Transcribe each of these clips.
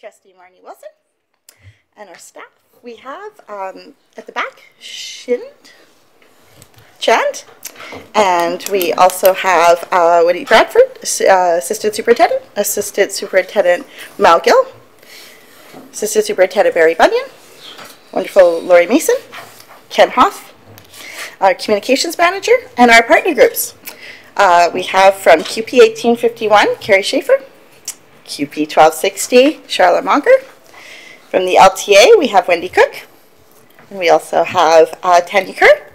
Trustee Marnie Wilson, and our staff. We have at the back Chand, and we also have Woody Bradford, Assistant Superintendent Mal Gill, Assistant Superintendent Barry Bunyan, wonderful Laurie Mason, Ken Hoff, our Communications Manager, and our partner groups. We have from QP 1851, Carrie Schaefer, QP 1260, Charlotte Monger. From the LTA, we have Wendy Cook, and we also have Tanya Kerr,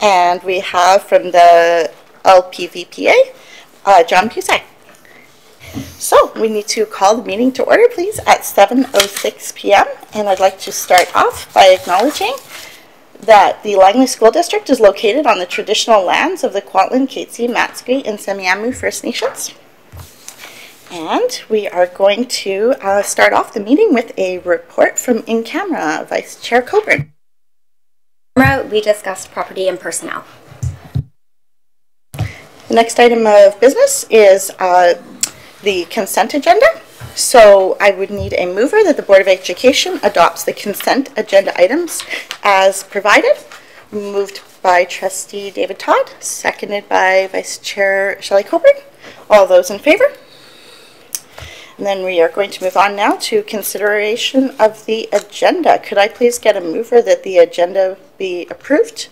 and we have from the LPVPA, John Pusey. So we need to call the meeting to order, please, at 7:06 p.m. And I'd like to start off by acknowledging that the Langley School District is located on the traditional lands of the Kwantlen, Katzie, Matsqui, and Semiahmoo First Nations. And we are going to start off the meeting with a report from in camera, Vice Chair Coburn. We discussed property and personnel. The next item of business is the consent agenda. So I would need a mover that the Board of Education adopts the consent agenda items as provided. Moved by Trustee David Todd, seconded by Vice Chair Shelley Coburn. All those in favor? And then we are going to move on now to consideration of the agenda. Could I please get a mover that the agenda be approved?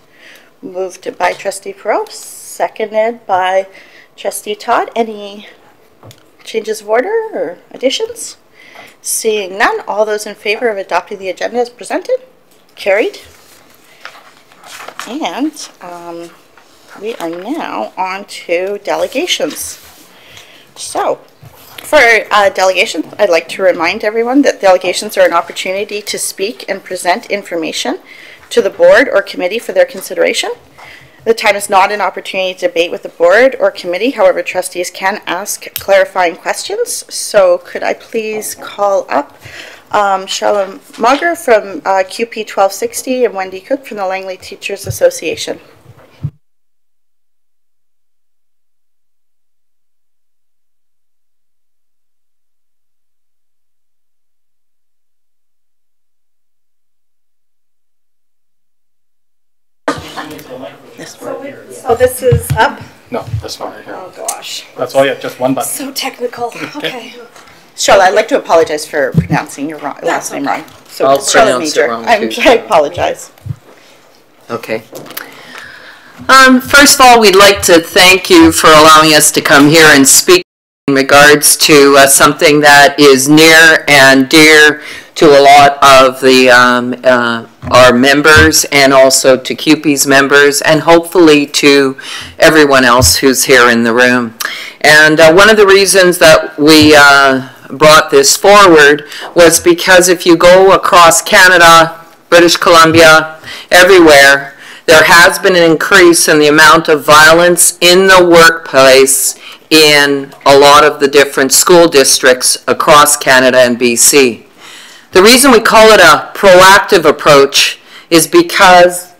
Moved by Trustee Perot, seconded by Trustee Todd. Any changes of order or additions? Seeing none, all those in favor of adopting the agenda as presented? Carried. And we are now on to delegations. So, for delegations, I'd like to remind everyone that delegations are an opportunity to speak and present information to the board or committee for their consideration. The time is not an opportunity to debate with the board or committee. However, trustees can ask clarifying questions. So could I please call up Charlotte Monger from QP 1260 and Wendy Cook from the Langley Teachers Association. Oh, this is up? No, this one right here. Oh, gosh. That's all, yeah, just one button. So technical. Okay. Charlotte, I'd like to apologize for pronouncing your last name wrong. So I'll Charlotte pronounce it wrong too. I apologize. Okay. First of all, we'd like to thank you for allowing us to come here and speak in regards to something that is near and dear to a lot of the our members, and also to QP's members, and hopefully to everyone else who's here in the room. And one of the reasons that we brought this forward was because if you go across Canada, British Columbia, everywhere, there has been an increase in the amount of violence in the workplace in a lot of the different school districts across Canada and BC. The reason we call it a proactive approach is because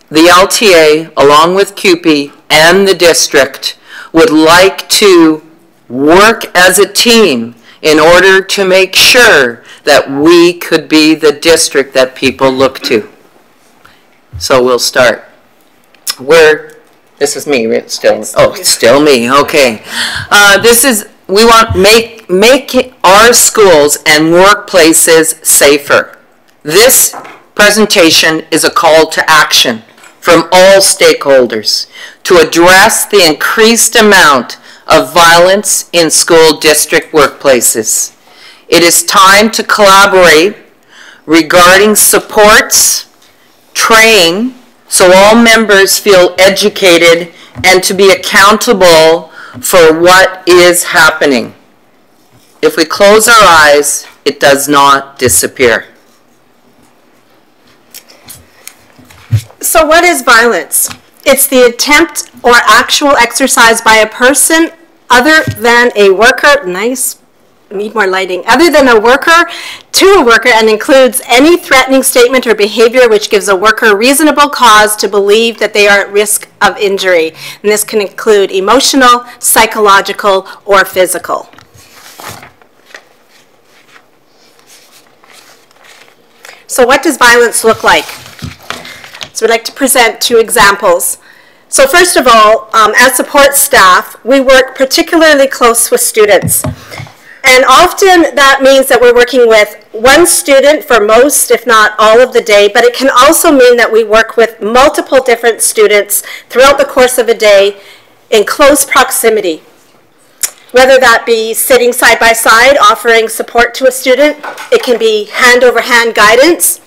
the LTA, along with QP and the district, would like to work as a team in order to make sure that we could be the district that people look to. So we'll start. This is me, right? Still. Oh, it's still me. Okay. We want to make our schools and workplaces safer. This presentation is a call to action from all stakeholders to address the increased amount of violence in school district workplaces. It is time to collaborate regarding supports, train, so all members feel educated and to be accountable for what is happening. If we close our eyes, it does not disappear. So what is violence? It's the attempt or actual exercise by a person other than a worker, need more lighting, other than a worker to a worker, and includes any threatening statement or behavior which gives a worker reasonable cause to believe that they are at risk of injury. And this can include emotional, psychological, or physical. So what does violence look like? So we'd like to present 2 examples. So first of all, as support staff, we work particularly close with students. And often that means that we're working with one student for most, if not all of the day, but it can also mean that we work with multiple different students throughout the course of a day in close proximity. Whether that be sitting side by side, offering support to a student, it can be hand-over-hand guidance,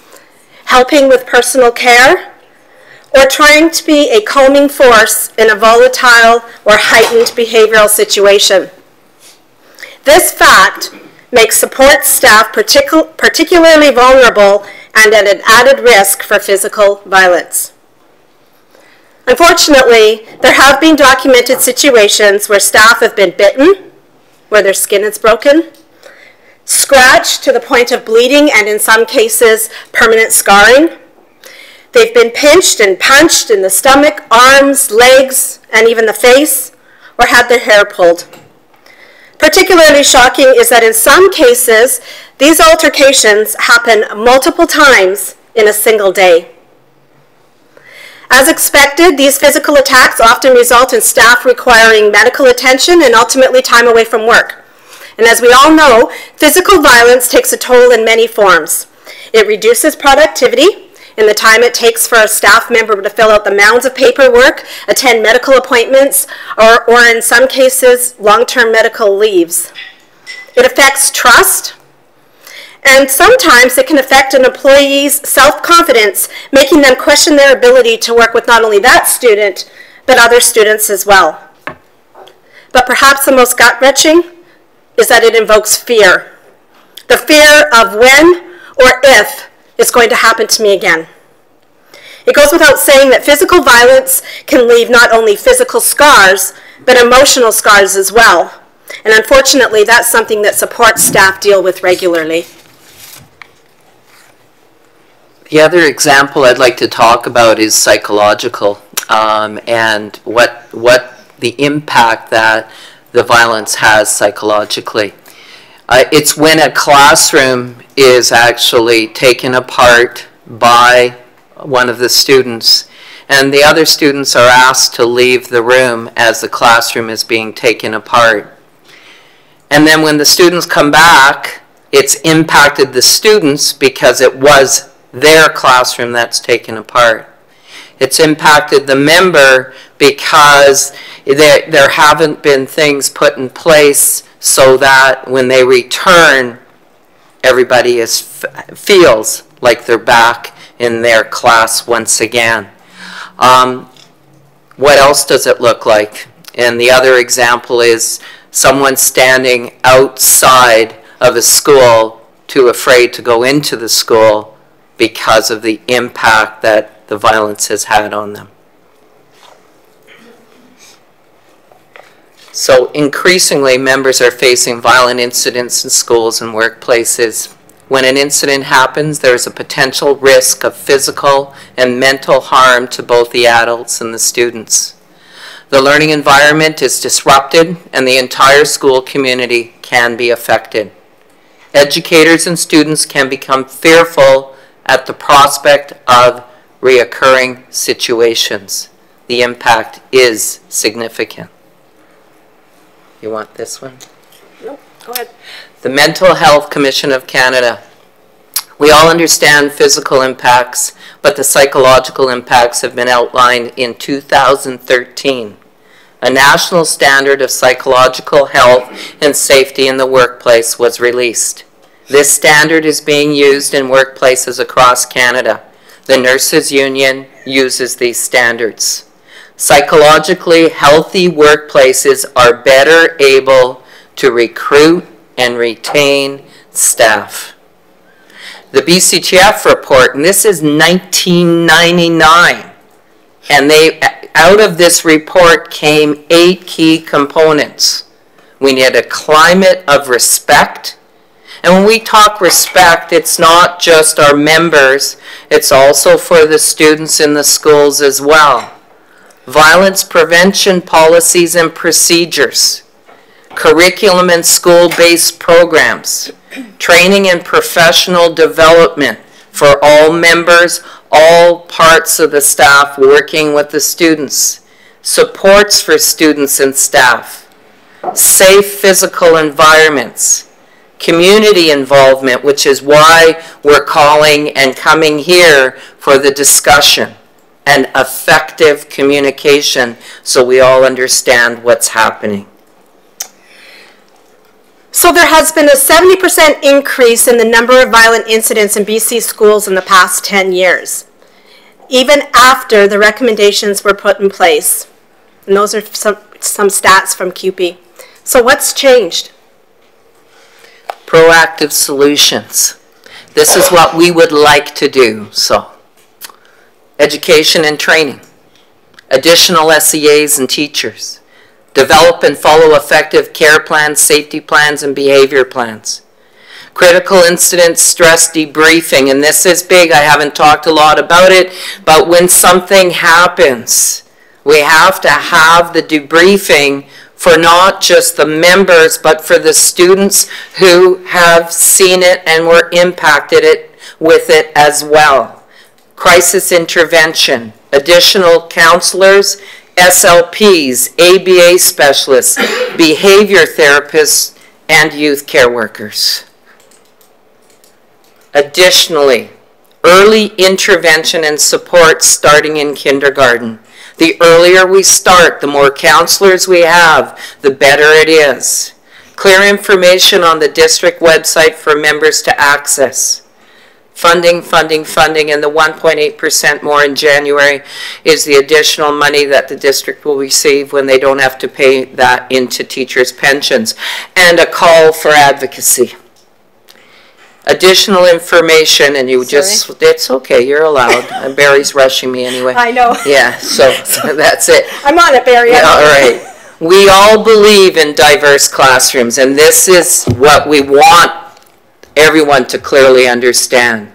helping with personal care, or trying to be a calming force in a volatile or heightened behavioral situation. This fact makes support staff particularly vulnerable and at an added risk for physical violence. Unfortunately, there have been documented situations where staff have been bitten, where their skin is broken, scratched to the point of bleeding and in some cases permanent scarring. They've been pinched and punched in the stomach, arms, legs, and even the face, or had their hair pulled. Particularly shocking is that in some cases, these altercations happen multiple times in a single day. As expected, these physical attacks often result in staff requiring medical attention and ultimately time away from work. And as we all know, physical violence takes a toll in many forms. It reduces productivity in the time it takes for a staff member to fill out the mounds of paperwork, attend medical appointments, or in some cases, long-term medical leaves. It affects trust, and sometimes it can affect an employee's self-confidence, making them question their ability to work with not only that student, but other students as well. But perhaps the most gut-wrenching is that it invokes fear. The fear of when or if it's going to happen to me again. It goes without saying that physical violence can leave not only physical scars, but emotional scars as well. And unfortunately, that's something that support staff deal with regularly. The other example I'd like to talk about is psychological and what the impact that the violence has psychologically. It's when a classroom is actually taken apart by one of the students and the other students are asked to leave the room as the classroom is being taken apart. And then when the students come back, it's impacted the students because it was their classroom that's taken apart. It's impacted the member because there haven't been things put in place so that when they return, everybody feels like they're back in their class once again. What else does it look like? And the other example is someone standing outside of a school too afraid to go into the school because of the impact that the violence has had on them. So increasingly, members are facing violent incidents in schools and workplaces. When an incident happens, there is a potential risk of physical and mental harm to both the adults and the students. The learning environment is disrupted and the entire school community can be affected. Educators and students can become fearful at the prospect of reoccurring situations. The impact is significant. You want this one? No, go ahead. The Mental Health Commission of Canada. We all understand physical impacts, but the psychological impacts have been outlined in 2013. A national standard of psychological health and safety in the workplace was released. This standard is being used in workplaces across Canada. The Nurses Union uses these standards. Psychologically healthy workplaces are better able to recruit and retain staff. The BCTF report, and this is 1999, and out of this report came 8 key components. We need a climate of respect. And when we talk respect, it's not just our members, it's also for the students in the schools as well. Violence prevention policies and procedures, curriculum and school-based programs, training and professional development for all members, all parts of the staff working with the students, supports for students and staff, safe physical environments, community involvement, which is why we're calling and coming here for the discussion, and effective communication so we all understand what's happening. So there has been a 70% increase in the number of violent incidents in BC schools in the past 10 years, even after the recommendations were put in place. And those are some stats from QP. So what's changed? Proactive solutions. This is what we would like to do. So, education and training, additional SEAs and teachers, develop and follow effective care plans, safety plans, and behavior plans. Critical incident stress debriefing, and this is big. I haven't talked a lot about it, but when something happens, we have to have the debriefing for not just the members, but for the students who have seen it and were impacted with it as well. Crisis intervention, additional counselors, SLPs, ABA specialists, behavior therapists, and youth care workers. Additionally, early intervention and support starting in kindergarten. The earlier we start, the more counselors we have, the better it is. Clear information on the district website for members to access. Funding, funding, funding, and the 1.8% more in January is the additional money that the district will receive when they don't have to pay that into teachers' pensions. And a call for advocacy. Additional information, and you just, it's okay, you're allowed. Barry's rushing me anyway. I know. Yeah, so that's it. I'm on it, Barry. Yeah, all right. We all believe in diverse classrooms, and this is what we want everyone to clearly understand.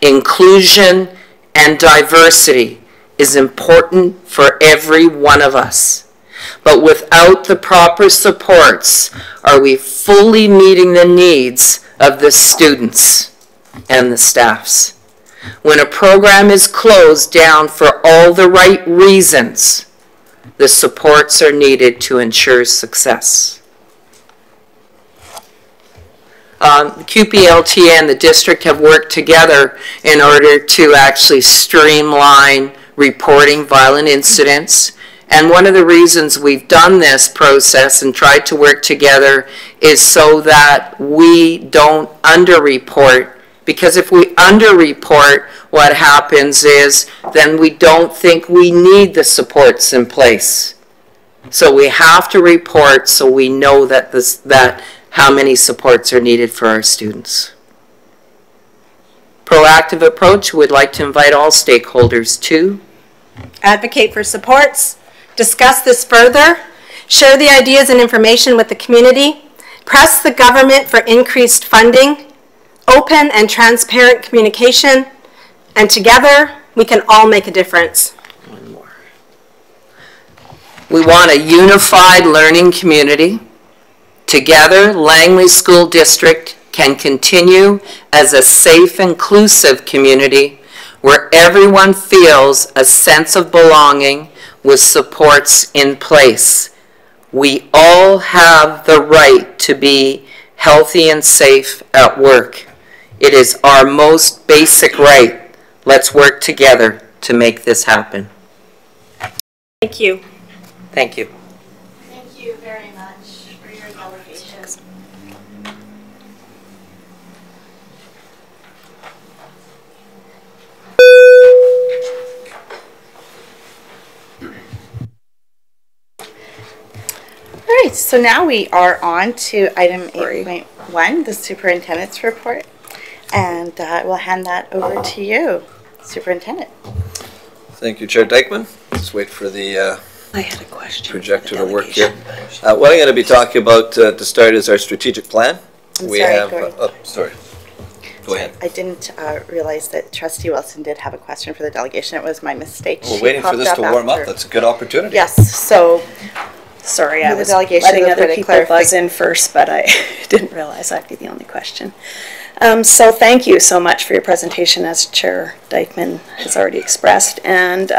Inclusion and diversity is important for every one of us. But without the proper supports, are we fully meeting the needs of the students and the staffs? When a program is closed down for all the right reasons, the supports are needed to ensure success. QPLTA and the district have worked together in order to actually streamline reporting violent incidents. And one of the reasons we've done this process and tried to work together is so that we don't underreport. Because if we underreport, what happens is then we don't think we need the supports in place. So we have to report so we know that how many supports are needed for our students. Proactive approach, we'd like to invite all stakeholders to Advocate for supports, discuss this further, share the ideas and information with the community, press the government for increased funding, open and transparent communication, and together we can all make a difference. One more. We want a unified learning community. Together, Langley School District can continue as a safe, inclusive community where everyone feels a sense of belonging with supports in place. We all have the right to be healthy and safe at work. It is our most basic right. Let's work together to make this happen. Thank you. Thank you. Thank you very much for your delegation. All right, so now we are on to item 8.1, the superintendent's report. And we'll hand that over to you, Superintendent. Thank you, Chair Dykeman. Just wait for the I had a question. projector to work here. What I'm going to be talking about to start is our strategic plan. Sorry. Go ahead. I didn't realize that Trustee Wilson did have a question for the delegation. It was my mistake. We're She waiting for popped this to warm after. up. That's a good opportunity. Yes, so Sorry, I the was delegation, letting a other bit of people buzz in first, but I didn't realize I'd be the only question. So thank you so much for your presentation, as Chair Dykeman has already expressed. And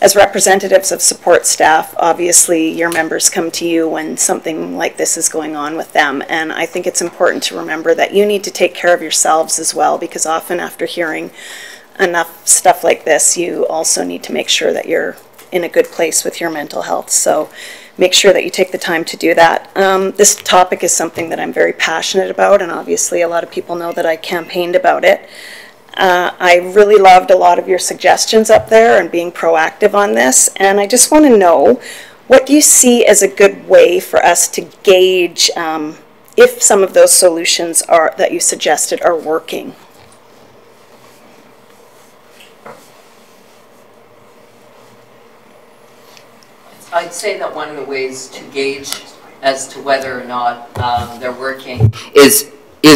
as representatives of support staff, obviously your members come to you when something like this is going on with them. And I think it's important to remember that you need to take care of yourselves as well, because often after hearing enough stuff like this, you also need to make sure that you're in a good place with your mental health. So make sure that you take the time to do that. This topic is something that I'm very passionate about, and obviously a lot of people know that I campaigned about it. I really loved a lot of your suggestions up there and being proactive on this, and I just want to know, what do you see as a good way for us to gauge if some of those solutions that you suggested are working? I'd say that one of the ways to gauge as to whether or not they're working is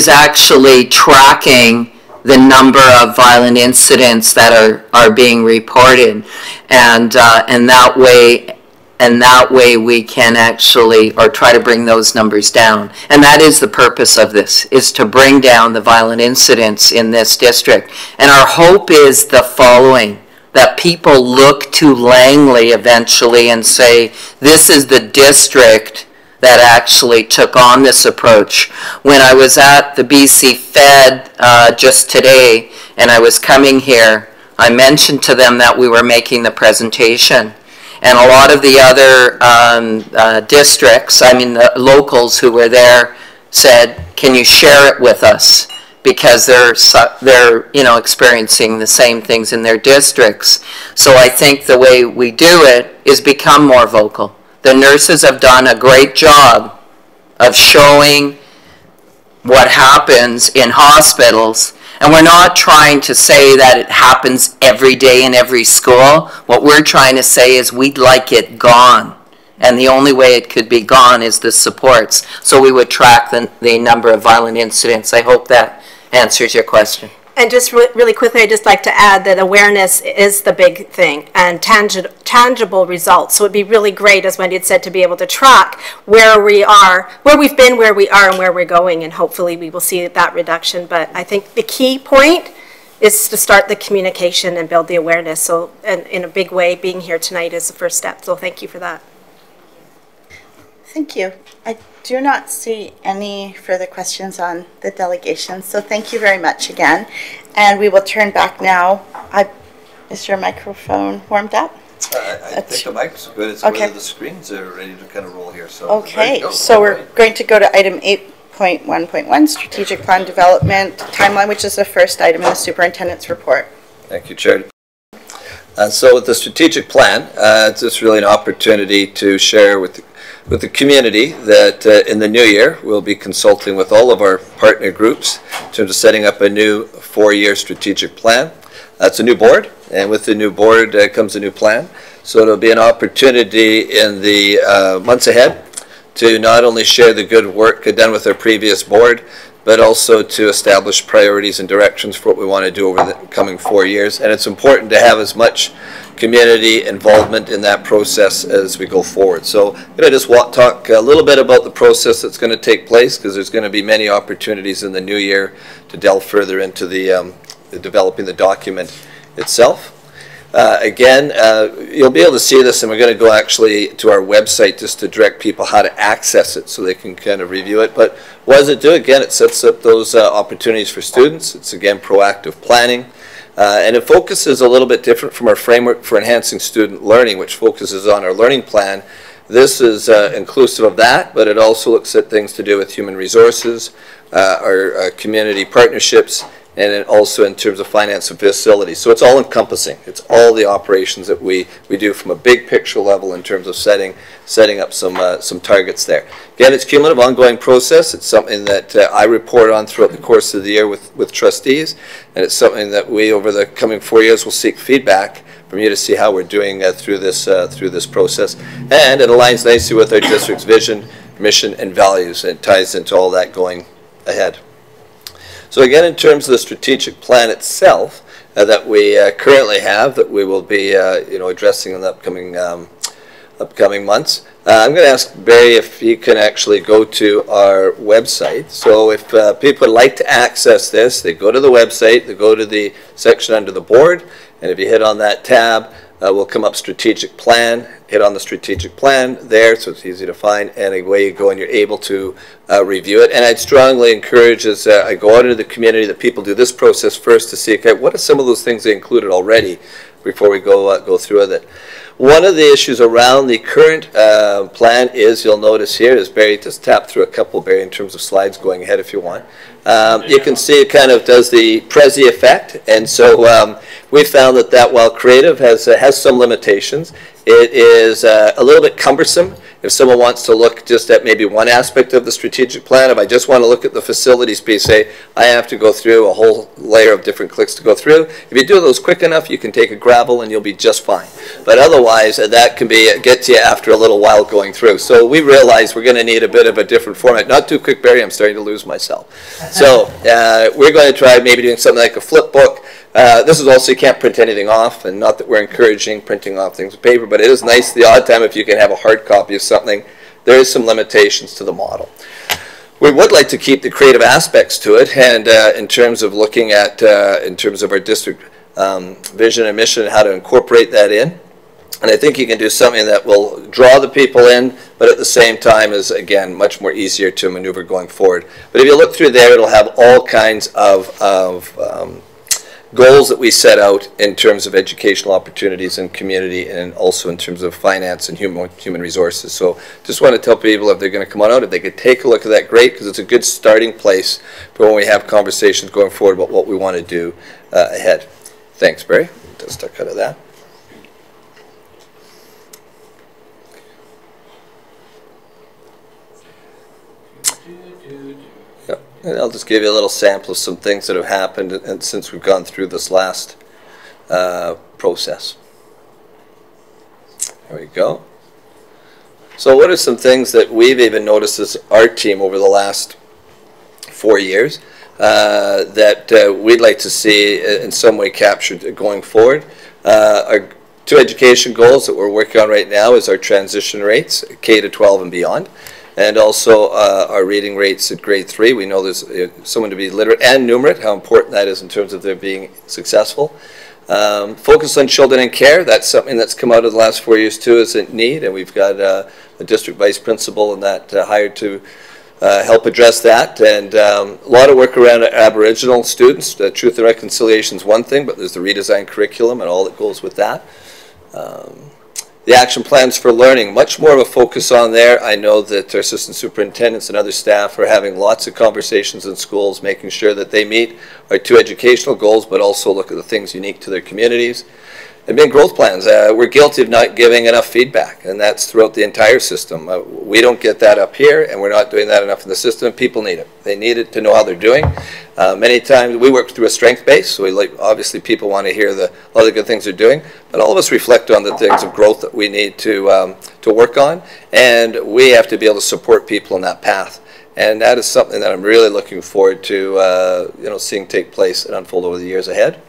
actually tracking the number of violent incidents that are being reported, and that way we can actually, or try to bring those numbers down. And that is the purpose of this, is to bring down the violent incidents in this district. And our hope is the following: that people look to Langley eventually and say, this is the district that actually took on this approach. When I was at the BC Fed just today, and I was coming here, I mentioned to them that we were making the presentation. And a lot of the other districts, I mean the locals who were there, said, can you share it with us? Because they're experiencing the same things in their districts. So I think the way we do it is become more vocal. The nurses have done a great job of showing what happens in hospitals, and we're not trying to say that it happens every day in every school. What we're trying to say is we'd like it gone. And the only way it could be gone is the supports. So we would track the number of violent incidents. I hope that answers your question. And just really quickly, I'd just like to add that awareness is the big thing, and tangible results. So it'd be really great, as Wendy had said, to be able to track where we are, where we've been, where we are, and where we're going, and hopefully we will see that reduction. But I think the key point is to start the communication and build the awareness. So, and in a big way, being here tonight is the first step. So thank you for that. Thank you. I do not see any further questions on the delegation, so thank you very much again. And we will turn back now. Is your microphone warmed up? I think the mic's good. It's okay. whether the screens are ready to kind of roll here. So okay, so we're going to go to item 8.1.1, Strategic Plan Development Timeline, which is the first item in the Superintendent's report. Thank you, Chair. So with the strategic plan, it's just really an opportunity to share with the community that in the new year we'll be consulting with all of our partner groups in terms of setting up a new 4-year strategic plan. It's a new board, and with the new board comes a new plan. So it'll be an opportunity in the months ahead to not only share the good work done with our previous board, but also to establish priorities and directions for what we want to do over the coming 4 years. And it's important to have as much community involvement in that process as we go forward. So I'm going to just talk a little bit about the process that's going to take place, because there's going to be many opportunities in the new year to delve further into the developing the document itself. Again, you'll be able to see this, and we're going to go actually to our website just to direct people how to access it so they can kind of review it. But what does it do? Again, it sets up those opportunities for students. It's, again, proactive planning. And it focuses a little bit different from our framework for enhancing student learning, which focuses on our learning plan. This is inclusive of that, but it also looks at things to do with human resources, our community partnerships, and then also in terms of finance and facilities. So it's all encompassing. It's all the operations that we do from a big picture level in terms of setting up some targets there. Again, it's cumulative, ongoing process. It's something that I report on throughout the course of the year with trustees, and it's something that we, over the coming 4 years, will seek feedback from you to see how we're doing through this process. And it aligns nicely with our district's vision, mission, and values, and it ties into all that going ahead. So again, in terms of the strategic plan itself that we currently have, that we will be addressing in the upcoming upcoming months. I'm going to ask Barry if he can actually go to our website. So if people would like to access this, they go to the website, they go to the section under the board, and if you hit on that tab, we'll come up strategic plan, hit on the strategic plan there, so it's easy to find, and away you go and you're able to review it. And I'd strongly encourage, as I go out into the community, that people do this process first to see, okay, what are some of those things they included already before we go through with it. One of the issues around the current plan is, you'll notice here, is Barry, just tap through a couple, Barry, in terms of slides going ahead if you want. You can see it kind of does the Prezi effect, and so we found that while creative has some limitations, it is a little bit cumbersome if someone wants to look just at maybe one aspect of the strategic plan. If I just want to look at the facilities piece, say, I have to go through a whole layer of different clicks to go through. If you do those quick enough, you can take a Gravel and you'll be just fine. But otherwise, that can get to you after a little while going through. So we realize we're going to need a bit of a different format. Not too quick, Barry, I'm starting to lose myself. So we're going to try maybe doing something like a flip book. This is also, you can't print anything off, and not that we're encouraging printing off things with paper, but it is nice the odd time if you can have a hard copy of something. There is some limitations to the model. We would like to keep the creative aspects to it, and in terms of looking at, in terms of our district vision and mission, and how to incorporate that in. And I think you can do something that will draw the people in, but at the same time is, again, much more easier to maneuver going forward. But if you look through there, it'll have all kinds of goals that we set out in terms of educational opportunities and community, and also in terms of finance and human resources. So just want to tell people, if they're going to come on out, if they could take a look at that, great, because it's a good starting place for when we have conversations going forward about what we want to do ahead. Thanks, Barry. Just stuck out of that. And I'll just give you a little sample of some things that have happened and since we've gone through this last process. There we go. So what are some things that we've even noticed as our team over the last 4 years that we'd like to see in some way captured going forward? Our 2 education goals that we're working on right now is our transition rates, K-12 and beyond. And also our reading rates at grade 3. We know there's someone to be literate and numerate, how important that is in terms of their being successful. Focus on children in care. That's something that's come out of the last 4 years too, is a need, and we've got a district vice principal and that hired to help address that. And a lot of work around Aboriginal students. Truth and reconciliation is one thing, but there's the redesigned curriculum and all that goes with that. The action plans for learning, much more of a focus on there. I know that our assistant superintendents and other staff are having lots of conversations in schools, making sure that they meet our 2 educational goals, but also look at the things unique to their communities. And being growth plans, we're guilty of not giving enough feedback, and that's throughout the entire system. We don't get that up here, and we're not doing that enough in the system. People need it. They need it to know how they're doing. Many times we work through a strength base, so obviously people want to hear all the good things they're doing, but all of us reflect on the things of growth that we need to work on, and we have to be able to support people on that path. And that is something that I'm really looking forward to seeing take place and unfold over the years ahead.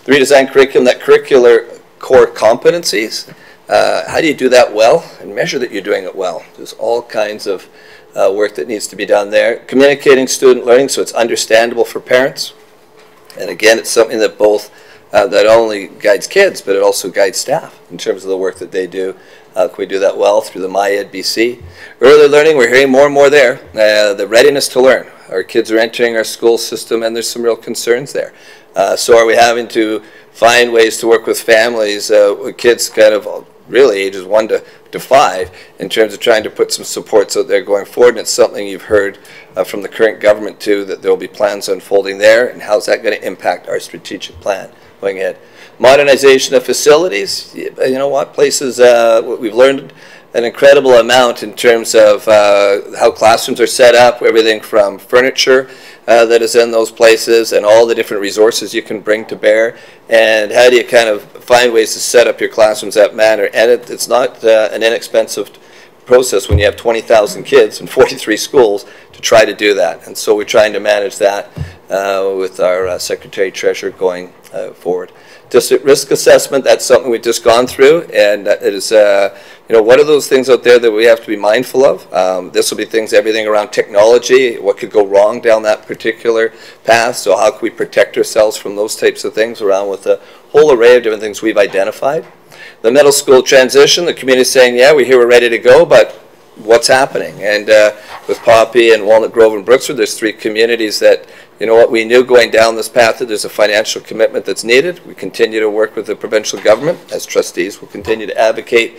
The redesigned curriculum, that curricular core competencies, how do you do that well and measure that you're doing it well? There's all kinds of work that needs to be done there. Communicating student learning so it's understandable for parents. And again, it's something that both, that only guides kids, but it also guides staff in terms of the work that they do. Can we do that well through the MyEd BC? Early learning, we're hearing more and more there. The readiness to learn. Our kids are entering our school system and there's some real concerns there. So are we having to find ways to work with families, with kids kind of really ages 1 to 5, in terms of trying to put some supports out there going forward. And it's something you've heard from the current government too, that there will be plans unfolding there, and how's that going to impact our strategic plan going ahead. Modernization of facilities, you know what, places, we've learned an incredible amount in terms of how classrooms are set up, everything from furniture that is in those places and all the different resources you can bring to bear, and how do you kind of find ways to set up your classrooms that manner. And it's not an inexpensive process when you have 20,000 kids in 43 schools to try to do that, and so we're trying to manage that with our Secretary Treasurer going forward. District risk assessment, that's something we've just gone through, and it is, what are those things out there that we have to be mindful of? This will be things, everything around technology, what could go wrong down that particular path, so how can we protect ourselves from those types of things around with a whole array of different things we've identified. The middle school transition, the community is saying, yeah, we're ready to go, but what's happening? And with Poppy and Walnut Grove and Brooksford, there's 3 communities that, we knew going down this path that there's a financial commitment that's needed. We continue to work with the provincial government as trustees. We'll continue to advocate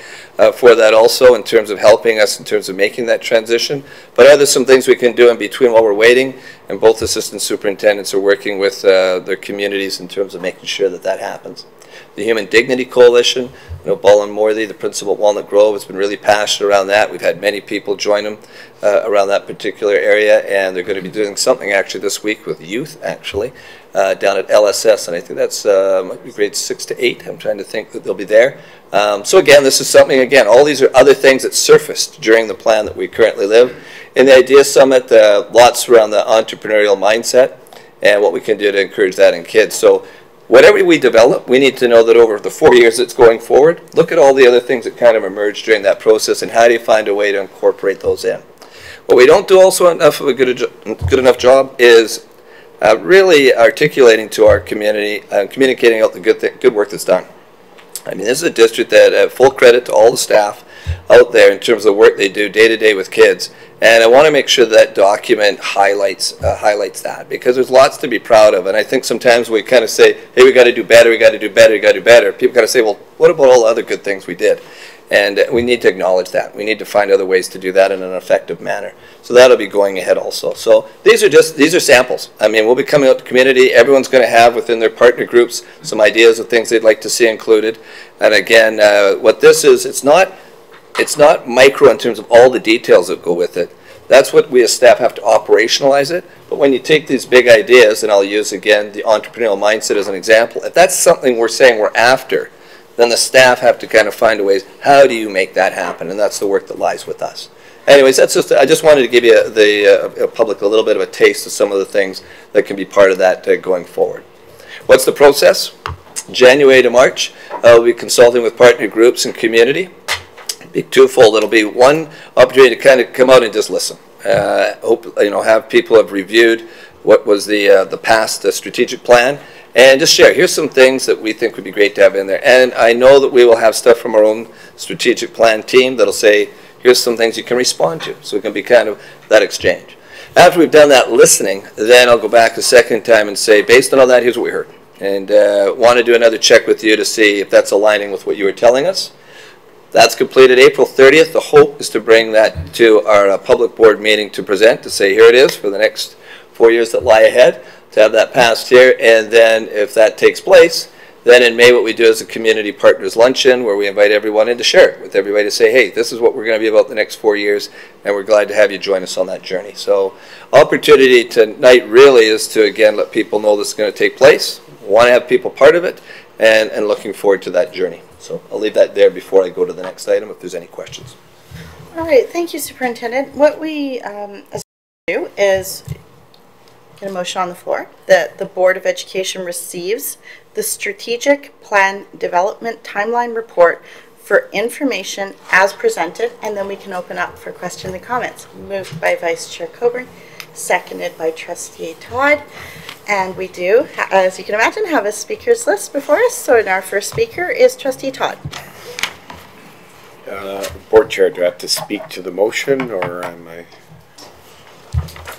for that also in terms of helping us in terms of making that transition. But are there some things we can do in between while we're waiting? And both assistant superintendents are working with their communities in terms of making sure that that happens. The Human Dignity Coalition, Bolin Morthy, the principal at Walnut Grove, has been really passionate around that. We've had many people join them around that particular area, and they're going to be doing something actually this week with youth, actually, down at LSS, and I think that's might be grades 6 to 8. I'm trying to think that they'll be there. So again, this is something, again, all these are other things that surfaced during the plan that we currently live. In the Idea Summit, lots around the entrepreneurial mindset and what we can do to encourage that in kids. So whatever we develop, we need to know that over the 4 years that's going forward, look at all the other things that kind of emerged during that process and how do you find a way to incorporate those in. What we don't do also enough of a good enough job is really articulating to our community and communicating out the good work that's done. I mean, this is a district that full credit to all the staff out there in terms of the work they do day to day with kids. And I want to make sure that document highlights that, because there's lots to be proud of. And I think sometimes we kind of say, hey, we got to do better, we got to do better, we got to do better. People got to say, well, what about all the other good things we did? And we need to acknowledge that. We need to find other ways to do that in an effective manner. So that'll be going ahead also. So these are samples. I mean, we'll be coming out to the community. Everyone's going to have within their partner groups some ideas of things they'd like to see included. And again, what this is, it's not micro in terms of all the details that go with it. That's what we as staff have to operationalize it. But when you take these big ideas, and I'll use again the entrepreneurial mindset as an example, if that's something we're saying we're after, then the staff have to kind of find a ways, how do you make that happen? And that's the work that lies with us. Anyways, that's just, I just wanted to give you the public a little bit of a taste of some of the things that can be part of that going forward. What's the process? January to March, we'll be consulting with partner groups and community. It'll be twofold. It'll be one opportunity to kind of come out and just listen. Hope have people have reviewed what was the past strategic plan, and just share. Here's some things that we think would be great to have in there. And I know that we will have stuff from our own strategic plan team that'll say, here's some things you can respond to. So it can be kind of that exchange. After we've done that listening, then I'll go back a second time and say, based on all that, here's what we heard. And want to do another check with you to see if that's aligning with what you were telling us. That's completed April 30th. The hope is to bring that to our public board meeting to present, to say here it is for the next 4 years that lie ahead, to have that passed here. And then if that takes place, then in May what we do is a community partners luncheon where we invite everyone in to share it with everybody to say, hey, this is what we're going to be about the next 4 years, and we're glad to have you join us on that journey. So opportunity tonight really is to, again, let people know this is going to take place, want to have people part of it, and looking forward to that journey. So I'll leave that there before I go to the next item if there's any questions. All right, thank you, Superintendent. What we do is get a motion on the floor that the Board of Education receives the Strategic Plan Development Timeline Report for information as presented, and then we can open up for questions and comments. Moved by Vice Chair Coburn, seconded by Trustee Todd. And we do, as you can imagine, have a speakers list before us. So our first speaker is Trustee Todd. Board Chair, do I have to speak to the motion, or am I?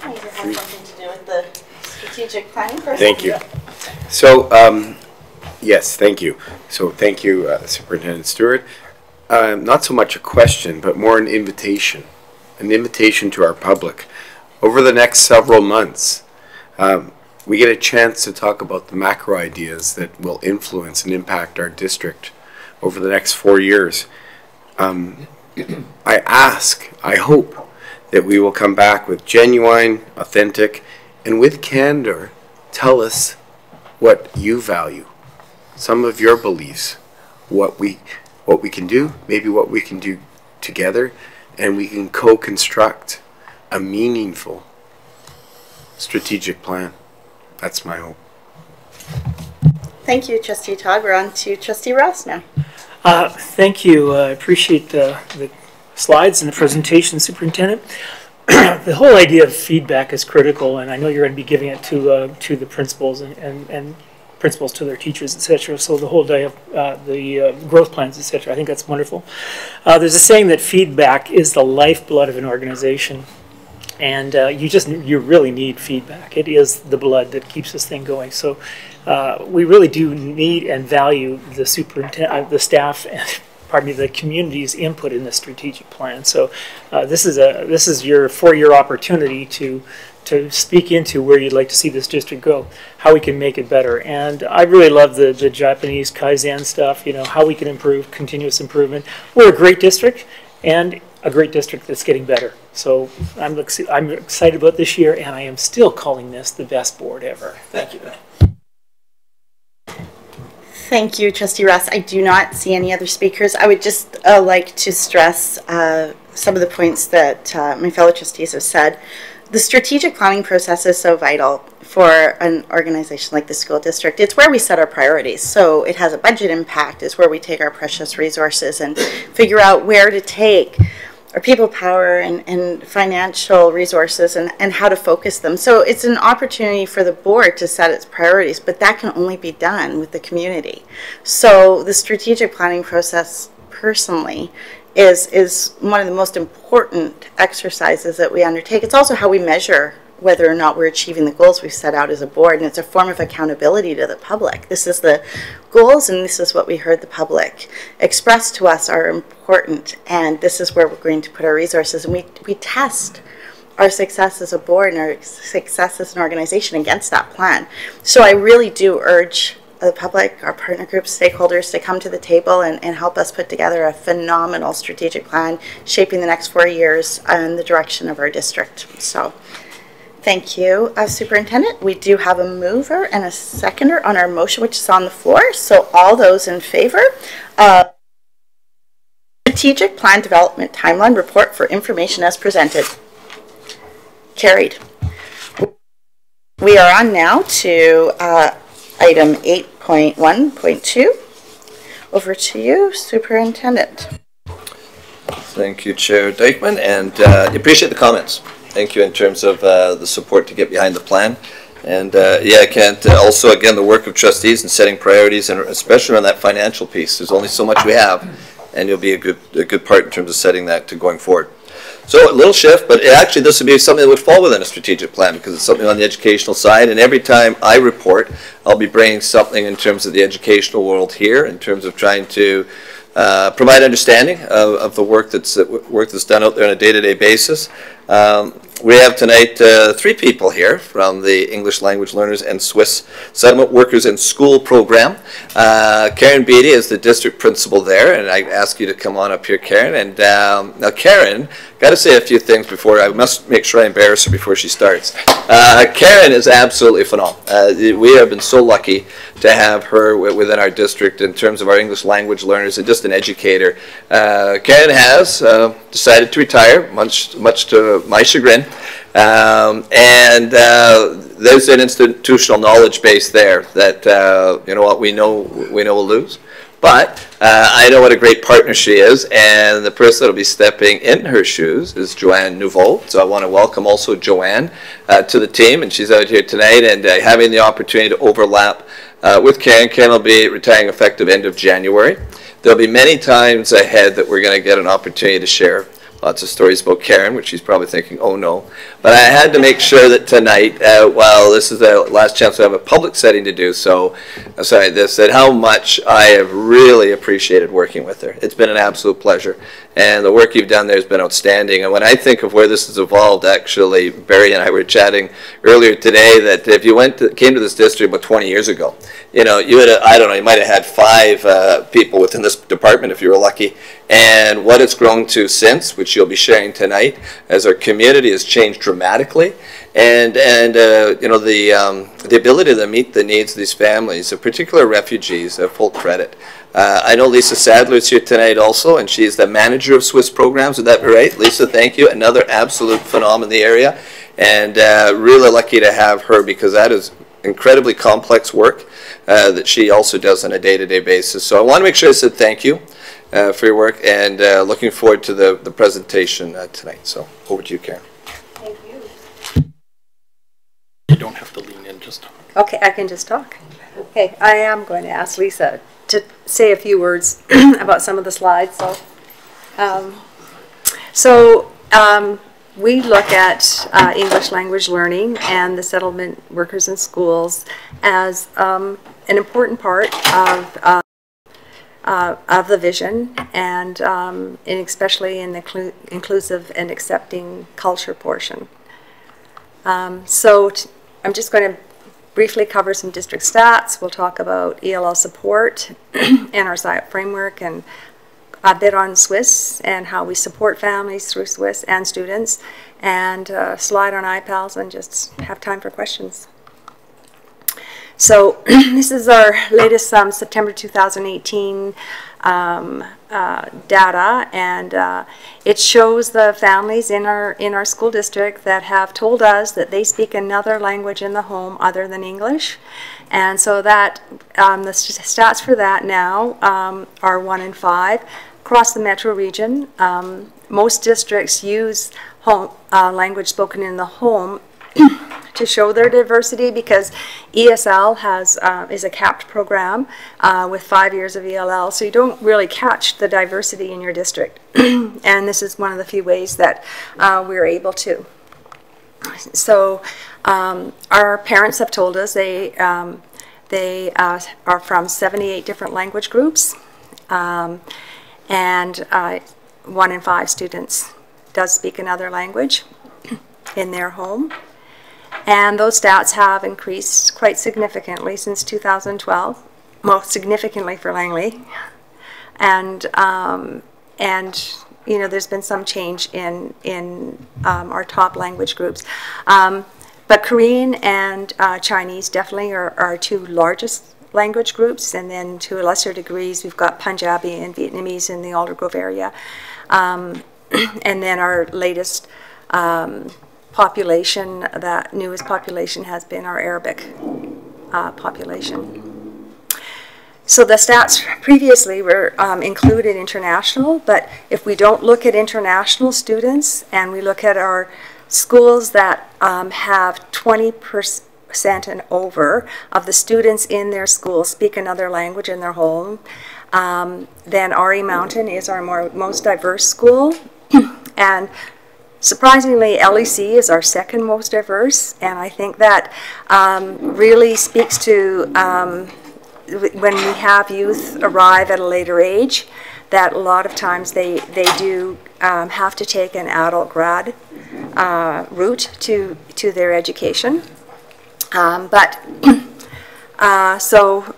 It has something to do with the strategic planning process. Thank you. So, yes, thank you. So thank you, Superintendent Stewart. Not so much a question, but more an invitation to our public. Over the next several months, we get a chance to talk about the macro ideas that will influence and impact our district over the next 4 years. I hope that we will come back with genuine, authentic, and with candor, tell us what you value, some of your beliefs, what we can do, maybe what we can do together, and we can co-construct a meaningful strategic plan. That's my hope. Thank you, Trustee Todd. We're on to Trustee Ross now. Thank you. I appreciate the slides and the presentation, Superintendent. The whole idea of feedback is critical, and I know you're going to be giving it to the principals and principals to their teachers, etc. So the whole day of the growth plans, etc. I think that's wonderful. There's a saying that feedback is the lifeblood of an organization, and you really need feedback. It is the blood that keeps this thing going. So we really do need and value the superintendent, the staff, and the community's input in the strategic plan. So this is your 4-year opportunity to speak into where you'd like to see this district go, how we can make it better. And I really love the Japanese Kaizen stuff, how we can improve, continuous improvement. We're a great district and a great district that's getting better. So I'm excited about this year, and I am still calling this the best board ever. Thank you. Thank you, Trustee Ross. I do not see any other speakers. I would just like to stress some of the points that my fellow trustees have said. The strategic planning process is so vital for an organization like the school district. It's where we set our priorities. So it has a budget impact. It's where we take our precious resources and figure out where to take our people power and financial resources and how to focus them. So it's an opportunity for the board to set its priorities, but that can only be done with the community. So the strategic planning process, personally, is one of the most important exercises that we undertake. It's also how we measure whether or not we're achieving the goals we've set out as a board, and it's a form of accountability to the public. This is the goals, and this is what we heard the public express to us are important, and this is where we're going to put our resources, and we test our success as a board and our success as an organization against that plan. So I really do urge the public, our partner groups, stakeholders to come to the table and help us put together a phenomenal strategic plan shaping the next 4 years in the direction of our district. So thank you, Superintendent. We do have a mover and a seconder on our motion, which is on the floor. So all those in favor? Strategic Plan Development Timeline Report for information as presented. Carried. We are on now to item 8.1.2. Over to you, Superintendent. Thank you, Chair Dykeman, and appreciate the comments. Thank you in terms of the support to get behind the plan. And yeah, I can't, also again, the work of trustees in setting priorities, and especially on that financial piece. There's only so much we have, and you'll be a good part in terms of setting that to going forward. So a little shift, but actually this would be something that would fall within a strategic plan because it's something on the educational side, and every time I report, I'll be bringing something in terms of the educational world here, in terms of trying to provide understanding of the work that's done out there on a day-to-day basis. We have tonight 3 people here from the English Language Learners and Swiss Settlement Workers in School program. Karen Beatty is the district principal there, and I ask you to come on up here, Karen. And now Karen, got to say a few things before, I must make sure I embarrass her before she starts. Karen is absolutely phenomenal. We have been so lucky to have her within our district in terms of our English language learners and just an educator. Karen has decided to retire, much to my chagrin. And there's an institutional knowledge base there that you know what, we know we'll lose, but I know what a great partner she is, and the person that will be stepping in her shoes is Joanne Nouveau. So I want to welcome also Joanne to the team, and she's out here tonight and having the opportunity to overlap with Karen. Karen will be retiring effective end of January. There'll be many times ahead that we're going to get an opportunity to share lots of stories about Karen, which she's probably thinking, oh no. But I had to make sure that tonight, while this is the last chance to have a public setting to do so, that how much I have really appreciated working with her. It's been an absolute pleasure. And the work you've done there has been outstanding. And when I think of where this has evolved, actually, Barry and I were chatting earlier today that if you came to this district about 20 years ago, you know, you would have, I don't know, you might have had 5 people within this department if you were lucky. And what it's grown to since, which you'll be sharing tonight, as our community has changed dramatically, and you know, the ability to meet the needs of these families, in particular refugees, full credit. I know Lisa Sadler is here tonight also, and she's the manager of Swiss programs. Would that be right? Lisa, thank you. Another absolute phenomenon in the area, and really lucky to have her because that is incredibly complex work that she also does on a day-to-day basis. So I want to make sure I said thank you for your work, and looking forward to the presentation tonight. So over to you, Karen. Thank you. You don't have to lean in, just talk. Okay, I can just talk. Okay, I am going to ask Lisa to say a few words about some of the slides. We look at English language learning and the settlement workers in schools as an important part of the vision, and especially in the inclusive and accepting culture portion. I'm just going to briefly cover some district stats. We'll talk about ELL support and our SIOP framework, and a bit on Swiss and how we support families through Swiss and students, and slide on iPals and just have time for questions. So this is our latest September 2018 data, and it shows the families in our school district that have told us that they speak another language in the home other than English. And so that the stats for that now are 1 in 5 across the metro region. Most districts use language spoken in the home to show their diversity, because ESL is a capped program with 5 years of ELL, so you don't really catch the diversity in your district. And this is one of the few ways that we're able to. So our parents have told us they are from 78 different language groups, and 1 in 5 students does speak another language in their home. And those stats have increased quite significantly since 2012, well, significantly for Langley. And you know, there's been some change in our top language groups. But Korean and Chinese definitely are our 2 largest language groups, and then to a lesser degrees we've got Punjabi and Vietnamese in the Aldergrove area. And then our latest population, that newest population, has been our Arabic population. So the stats previously were included international, but if we don't look at international students and we look at our schools that have 20% and over of the students in their school speak another language in their home, then RE Mountain is our most diverse school. And surprisingly, LEC is our second most diverse, and I think that really speaks to when we have youth arrive at a later age, that a lot of times they do have to take an adult grad route to their education. So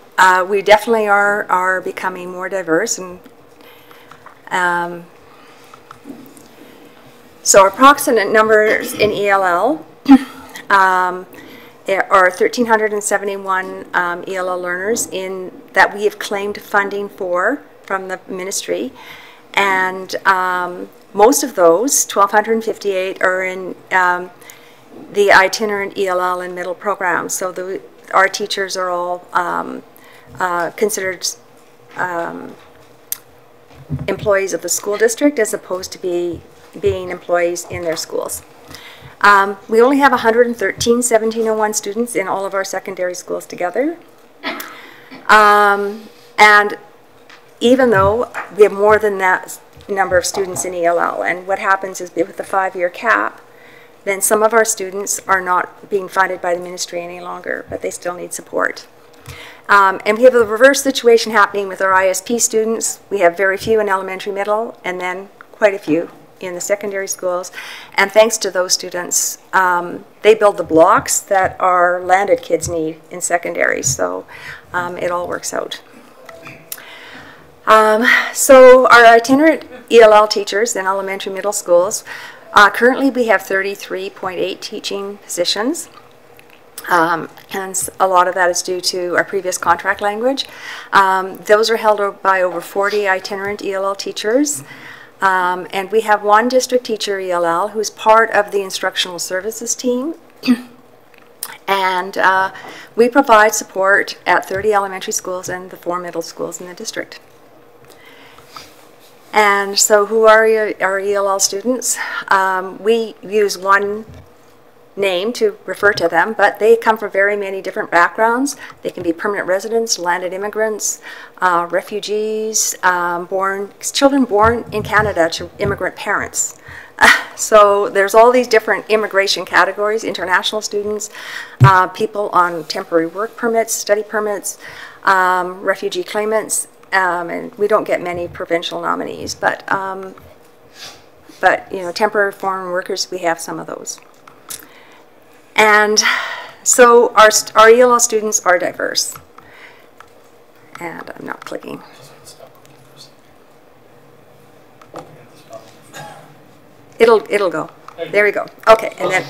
we definitely are becoming more diverse, and so our approximate numbers in ELL are 1,371 ELL learners that we have claimed funding for from the ministry, and most of those, 1,258, are in the itinerant ELL and middle programs. So our teachers are all considered employees of the school district as opposed to being employees in their schools. We only have 113 1701 students in all of our secondary schools together. And even though we have more than that number of students in ELL, and what happens is with the 5-year cap, then some of our students are not being funded by the ministry any longer, but they still need support. And we have a reverse situation happening with our ISP students. We have very few in elementary, middle, and then quite a few in the secondary schools. And thanks to those students, they build the blocks that our landed kids need in secondary. So it all works out. So our itinerant ELL teachers in elementary, middle schools, currently we have 33.8 teaching positions. And a lot of that is due to our previous contract language. Those are held by over 40 itinerant ELL teachers. And we have 1 district teacher ELL who's part of the instructional services team. And we provide support at 30 elementary schools and the 4 middle schools in the district. And so who are our ELL students? We use one name to refer to them, but they come from very many different backgrounds. They can be permanent residents, landed immigrants, refugees, children born in Canada to immigrant parents. So there's all these different immigration categories: international students, people on temporary work permits, study permits, refugee claimants, and we don't get many provincial nominees, but you know, temporary foreign workers, we have some of those. And so our ELL students are diverse. And I'm not clicking. It'll go. There we go. Okay, and then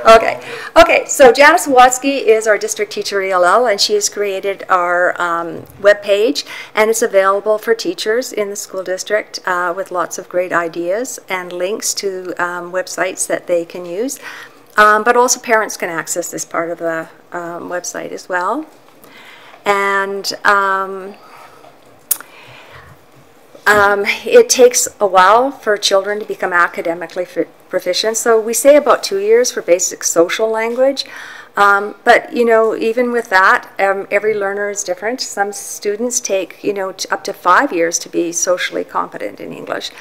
okay. So Janice Watsky is our district teacher ELL, and she has created our web page, and it's available for teachers in the school district with lots of great ideas and links to websites that they can use. But also parents can access this part of the website as well. And it takes a while for children to become academically proficient. So we say about 2 years for basic social language. But, you know, even with that, every learner is different. Some students take, you know, up to 5 years to be socially competent in English.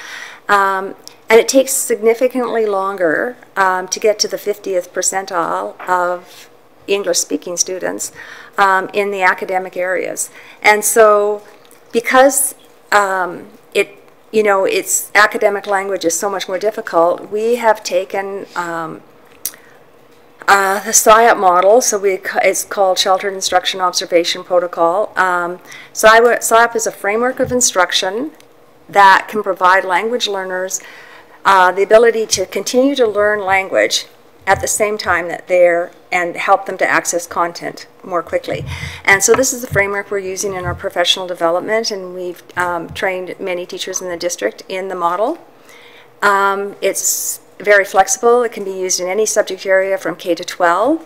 And it takes significantly longer to get to the 50th percentile of English-speaking students in the areas. And so because you know, its academic language is so much more difficult, we have taken the SIOP model, so it's called Sheltered Instruction Observation Protocol. SIOP is a framework of instruction that can provide language learners the ability to continue to learn language at the same time that they're, and help them to access content more quickly. And so this is the framework we're using in our professional development, and we've trained many teachers in the district in the model. It's very flexible. It can be used in any subject area from K to 12,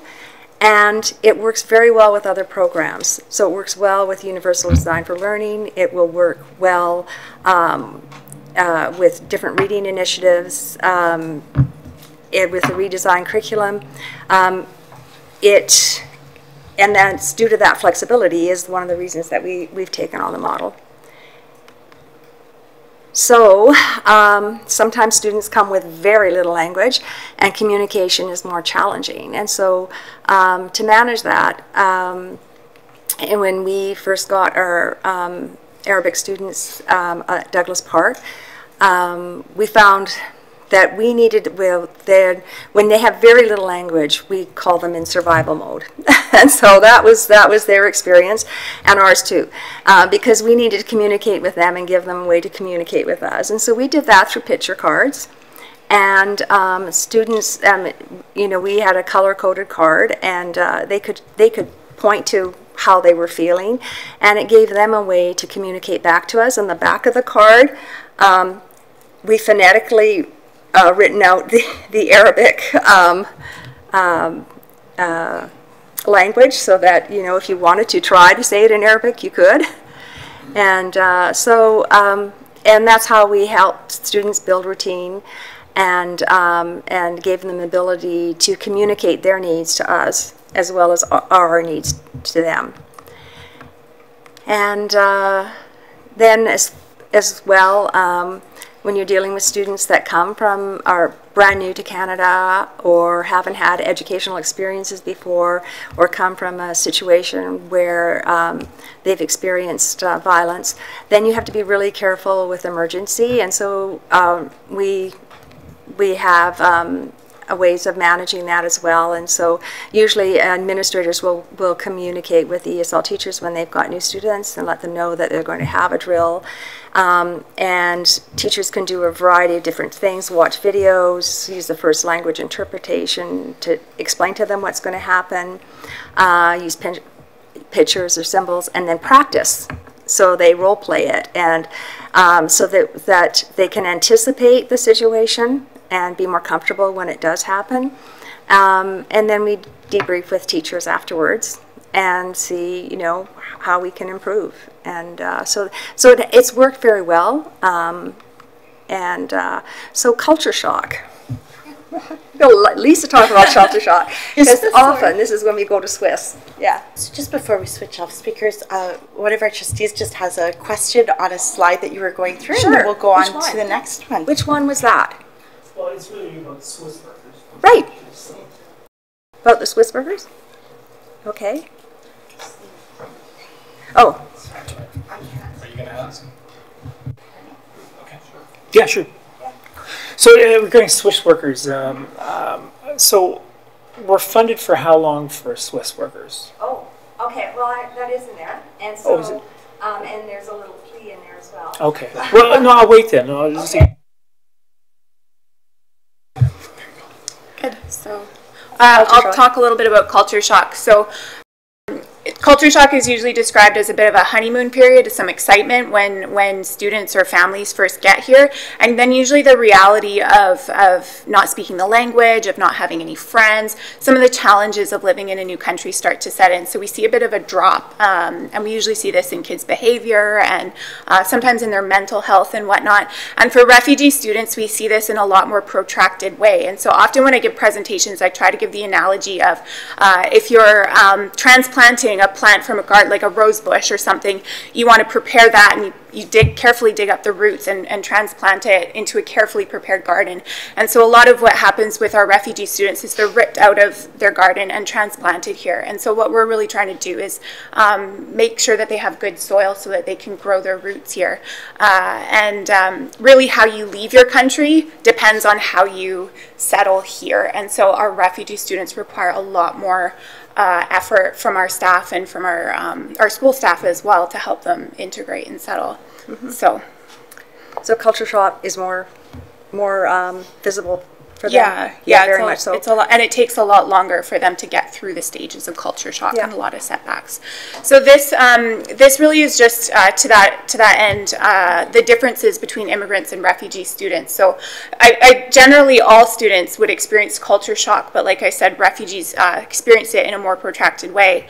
and it works very well with other programs. So it works well with Universal Design for Learning. It will work well with different reading initiatives, with the redesigned curriculum. And that's due to that flexibility is one of the reasons that we've taken on the model. So sometimes students come with very little language and communication is more challenging. And so to manage that, and when we first got our Arabic students at Douglas Park, we found that we needed, when they have very little language, we call them in survival mode. And so that was their experience, and ours too, because we needed to communicate with them and give them a way to communicate with us. And so we did that through picture cards. And students, you know, we had a color-coded card, and they could point to how they were feeling, and it gave them a way to communicate back to us. On the back of the card, we phonetically written out the Arabic language, so that, you know, if you wanted to try to say it in Arabic, you could. And and that's how we helped students build routine, and gave them the ability to communicate their needs to us as well as our needs to them. And then as well, when you're dealing with students that come from, are brand new to Canada, or haven't had educational experiences before, or come from a situation where they've experienced violence, then you have to be really careful with emergency. And so we have ways of managing that as well. And so usually administrators will communicate with the ESL teachers when they've got new students and let them know that they're going to have a drill. And teachers can do a variety of different things: watch videos, use the first language interpretation to explain to them what's going to happen, use pictures or symbols, and then practice. So they role play it, and so that they can anticipate the situation and be more comfortable when it does happen. And then we debrief with teachers afterwards and see, you know, how we can improve. And so it's worked very well. So culture shock. Lisa talked about culture shock. Because often this is when we go to Swiss. Yeah. So just before we switch off speakers, one of our trustees just has a question on a slide that you were going through. Sure. And then we'll go on Which to the next one. Which one was that? Well, it's really about Swiss workers. Right. About the Swiss workers? Okay. Oh. Are you going to ask? Okay. Yeah, sure. So regarding Swiss workers, so we're funded for how long for Swiss workers? Oh, okay. Well, that is in there. And so, is it? And there's a little plea in there as well. Okay. Well, no, I'll wait then. I'll just Good. So I'll talk a little bit about culture shock. So culture shock is usually described as a bit of a honeymoon period, some excitement when students or families first get here, and then usually the reality of not speaking the language, of not having any friends, some of the challenges of living in a new country start to set in. So we see a bit of a drop, and we usually see this in kids' behavior and sometimes in their mental health and whatnot. And for refugee students, we see this in a lot more protracted way. And so often when I give presentations, I try to give the analogy of if you're transplanting a plant from a garden, like a rose bush or something, you want to prepare that, and you carefully dig up the roots and transplant it into a carefully prepared garden. And so a lot of what happens with our refugee students is they're ripped out of their garden and transplanted here. And so what we're really trying to do is make sure that they have good soil so that they can grow their roots here. Really how you leave your country depends on how you settle here. And so our refugee students require a lot more effort from our staff and from our school staff as well to help them integrate and settle. Mm-hmm. So culture shock is more visible for them. Yeah, very much so. It's a lot, and it takes a lot longer for them to get through the stages of culture shock and a lot of setbacks. So this really is just to that end the differences between immigrants and refugee students. So I generally all students would experience culture shock, but like I said, refugees experience it in a more protracted way.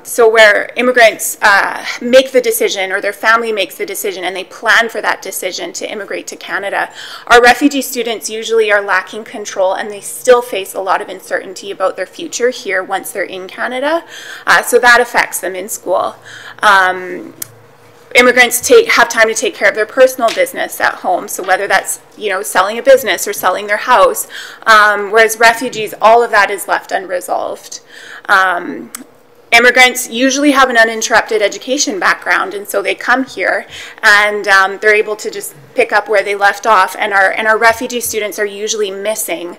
So where immigrants make the decision, or their family makes the decision, and they plan for that decision to immigrate to Canada, our refugee students usually are lacking control, and they still face a lot of uncertainty about their future here once they're in Canada. So that affects them in school. Immigrants have time to take care of their personal business at home, so whether that's selling a business or selling their house, whereas refugees, all of that is left unresolved. Immigrants usually have an uninterrupted education background, and so they come here and they're able to just pick up where they left off. And our refugee students are usually missing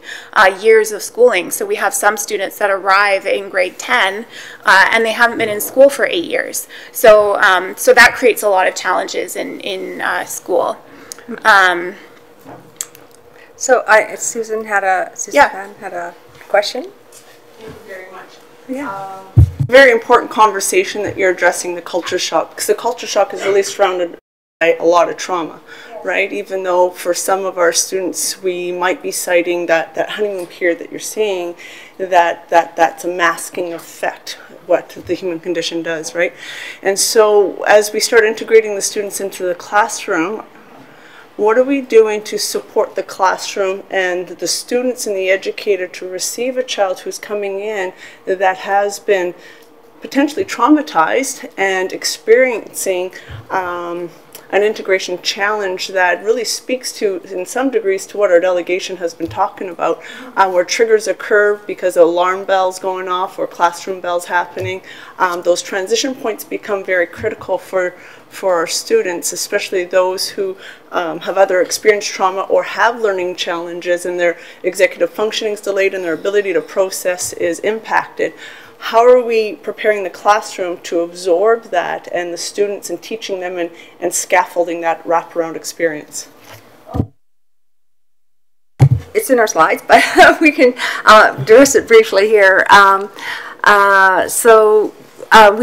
years of schooling. So we have some students that arrive in grade 10 and they haven't been in school for 8 years. So so that creates a lot of challenges in school. Susan had a question. Thank you very much. Yeah. Very important conversation that you're addressing the culture shock, because the culture shock is really surrounded by a lot of trauma, right? Even though for some of our students we might be citing that honeymoon period that you're seeing, that's a masking effect, what the human condition does, right? And so as we start integrating the students into the classroom, what are we doing to support the classroom and the students and the educator to receive a child who's coming in that has been potentially traumatized and experiencing an integration challenge that really speaks to, in some degrees, to what our delegation has been talking about, where triggers occur because of alarm bells going off or classroom bells happening. Those transition points become very critical for our students, especially those who have either experienced trauma or have learning challenges and their executive functioning is delayed and their ability to process is impacted. How are we preparing the classroom to absorb that and the students and teaching them and scaffolding that wraparound experience? It's in our slides, but we can address it briefly here. We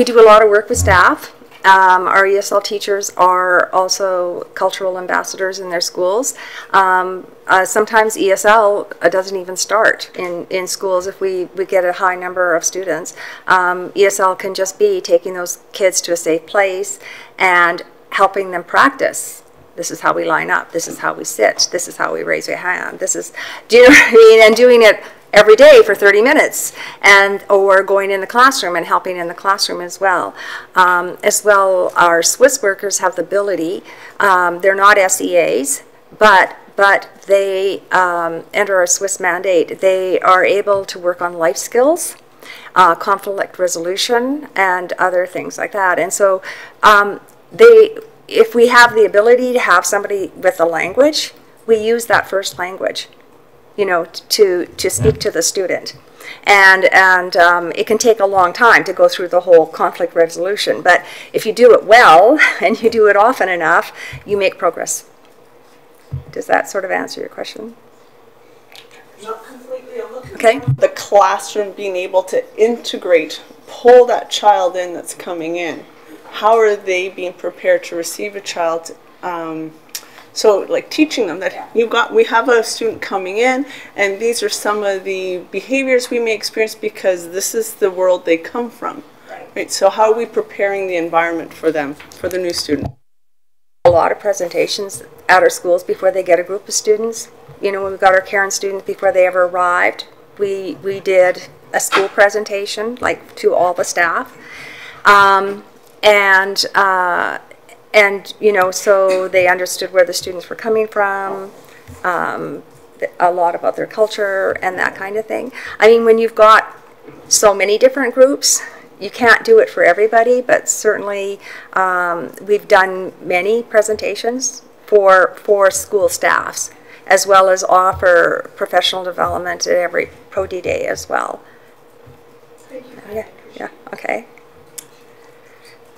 do a lot of work with staff Our ESL teachers are also cultural ambassadors in their schools. Sometimes ESL doesn't even start in schools if we get a high number of students. ESL can just be taking those kids to a safe place and helping them practice. This is how we line up. This is how we sit. This is how we raise our hand. This is, do you know what I mean? And doing it every day for 30 minutes, or going in the classroom and helping in the classroom as well. Our Swiss workers have the ability, they're not SEAs, but they, under a Swiss mandate, they are able to work on life skills, conflict resolution, and other things like that. And so if we have the ability to have somebody with a language, we use that first language, you know, to speak to the student. And it can take a long time to go through the whole conflict resolution, but if you do it well and you do it often enough, you make progress. Does that sort of answer your question? Not completely. Okay. The classroom being able to integrate, pull that child in that's coming in. How are they being prepared to receive a child? So like teaching them that we have a student coming in and these are some of the behaviors we may experience because this is the world they come from. Right? So how are we preparing the environment for them, for the new student? A lot of presentations at our schools before they get a group of students. You know, when we got our Karen students before they ever arrived, we did a school presentation, like to all the staff. And you know, so they understood where the students were coming from, a lot about their culture and that kind of thing. I mean, when you've got so many different groups, you can't do it for everybody, but certainly we've done many presentations for school staffs, as well as offer professional development at every Pro-D Day as well. Yeah, okay.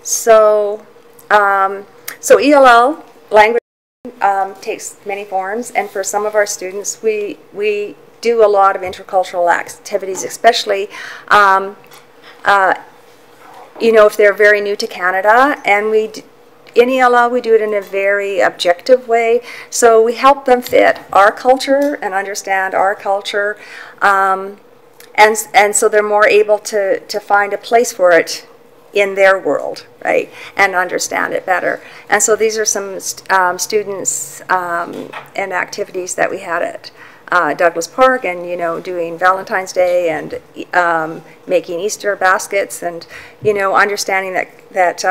So ELL language takes many forms, and for some of our students, we do a lot of intercultural activities, especially you know, if they're very new to Canada, and in ELL we do it in a very objective way. So we help them fit our culture and understand our culture, and so they're more able to find a place for it in their world, right, and understand it better. And so these are some students and activities that we had at Douglas Park, and, you know, doing Valentine's Day and making Easter baskets, and, you know, understanding that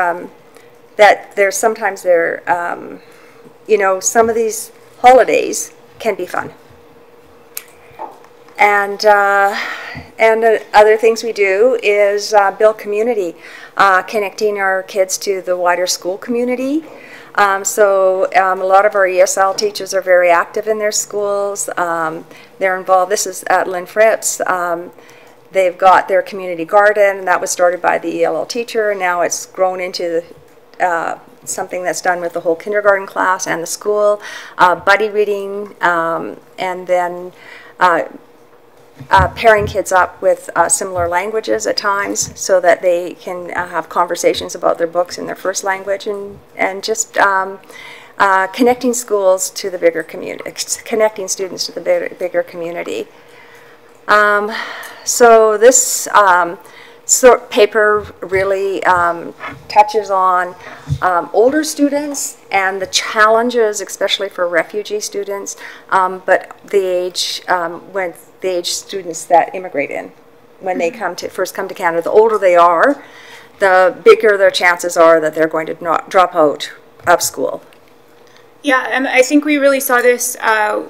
there's sometimes you know, some of these holidays can be fun. And other things we do is build community, connecting our kids to the wider school community. So a lot of our ESL teachers are very active in their schools. They're involved. This is at Lynn Fritz. They've got their community garden, and that was started by the ELL teacher, and now it's grown into something that's done with the whole kindergarten class and the school. Buddy reading, and then pairing kids up with similar languages at times so that they can have conversations about their books in their first language, and just connecting schools to the bigger community, connecting students to the bigger community. So this paper really touches on older students and the challenges, especially for refugee students, but the age the age students that immigrate in when they first come to Canada. The older they are, the bigger their chances are that they're going to drop out of school. Yeah, and I think we really saw this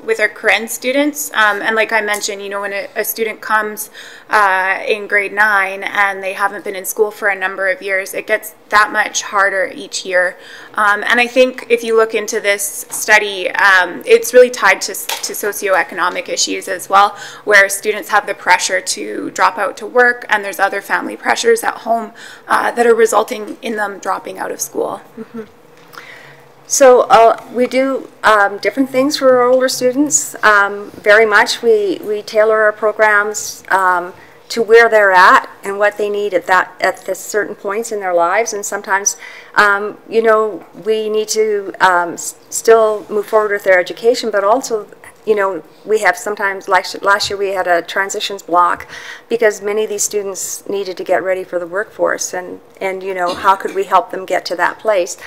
with our Karen students. And like I mentioned, you know, when a student comes in grade 9 and they haven't been in school for a number of years, it gets that much harder each year. And I think if you look into this study, it's really tied to socioeconomic issues as well, where students have the pressure to drop out to work, and there's other family pressures at home that are resulting in them dropping out of school. Mm-hmm. So we do different things for our older students. Very much we tailor our programs to where they're at and what they need at the certain points in their lives. And sometimes, you know, we need to still move forward with their education, but also, you know, we have sometimes, like last year we had a transitions block because many of these students needed to get ready for the workforce, and you know, how could we help them get to that place?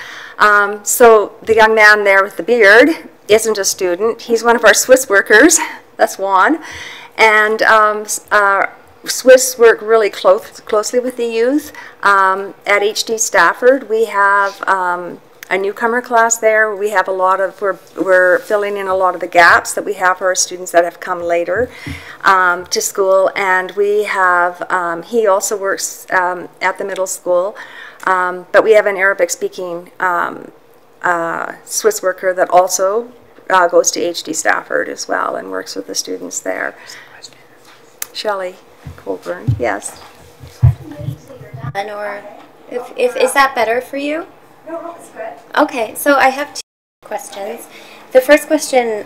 So the young man there with the beard isn't a student. He's one of our Swiss workers. That's Juan. And Swiss work really closely with the youth. At HD Stafford, we have a newcomer class there. We have a lot of, we're filling in a lot of the gaps that we have for our students that have come later to school. And we have, he also works at the middle school, but we have an Arabic-speaking Swiss worker that also goes to HD Stafford as well and works with the students there. Shelley Colburn, yes. Or if is that better for you? No, it's good. Okay, so I have two questions. The first question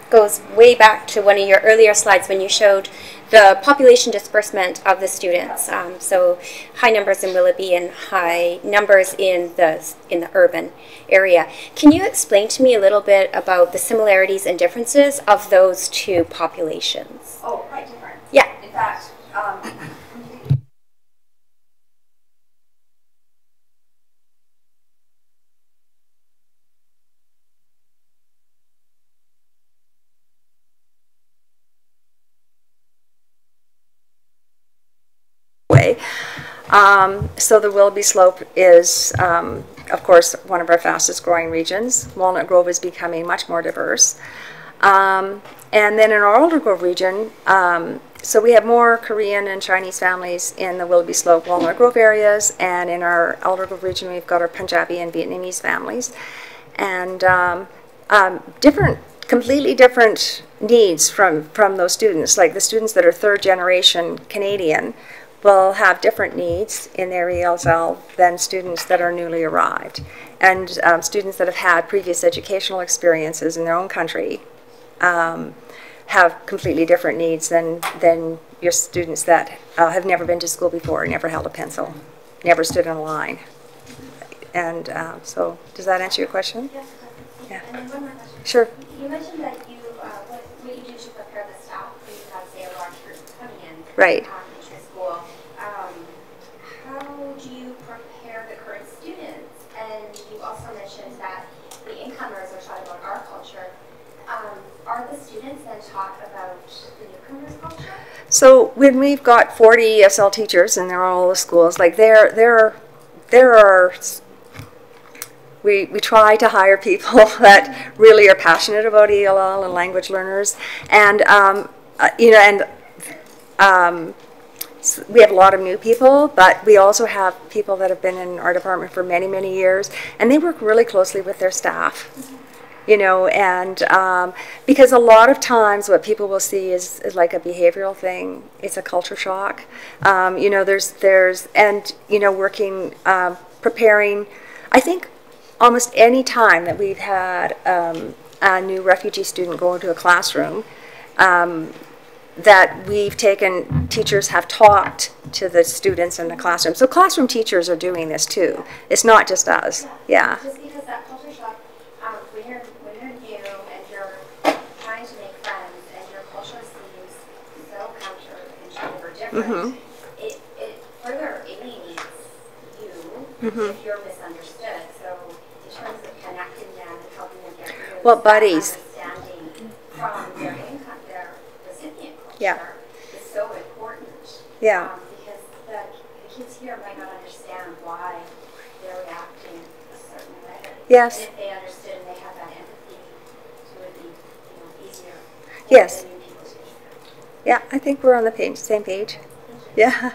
goes way back to one of your earlier slides when you showed the population disbursement of the students. So high numbers in Willoughby and high numbers in the urban area. Can you explain to me a little bit about the similarities and differences of those two populations? Oh, quite different. Yeah. In fact, way. So the Willoughby Slope is, of course, one of our fastest growing regions. Walnut Grove is becoming much more diverse. And then in our Aldergrove region, so we have more Korean and Chinese families in the Willoughby Slope, Walnut Grove areas, and in our Aldergrove region we've got our Punjabi and Vietnamese families. And completely different needs from those students. Like the students that are third generation Canadian will have different needs in their ESL than students that are newly arrived. And students that have had previous educational experiences in their own country have completely different needs than your students that have never been to school before, never held a pencil, never stood in a line. And so, does that answer your question? Yes. Yeah. And then one more question. Sure. You mentioned that you, what you do to prepare the staff when you have, say, a large group coming in. Right. Into the school. How do you prepare the current students? And you also mentioned that the incomers are taught about our culture. Are the students then taught about the newcomers' culture? So when we've got 40 Esl teachers and they're all the schools, like there are we try to hire people that really are passionate about ELL and language learners, and you know, and we have a lot of new people, but we also have people that have been in our department for many, many years, and they work really closely with their staff. You know, and because a lot of times what people will see is like a behavioral thing. It's a culture shock. You know, there's and you know, working, preparing. I think almost any time that we've had a new refugee student go into a classroom, that we've taken, teachers have talked to the students in the classroom. So classroom teachers are doing this too. It's not just us. Yeah. Just because that culture shock, when you're new and you're trying to make friends and your culture seems so counterintuitive or different, it further alienates you if you're misunderstood. So in terms of connecting them and helping them get through well, buddies. understanding from their income, their recipient culture Yeah. is so important. Yeah. Because the kids here might not understand why they're reacting a certain way. Yes. And if they understood and they have that empathy, it would be, you know, easier. Yes. For the new people to be. Yeah, I think we're on the same page. Yeah.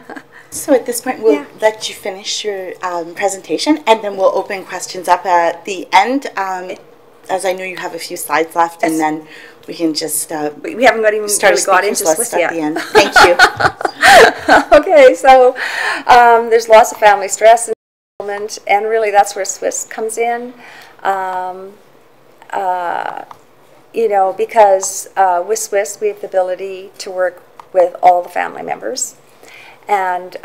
So at this point, we'll let you finish your presentation, and then we'll open questions up at the end, as I know you have a few slides left, and then we can just we haven't even start really got into Swiss Swiss at yet. the end. Thank you. Okay, so there's lots of family stress and enrollment, and really that's where Swiss comes in. You know, because with Swiss we have the ability to work with all the family members. And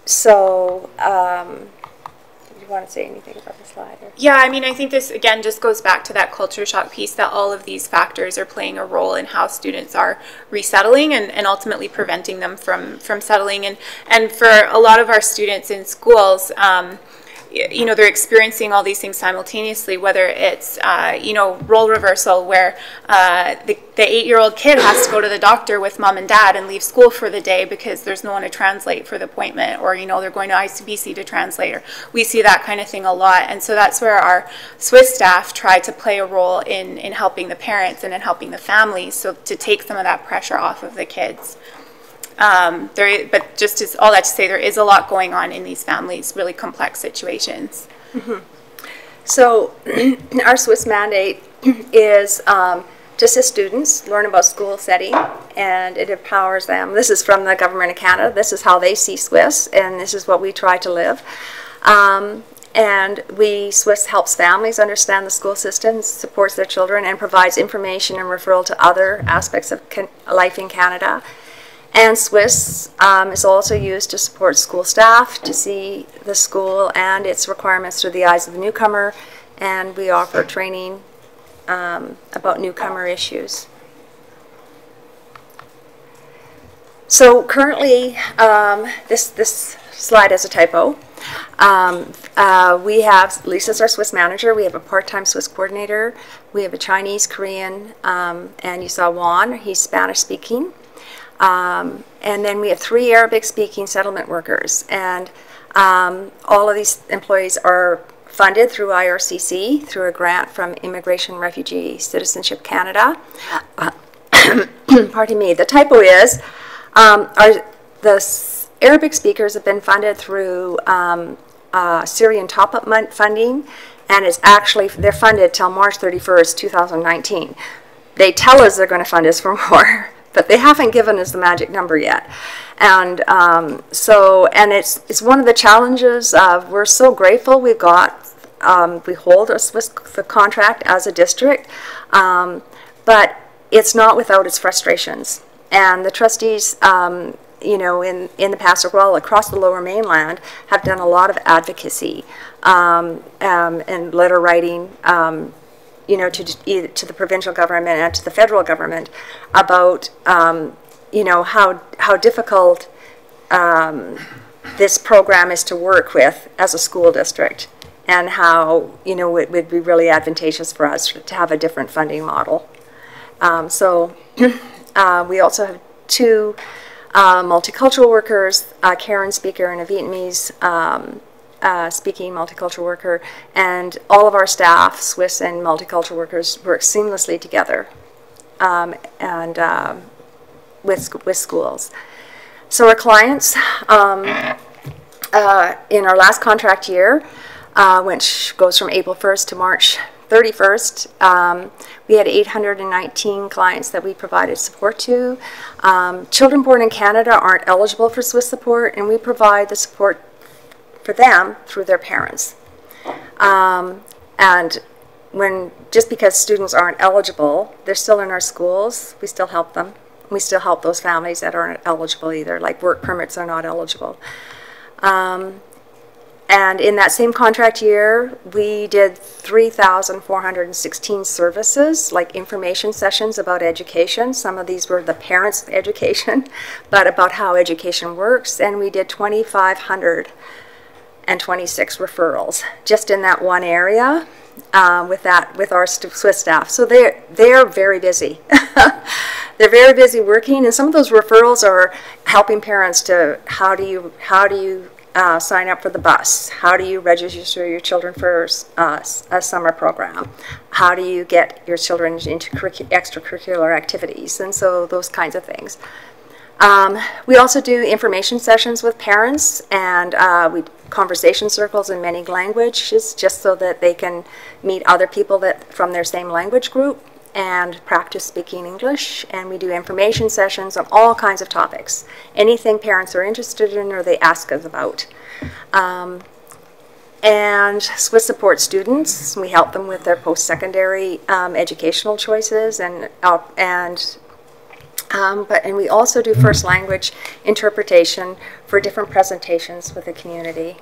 so, do you want to say anything about the slide? Or? Yeah, I mean, I think this, again, just goes back to that culture shock piece, that all of these factors are playing a role in how students are resettling and ultimately preventing them from settling. And for a lot of our students in schools, you know, they're experiencing all these things simultaneously, whether it's, you know, role reversal where the 8-year-old kid has to go to the doctor with mom and dad and leave school for the day because there's no one to translate for the appointment, or, you know, they're going to ICBC to translate. Or we see that kind of thing a lot. And so that's where our Swiss staff try to play a role in helping the parents and in helping the families, so to take some of that pressure off of the kids. But just as all that to say, there is a lot going on in these families, really complex situations. Mm-hmm. So our Swiss mandate is to assist students learn about school setting, and it empowers them. This is from the Government of Canada. This is how they see Swiss, and this is what we try to live. And Swiss helps families understand the school system, supports their children, and provides information and referral to other aspects of life in Canada. And Swiss is also used to support school staff to see the school and its requirements through the eyes of the newcomer, and we offer training about newcomer issues. So currently, this slide has a typo. We have, Lisa's our Swiss manager, we have a part-time Swiss coordinator, we have a Chinese, Korean, and you saw Juan, he's Spanish speaking. And then we have 3 Arabic-speaking settlement workers, and all of these employees are funded through IRCC through a grant from Immigration, Refugee, Citizenship Canada. Pardon me. The typo is the Arabic speakers have been funded through Syrian top-up funding, and it's actually they're funded till March 31st, 2019. They tell us they're going to fund us for more. But they haven't given us the magic number yet. And it's one of the challenges of, we're so grateful we hold the contract as a district, but it's not without its frustrations. And the trustees, you know, in the past, well, across the Lower Mainland, have done a lot of advocacy and letter writing, you know, to the provincial government and to the federal government about, you know, how difficult this program is to work with as a school district, and how, you know, it would be really advantageous for us to have a different funding model. We also have 2 multicultural workers, a Karen speaker and a Vietnamese speaking multicultural worker, and all of our staff, Swiss and multicultural workers, work seamlessly together with schools. So our clients, in our last contract year, which goes from April 1st to March 31st, we had 819 clients that we provided support to. Children born in Canada aren't eligible for Swiss support, and we provide the support for them through their parents. And just because students aren't eligible, they're still in our schools, we still help them. We still help those families that aren't eligible either, like work permits are not eligible. And in that same contract year, we did 3,416 services, like information sessions about education. Some of these were the parents' education, but about how education works. And we did 2,526 referrals just in that one area with our Swiss staff. So they're very busy. They're very busy working, and some of those referrals are helping parents to how do you sign up for the bus? How do you register your children for a summer program? How do you get your children into extracurricular activities? And so those kinds of things. We also do information sessions with parents, and conversation circles in many languages, just so that they can meet other people from their same language group and practice speaking English. And we do information sessions on all kinds of topics, anything parents are interested in or they ask us about. And Swiss support students. We help them with their post-secondary educational choices and And we also do first language interpretation for different presentations with the community.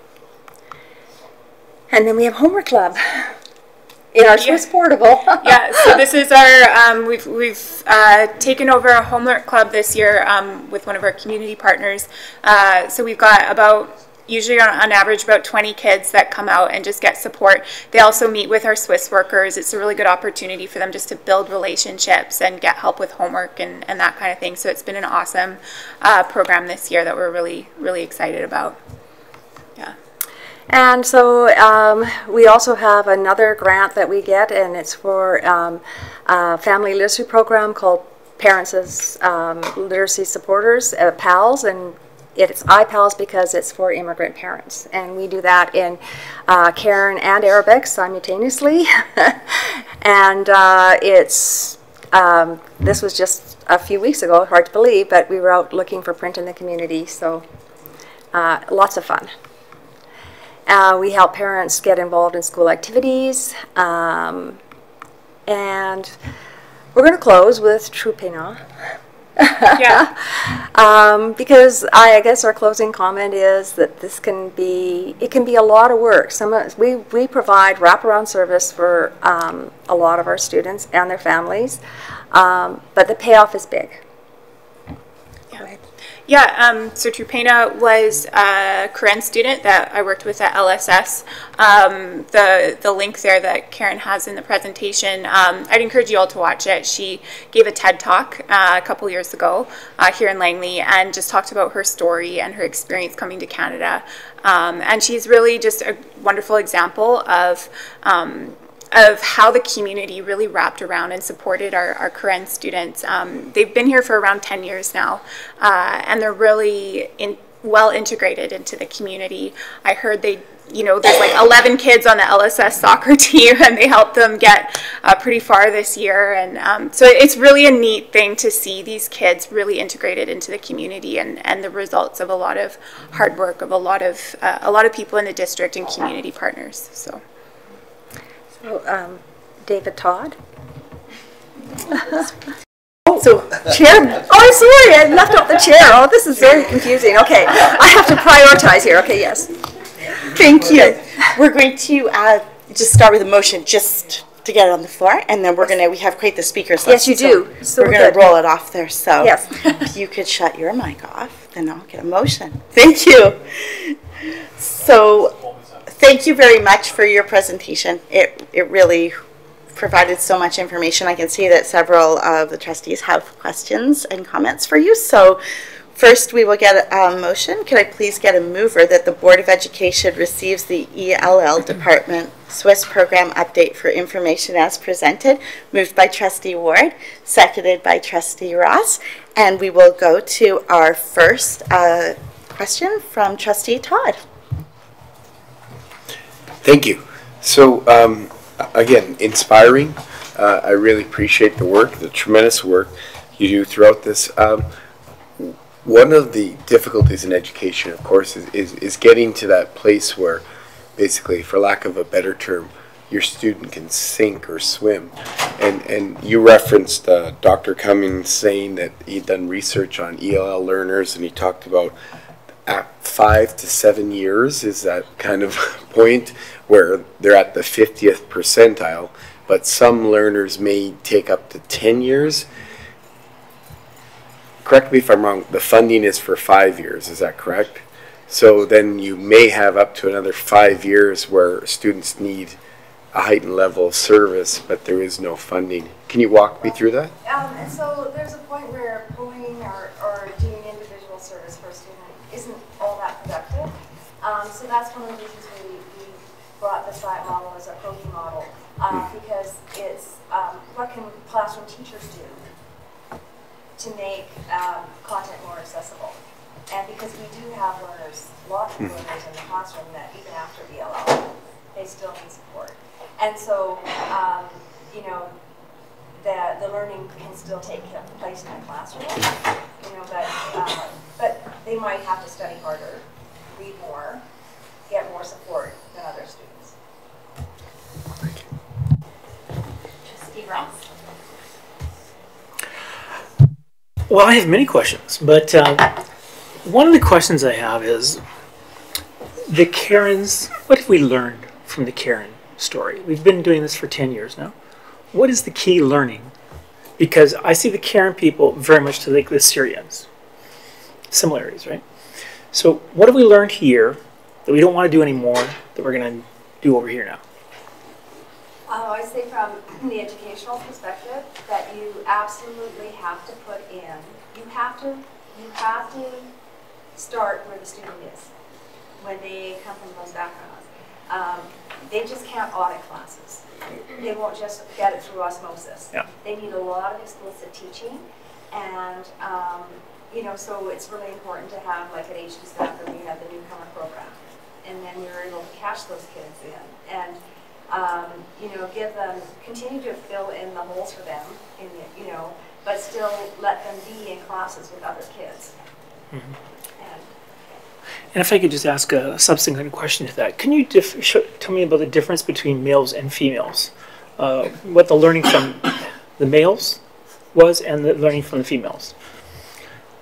And then we have homework club in our Swiss Portable. Yeah, so this is our, we've taken over a homework club this year with one of our community partners. So we've got about, usually on average, about 20 kids that come out and just get support. They also meet with our Swiss workers. It's a really good opportunity for them just to build relationships and get help with homework and that kind of thing. So it's been an awesome program this year that we're really, really excited about. Yeah. And so we also have another grant that we get, and it's for a family literacy program called Parents as Literacy Supporters, PALS, and it's iPALS because it's for immigrant parents. And we do that in Karen and Arabic simultaneously. And this was just a few weeks ago, hard to believe, but we were out looking for print in the community, so lots of fun. We help parents get involved in school activities, and we're going to close with True Pena. Yeah. Because I guess our closing comment is that this can be a lot of work. We provide wraparound service for a lot of our students and their families, but the payoff is big. Yeah, so Trupena was a Karen student that I worked with at LSS. The link there that Karen has in the presentation, I'd encourage you all to watch it. She gave a TED Talk a couple years ago here in Langley and just talked about her story and her experience coming to Canada. And she's really just a wonderful example of how the community really wrapped around and supported our Karen students. They've been here for around 10 years now, and they're really well integrated into the community. I heard there's like 11 kids on the LSS soccer team, and they helped them get pretty far this year. And so it's really a neat thing to see these kids really integrated into the community and the results of a lot of hard work of a lot of people in the district and community partners. So David Todd. So, Chair. Oh, I'm sorry, I left out the chair. Oh, this is very confusing. Okay, I have to prioritize here. Okay, yes. Thank you. Okay. We're going to just start with a motion just to get it on the floor, and then we have quite the speakers list. Yes, you do. So we're going to roll it off there. So yes. If you could shut your mic off, then I'll get a motion. Thank you. So thank you very much for your presentation. It really provided so much information. I can see that several of the trustees have questions and comments for you. So first we will get a motion. Could I please get a mover that the Board of Education receives the ELL Department Swiss Program Update for information as presented? Moved by Trustee Ward, seconded by Trustee Ross. And we will go to our first question from Trustee Todd. Thank you. So, again, inspiring. I really appreciate the work, the tremendous work you do throughout this. One of the difficulties in education, of course, is getting to that place where, basically, for lack of a better term, your student can sink or swim. And you referenced Dr. Cummings saying that he'd done research on ELL learners, and he talked about 5 to 7 years is that kind of point where they're at the 50th percentile, but some learners may take up to 10 years. Correct me if I'm wrong, the funding is for 5 years, is that correct? So then you may have up to another 5 years where students need a heightened level of service, but there is no funding. Can you walk me through that? And so there's a point where pulling or doing individual service for a student isn't all that productive. So that's one of the reasons we brought the SITE model as a program model, because it's what can classroom teachers do to make content more accessible. And because we do have learners, lots of learners in the classroom that even after ELL, they still need support. And so, the learning can still take place in the classroom, but they might have to study harder, read more, get more support than other students. Trustee Ross. Well, I have many questions, but one of the questions I have is the Karens. What have we learned from the Karen story? We've been doing this for 10 years now. What is the key learning? Because I see the Karen people very much to like the Syrians. Similarities, right? So what have we learned here that we don't want to do anymore that we're going to do over here now? I say from the educational perspective that you absolutely have to put in, you have to start where the student is when they come from those backgrounds. They just can't audit classes. They won't just get it through osmosis. Yeah. They need a lot of explicit teaching, and you know, so it's really important to have, like at HD Stafford, we have the newcomer program, and then you're able to catch those kids in, and you know, continue to fill in the holes for them, you know, but still let them be in classes with other kids. Mm-hmm. And if I could just ask a subsequent question to that, can you tell me about the difference between males and females? What the learning from the males was and the learning from the females?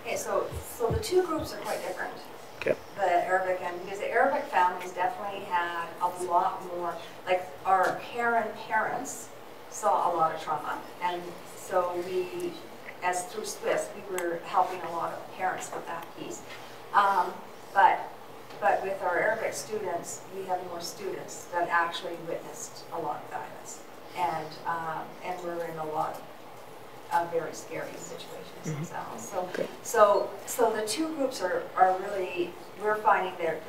Okay, so the two groups are quite different. Okay. The Arabic because the Arabic families definitely had a lot more, like our Karen parents saw a lot of trauma, and so we, as through SWIS, we were helping a lot of parents with that piece. But with our Arabic students, we have more students that actually witnessed a lot of violence, and we're in a lot of very scary situations themselves. So the two groups are really, we're finding there's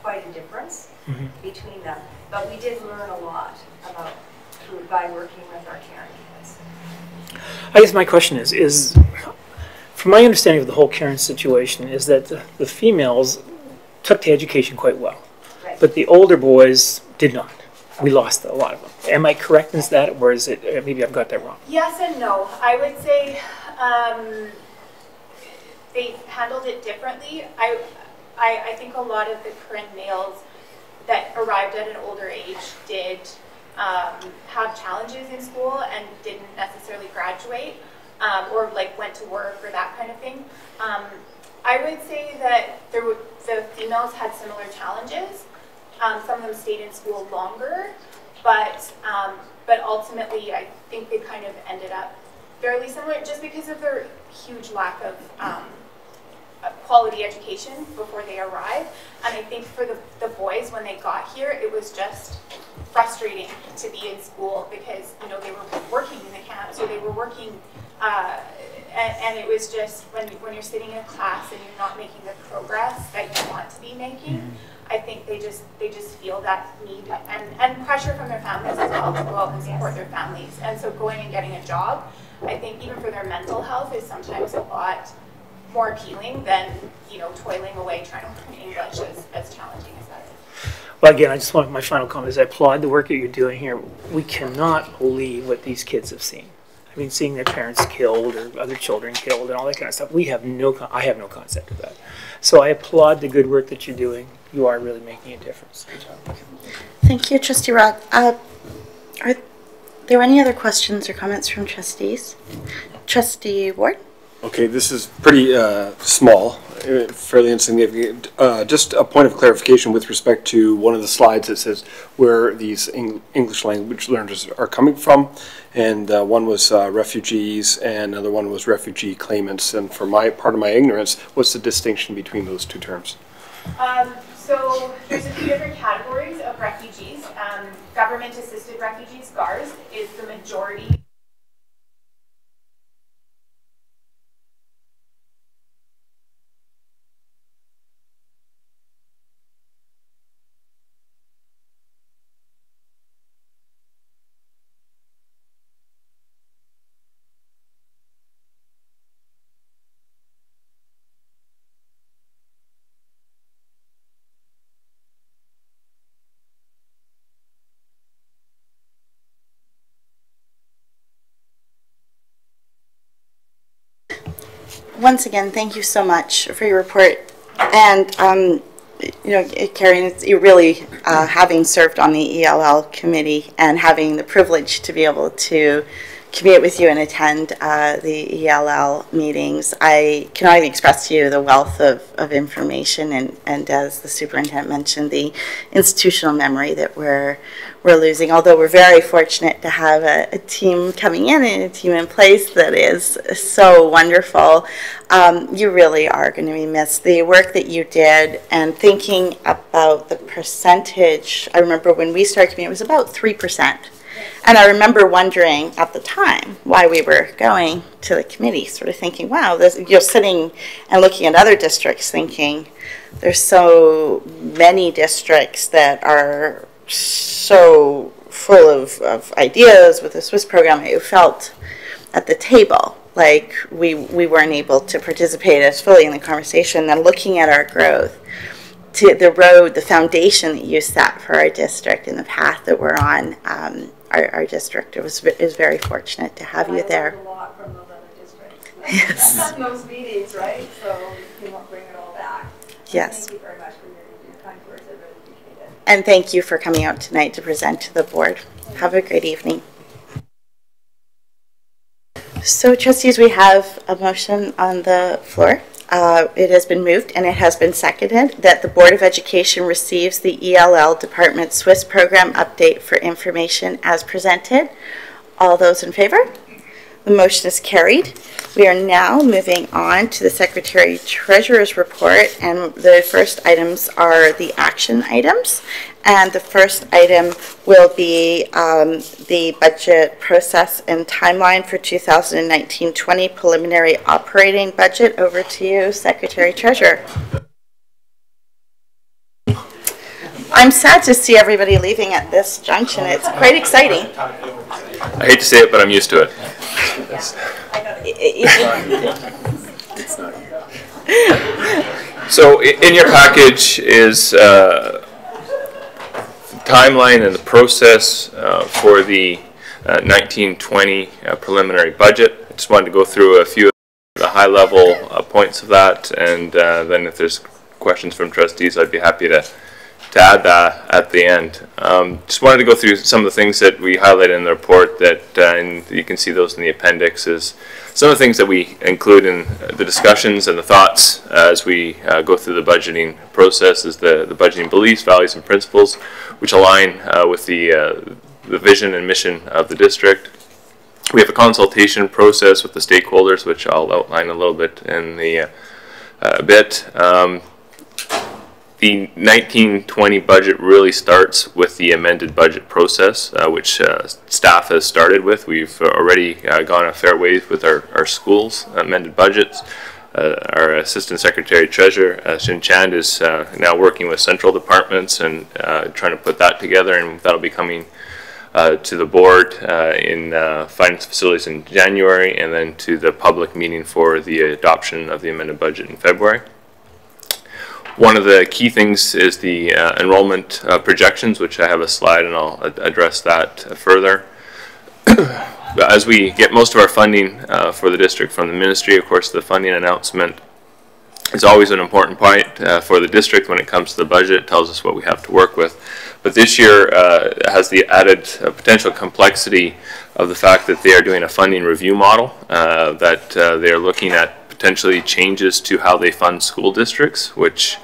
quite a difference between them. But we did learn a lot by working with our Karen kids. I guess my question is from my understanding of the whole Karen situation is that the females took to education quite well, right, but the older boys did not. We lost a lot of them. Am I correct in that, or is it, maybe I've got that wrong? Yes and no. I would say they handled it differently. I think a lot of the current males that arrived at an older age did have challenges in school and didn't necessarily graduate or like went to work or that kind of thing. I would say that the females had similar challenges. Some of them stayed in school longer, but ultimately I think they kind of ended up fairly similar just because of their huge lack of quality education before they arrived. And I think for the boys, when they got here, it was just frustrating to be in school because, you know, they were working in the camps or they were working, and it was just when you're sitting in a class and you're not making the progress that you want to be making, I think they just feel that need and pressure from their families as well to go out and support their families. And so going and getting a job, I think even for their mental health is sometimes a lot more appealing than, you know, toiling away trying to learn English as challenging as that is. Well, again, I just want my final comment is I applaud the work that you're doing here. We cannot believe what these kids have seen. I mean, seeing their parents killed or other children killed and all that kind of stuff. I have no concept of that. So I applaud the good work that you're doing. You are really making a difference. Thank you, Trustee Rod. Are there any other questions or comments from trustees? Trustee Ward? Okay, this is pretty small, fairly insignificant. Just a point of clarification with respect to one of the slides that says where these English language learners are coming from, and one was refugees and another one was refugee claimants. And for my part of my ignorance, what's the distinction between those two terms? So there's a few different categories of refugees. Government-assisted refugees, GARs, is the majority. Once again, thank you so much for your report. And, you know, Karen, you really, having served on the ELL committee and having the privilege to be able to commute with you and attend the ELL meetings. I can only express to you the wealth of information and as the superintendent mentioned, the institutional memory that we're losing, although we're very fortunate to have a team coming in and a team in place that is so wonderful. You really are going to be missed. The work that you did and thinking about the percentage, I remember when we started community, it was about 3%. And I remember wondering at the time why we were going to the committee, sort of thinking, wow, you're sitting and looking at other districts thinking there's so many districts that are so full of ideas with the Swiss program. You felt at the table like we weren't able to participate as fully in the conversation. And looking at our growth, to the road, the foundation that you set for our district and the path that we're on, our district, it was very fortunate to have you there. A lot from those other districts. Yes. Had those meetings, right? So you won't bring it all back. Yes. Thank you very much for your kind words. I really appreciate it. And thank you for coming out tonight to present to the board. Have a great evening. So, trustees, we have a motion on the floor. It has been moved and it has been seconded that the Board of Education receives the ELL Department Swiss Program update for information as presented. All those in favor? The motion is carried. We are now moving on to the Secretary Treasurer's report, and the first items are the action items. And the first item will be the budget process and timeline for 2019-20 preliminary operating budget. Over to you, Secretary Treasurer. I'm sad to see everybody leaving at this junction. It's quite exciting. I hate to say it, but I'm used to it. So in your package is the timeline and the process for the 1920 preliminary budget. I just wanted to go through a few of the high-level points of that, and then if there's questions from trustees, I'd be happy to add that at the end. Just wanted to go through some of the things that we highlighted in the report that, and you can see those in the appendix, is some of the things that we include in the discussions and the thoughts as we go through the budgeting process is the budgeting beliefs, values, and principles, which align with the vision and mission of the district. We have a consultation process with the stakeholders, which I'll outline a little bit in the bit. The 1920 budget really starts with the amended budget process, which staff has started with. We've already gone a fair ways with our schools' amended budgets. Our Assistant Secretary Treasurer, Shin Chand, is now working with central departments and trying to put that together, and that'll be coming to the board in Finance Facilities in January, and then to the public meeting for the adoption of the amended budget in February. One of the key things is the enrollment projections, which I have a slide and I'll address that further. As we get most of our funding for the district from the ministry, of course the funding announcement is always an important point for the district when it comes to the budget. It tells us what we have to work with. But this year has the added potential complexity of the fact that they are doing a funding review model, that they are looking at potentially changes to how they fund school districts, which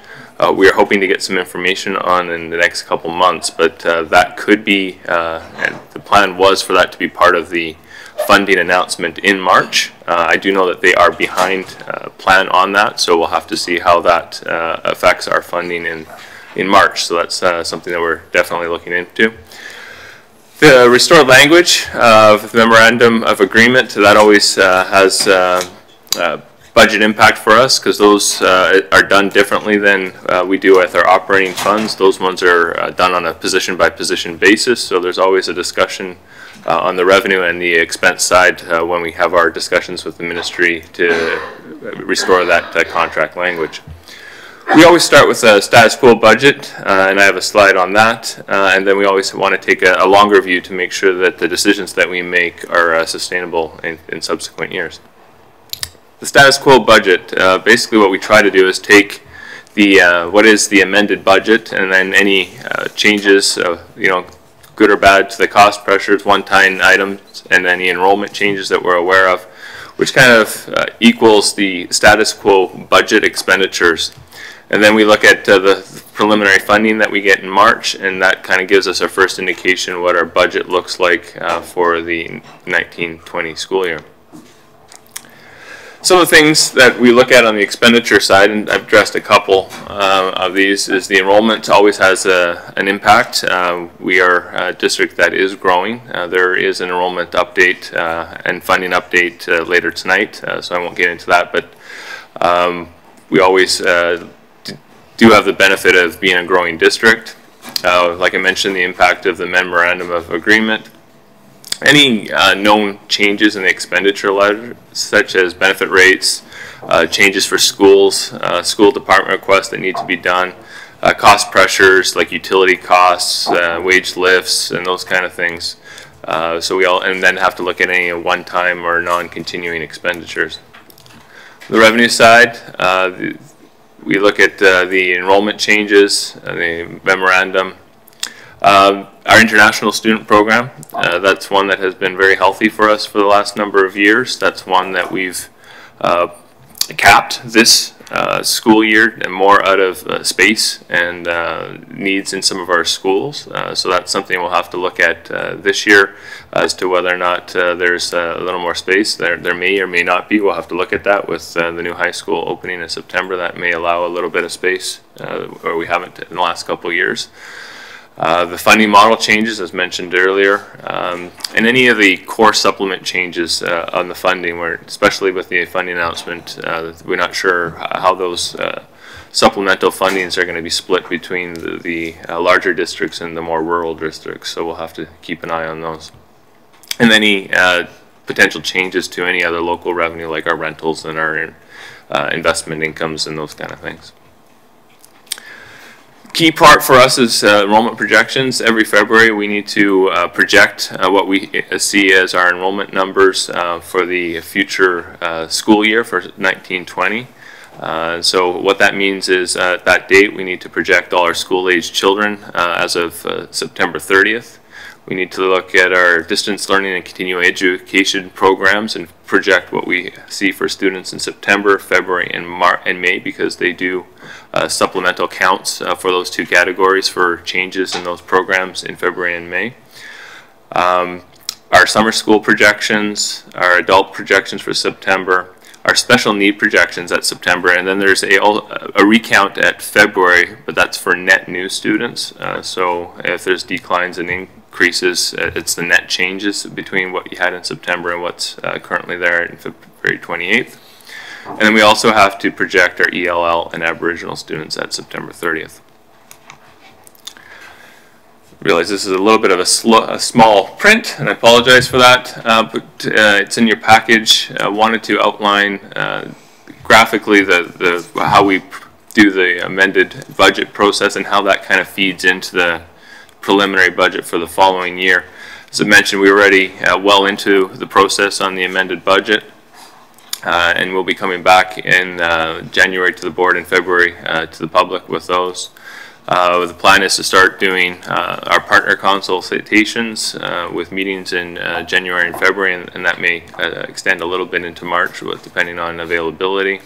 we are hoping to get some information on in the next couple months, but that could be, and the plan was for that to be part of the funding announcement in March. I do know that they are behind plan on that, so we'll have to see how that affects our funding in March, so that's something that we're definitely looking into. The restored language of the Memorandum of Agreement, that always has budget impact for us, because those are done differently than we do with our operating funds. Those ones are done on a position by position basis, so there's always a discussion on the revenue and the expense side when we have our discussions with the ministry to restore that contract language. We always start with a status quo budget, and I have a slide on that, and then we always want to take a longer view to make sure that the decisions that we make are sustainable in subsequent years. The status quo budget, basically what we try to do is take the what is the amended budget, and then any changes, good or bad to the cost pressures, one-time items, and any enrollment changes that we're aware of, which kind of equals the status quo budget expenditures. And then we look at the preliminary funding that we get in March, and that kind of gives us our first indication of what our budget looks like for the 1920 school year. Some of the things that we look at on the expenditure side, and I've addressed a couple of these, is the enrollment always has an impact. We are a district that is growing. There is an enrollment update and funding update later tonight, so I won't get into that, but we always do have the benefit of being a growing district. Like I mentioned, the impact of the Memorandum of Agreement. Any known changes in the expenditure ledger, such as benefit rates, changes for schools, school department requests that need to be done, cost pressures like utility costs, wage lifts, and those kind of things. So we all, and then have to look at any one-time or non-continuing expenditures. The revenue side, we look at the enrollment changes, the memorandum. Our international student program, that's one that has been very healthy for us for the last number of years. That's one that we've capped this school year and more out of space and needs in some of our schools. So that's something we'll have to look at this year as to whether or not there's a little more space. There may or may not be. We'll have to look at that with the new high school opening in September. That may allow a little bit of space where we haven't in the last couple of years. The funding model changes, as mentioned earlier, and any of the core supplement changes on the funding, where especially with the funding announcement, we're not sure how those supplemental fundings are going to be split between the larger districts and the more rural districts, so we'll have to keep an eye on those. And any potential changes to any other local revenue, like our rentals and our investment incomes and those kind of things. Key part for us is enrollment projections. Every February we need to project what we see as our enrollment numbers for the future school year for 1920. So what that means is at that date we need to project all our school-age children as of September 30th. We need to look at our distance learning and continuing education programs and project what we see for students in September, February, and May, because they do supplemental counts for those two categories for changes in those programs in February and May. Our summer school projections, our adult projections for September, our special need projections at September, and then there's a recount at February, but that's for net new students. So if there's declines and increases, it's the net changes between what you had in September and what's currently there in February 28th. And then we also have to project our ELL and Aboriginal students at September 30th. Realize this is a little bit of a small print, and I apologize for that, but it's in your package. I wanted to outline graphically how we do the amended budget process and how that kind of feeds into the preliminary budget for the following year. As I mentioned, we're already well into the process on the amended budget, and we'll be coming back in January to the board and February to the public with those. The plan is to start doing our partner consultations with meetings in January and February, and that may extend a little bit into March, depending on availability.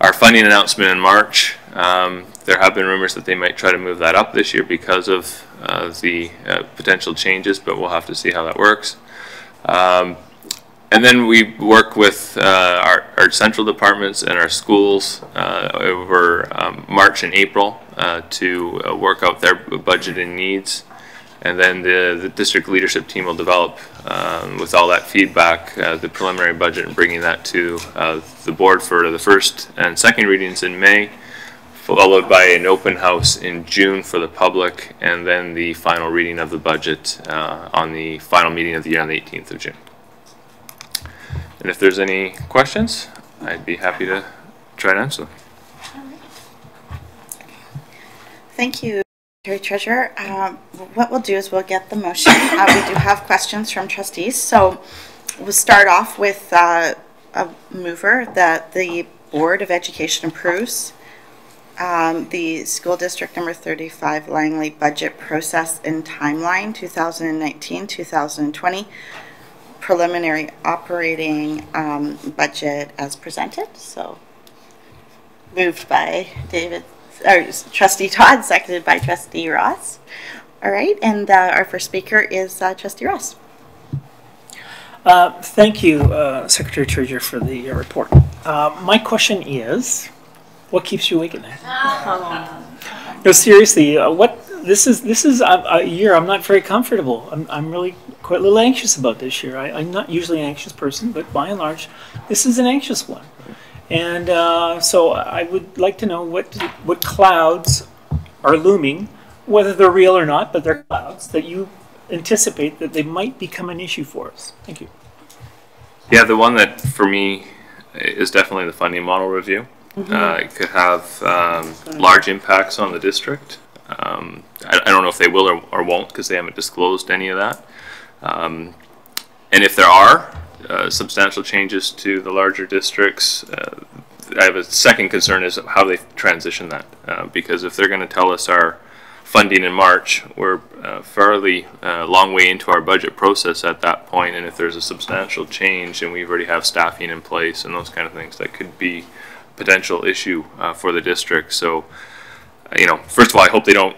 Our funding announcement in March, there have been rumors that they might try to move that up this year because of the potential changes, but we'll have to see how that works. And then we work with our central departments and our schools over March and April to work out their budgeting needs. And then the district leadership team will develop, with all that feedback, the preliminary budget and bringing that to the board for the first and second readings in May, followed by an open house in June for the public, and then the final reading of the budget on the final meeting of the year on the 18th of June. And if there's any questions, I'd be happy to try and answer them. Thank you, Secretary Treasurer. What we'll do is we'll get the motion. We do have questions from trustees, so we'll start off with a mover that the Board of Education approves the school district number 35 Langley budget process and timeline 2019-2020 preliminary operating budget as presented. So moved by Trustee Todd, seconded by Trustee Ross. All right, and our first speaker is Trustee Ross. Thank you, Secretary Treasurer, for the report. My question is, what keeps you awake at night? No, seriously, this is a year I'm not very comfortable. I'm really quite a little anxious about this year. I'm not usually an anxious person, but by and large, this is an anxious one. And so I would like to know what clouds are looming, whether they're real or not, but they're clouds that you anticipate that they might become an issue for us. Thank you. Yeah, the one that for me is definitely the funding model review. It could have large impacts on the district. I don't know if they will or won't because they haven't disclosed any of that. And if there are substantial changes to the larger districts, I have a second concern is how they transition that. Because if they're going to tell us our funding in March, we're fairly long way into our budget process at that point, and if there's a substantial change and we already have staffing in place and those kind of things, that could be a potential issue for the district. So, first of all, I hope they don't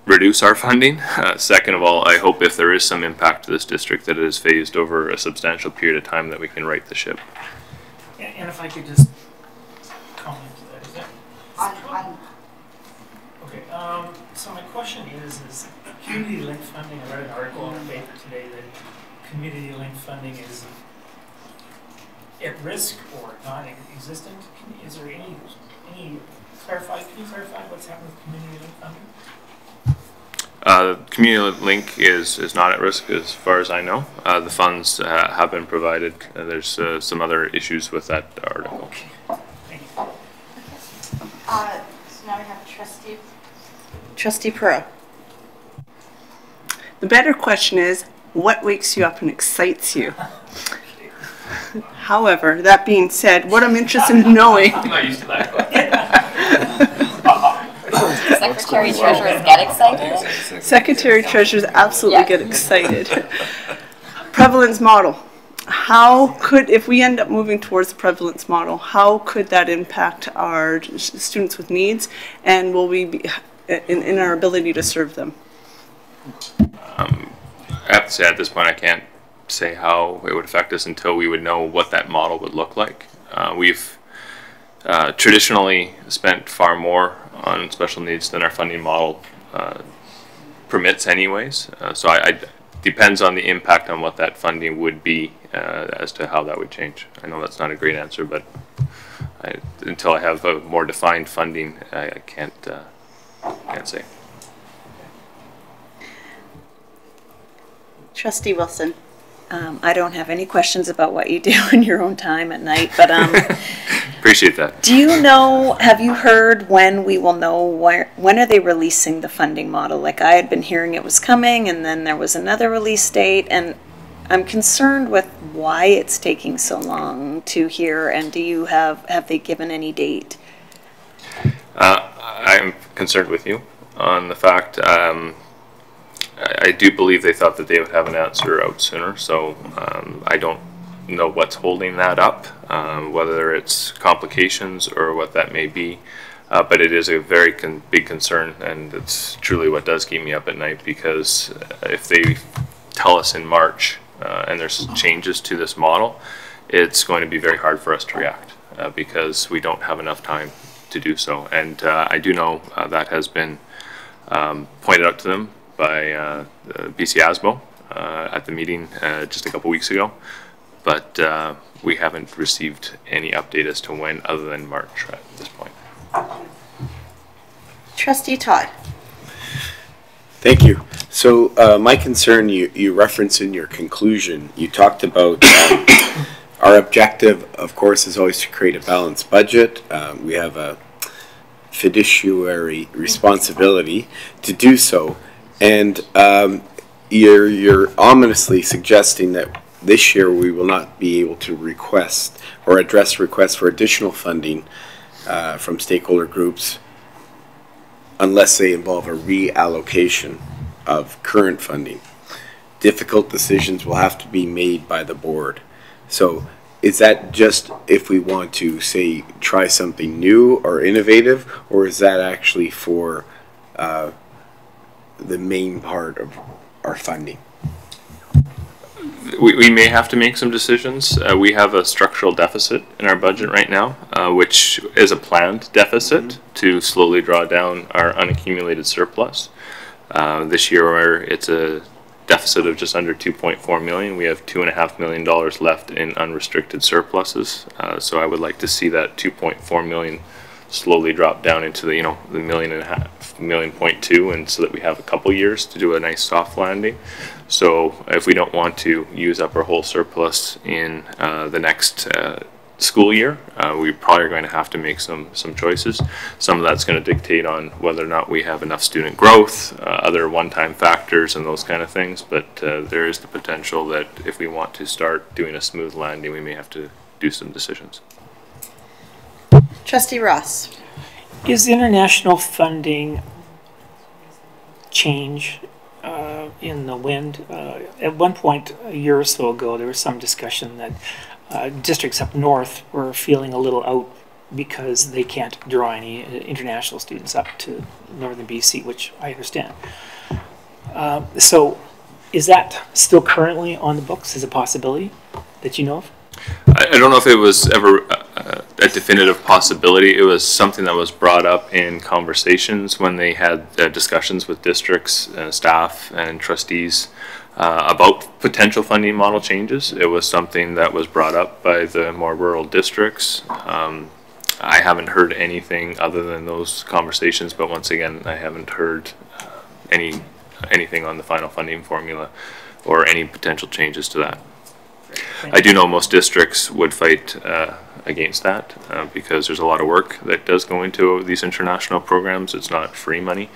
reduce our funding. Second of all, I hope if there is some impact to this district that it is phased over a substantial period of time that we can right the ship. And if I could just comment to that, is that? Okay, so my question is community link funding. I read an article in the paper today that community link funding is at risk or non-existent. Is there any clarify? Can you clarify what's happening with community link funding? Community link is not at risk as far as I know. The funds have been provided. There's some other issues with that article. Okay. Thank you. So now we have Trustee Perot. The better question is, what wakes you up and excites you? However, that being said, what I'm interested in knowing... I'm not used to that question. Secretary Treasurers get excited? Secretary Treasurers absolutely get excited. Prevalence model. How could, if we end up moving towards the prevalence model, how could that impact our students with needs, and will we be in our ability to serve them? I have to say at this point I can't say how it would affect us until we would know what that model would look like. We've traditionally spent far more on special needs than our funding model permits anyways. So it depends on the impact on what that funding would be as to how that would change. I know that's not a great answer, but until I have a more defined funding, I can't say. Trustee Wilson. I don't have any questions about what you do in your own time at night, but appreciate that. Do you know, have you heard when we will know, when are they releasing the funding model? Like I had been hearing it was coming and then there was another release date, and I'm concerned with why it's taking so long to hear, and do you have they given any date? I'm concerned with you on the fact I do believe they thought that they would have an answer out sooner, so I don't know what's holding that up, whether it's complications or what that may be, but it is a very big concern, and it's truly what does keep me up at night, because if they tell us in March and there's changes to this model, it's going to be very hard for us to react because we don't have enough time to do so. And I do know that has been pointed out to them by BC ASBO at the meeting just a couple weeks ago, but we haven't received any update as to when other than March at this point. Trustee Todd. Thank you. So my concern, you referenced in your conclusion, you talked about our objective, of course, is always to create a balanced budget. We have a fiduciary responsibility to do so. And you're ominously suggesting that this year we will not be able to request or address requests for additional funding from stakeholder groups unless they involve a reallocation of current funding. Difficult decisions will have to be made by the board. So is that just if we want to, say, try something new or innovative, or is that actually for the main part of our funding? We may have to make some decisions. We have a structural deficit in our budget right now, which is a planned deficit to slowly draw down our unaccumulated surplus. This year it's a deficit of just under 2.4 million. We have $2.5 million left in unrestricted surpluses. So I would like to see that 2.4 million slowly drop down into the, the $1.5 million, and so that we have a couple years to do a nice soft landing. So if we don't want to use up our whole surplus in the next school year, we probably are going to have to make some choices. Some of that's going to dictate on whether or not we have enough student growth, other one-time factors and those kind of things, but there is the potential that if we want to start doing a smooth landing, we may have to do some decisions. Trustee Ross. Is international funding change in the wind? At one point a year or so ago, there was some discussion that districts up north were feeling a little out because they can't draw any international students up to northern BC, which I understand. So is that still currently on the books as a possibility that you know of? I don't know if it was ever a definitive possibility. It was something that was brought up in conversations when they had discussions with districts, staff, and trustees about potential funding model changes. It was something that was brought up by the more rural districts. I haven't heard anything other than those conversations, but once again, I haven't heard anything on the final funding formula or any potential changes to that. I do know most districts would fight against that because there's a lot of work that does go into these international programs. It's not free money.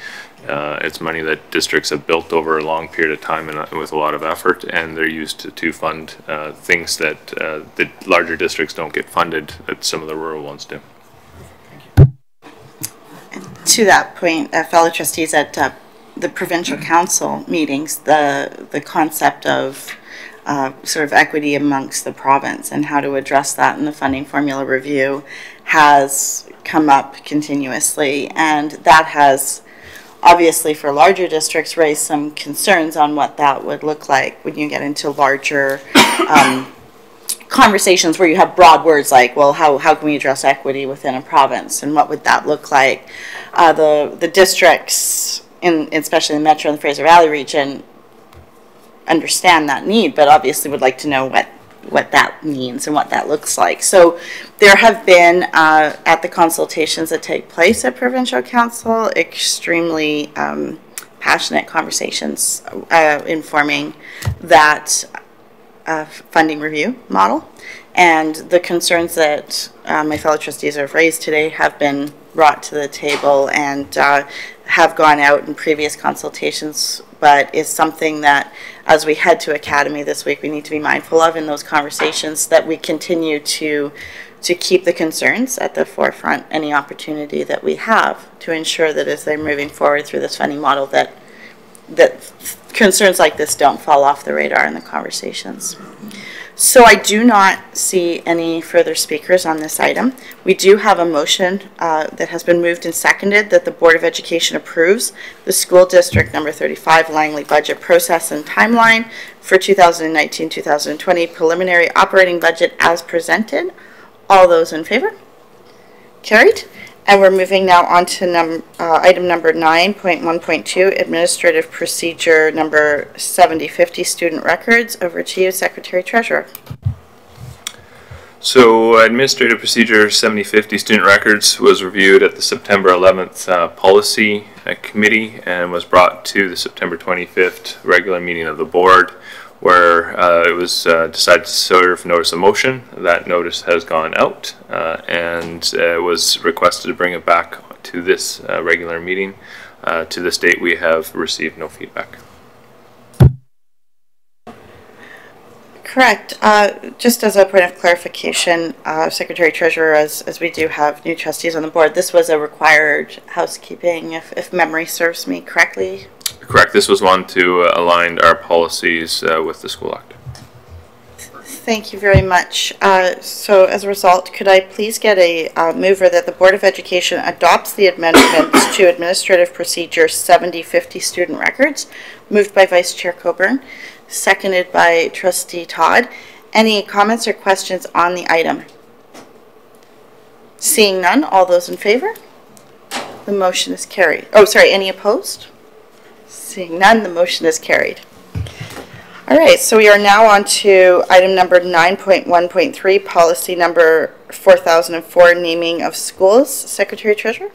It's money that districts have built over a long period of time and with a lot of effort, and they're used to fund things that the larger districts don't get funded that some of the rural ones do. To that point, fellow trustees, at the provincial council meetings, the concept of sort of equity amongst the province and how to address that in the funding formula review has come up continuously, and that has obviously for larger districts raised some concerns on what that would look like when you get into larger conversations where you have broad words like, well, how can we address equity within a province, and what would that look like? The districts, especially in the Metro and the Fraser Valley region, understand that need, but obviously would like to know what that means and what that looks like. So there have been, at the consultations that take place at Provincial Council, extremely passionate conversations informing that funding review model. And the concerns that my fellow trustees have raised today have been brought to the table and have gone out in previous consultations, but is something that as we head to Academy this week we need to be mindful of in those conversations, that we continue to keep the concerns at the forefront, any opportunity that we have to ensure that as they're moving forward through this funding model that concerns like this don't fall off the radar in the conversations. So I do not see any further speakers on this item. We do have a motion that has been moved and seconded that the Board of Education approves the School District Number 35 Langley budget process and timeline for 2019-2020 preliminary operating budget as presented. All those in favor? Carried. And we're moving now on to item number 9.1.2, Administrative Procedure number 7050, Student Records. Over to you, Secretary Treasurer. So Administrative Procedure 7050, Student Records, was reviewed at the September 11th Policy Committee and was brought to the September 25th regular meeting of the Board, where it was decided to serve notice of motion. That notice has gone out and was requested to bring it back to this regular meeting. To this date, we have received no feedback. Correct. Just as a point of clarification, Secretary Treasurer, as we do have new trustees on the board, this was a required housekeeping, if memory serves me correctly. Correct. This was one to align our policies with the School Act. Thank you very much. So as a result, could I please get a mover that the Board of Education adopts the amendments to Administrative Procedure 7050 student records, moved by Vice Chair Coburn, seconded by Trustee Todd. Any comments or questions on the item? Seeing none, all those in favor? The motion is carried. Oh, sorry, any opposed? Seeing none, the motion is carried. All right, so we are now on to item number 9.1.3, policy number 4004, naming of schools. Secretary Treasurer?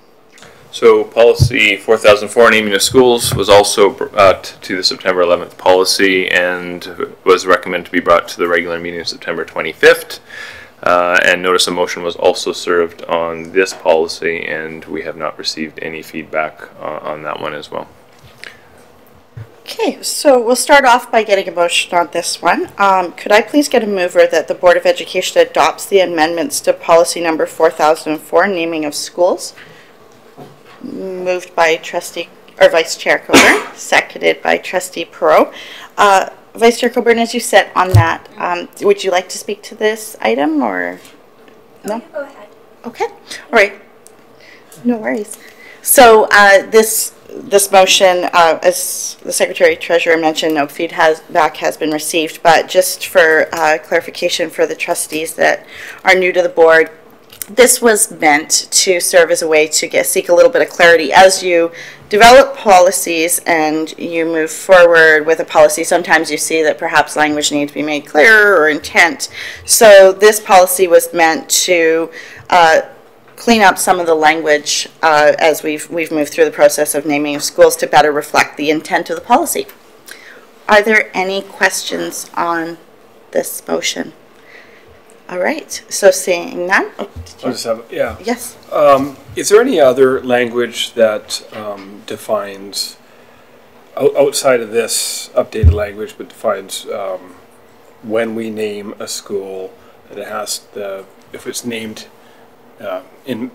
So policy 4004, naming of schools, was also brought to the September 11th policy and was recommended to be brought to the regular meeting of September 25th. And notice of motion was also served on this policy, and we have not received any feedback on that one as well. Okay, so we'll start off by getting a motion on this one. Could I please get a mover that the Board of Education adopts the amendments to policy number 4004, naming of schools? Moved by Vice Chair Coburn, seconded by Trustee Perot. Vice Chair Coburn, as you sit on that, would you like to speak to this item or no? Go ahead. Okay, all right, no worries. So this motion, as the Secretary Treasurer mentioned, no feedback has been received, but just for clarification for the trustees that are new to the board, this was meant to serve as a way to seek a little bit of clarity. As you develop policies and you move forward with a policy, sometimes you see that perhaps language needs to be made clearer or intent. So this policy was meant to clean up some of the language as we've moved through the process of naming of schools to better reflect the intent of the policy. Are there any questions on this motion? All right, so seeing none. I'll just have, yeah. Yes. Is there any other language that defines, outside of this updated language, but defines when we name a school, that it has if it's named in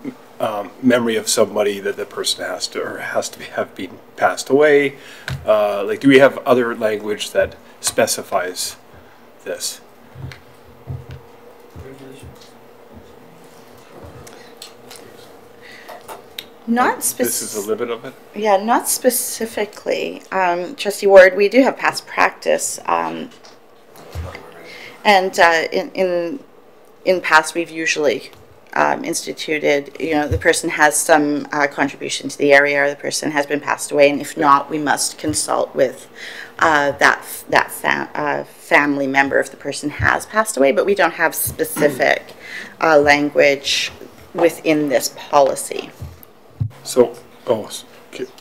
memory of somebody that the person has to have been passed away? Like, do we have other language that specifies this? This is a little bit of it? Yeah, not specifically. Trustee Ward, we do have past practice. And in past, we've usually instituted, the person has some contribution to the area, or the person has been passed away, and if not, we must consult with that family member if the person has passed away, but we don't have specific language within this policy. So,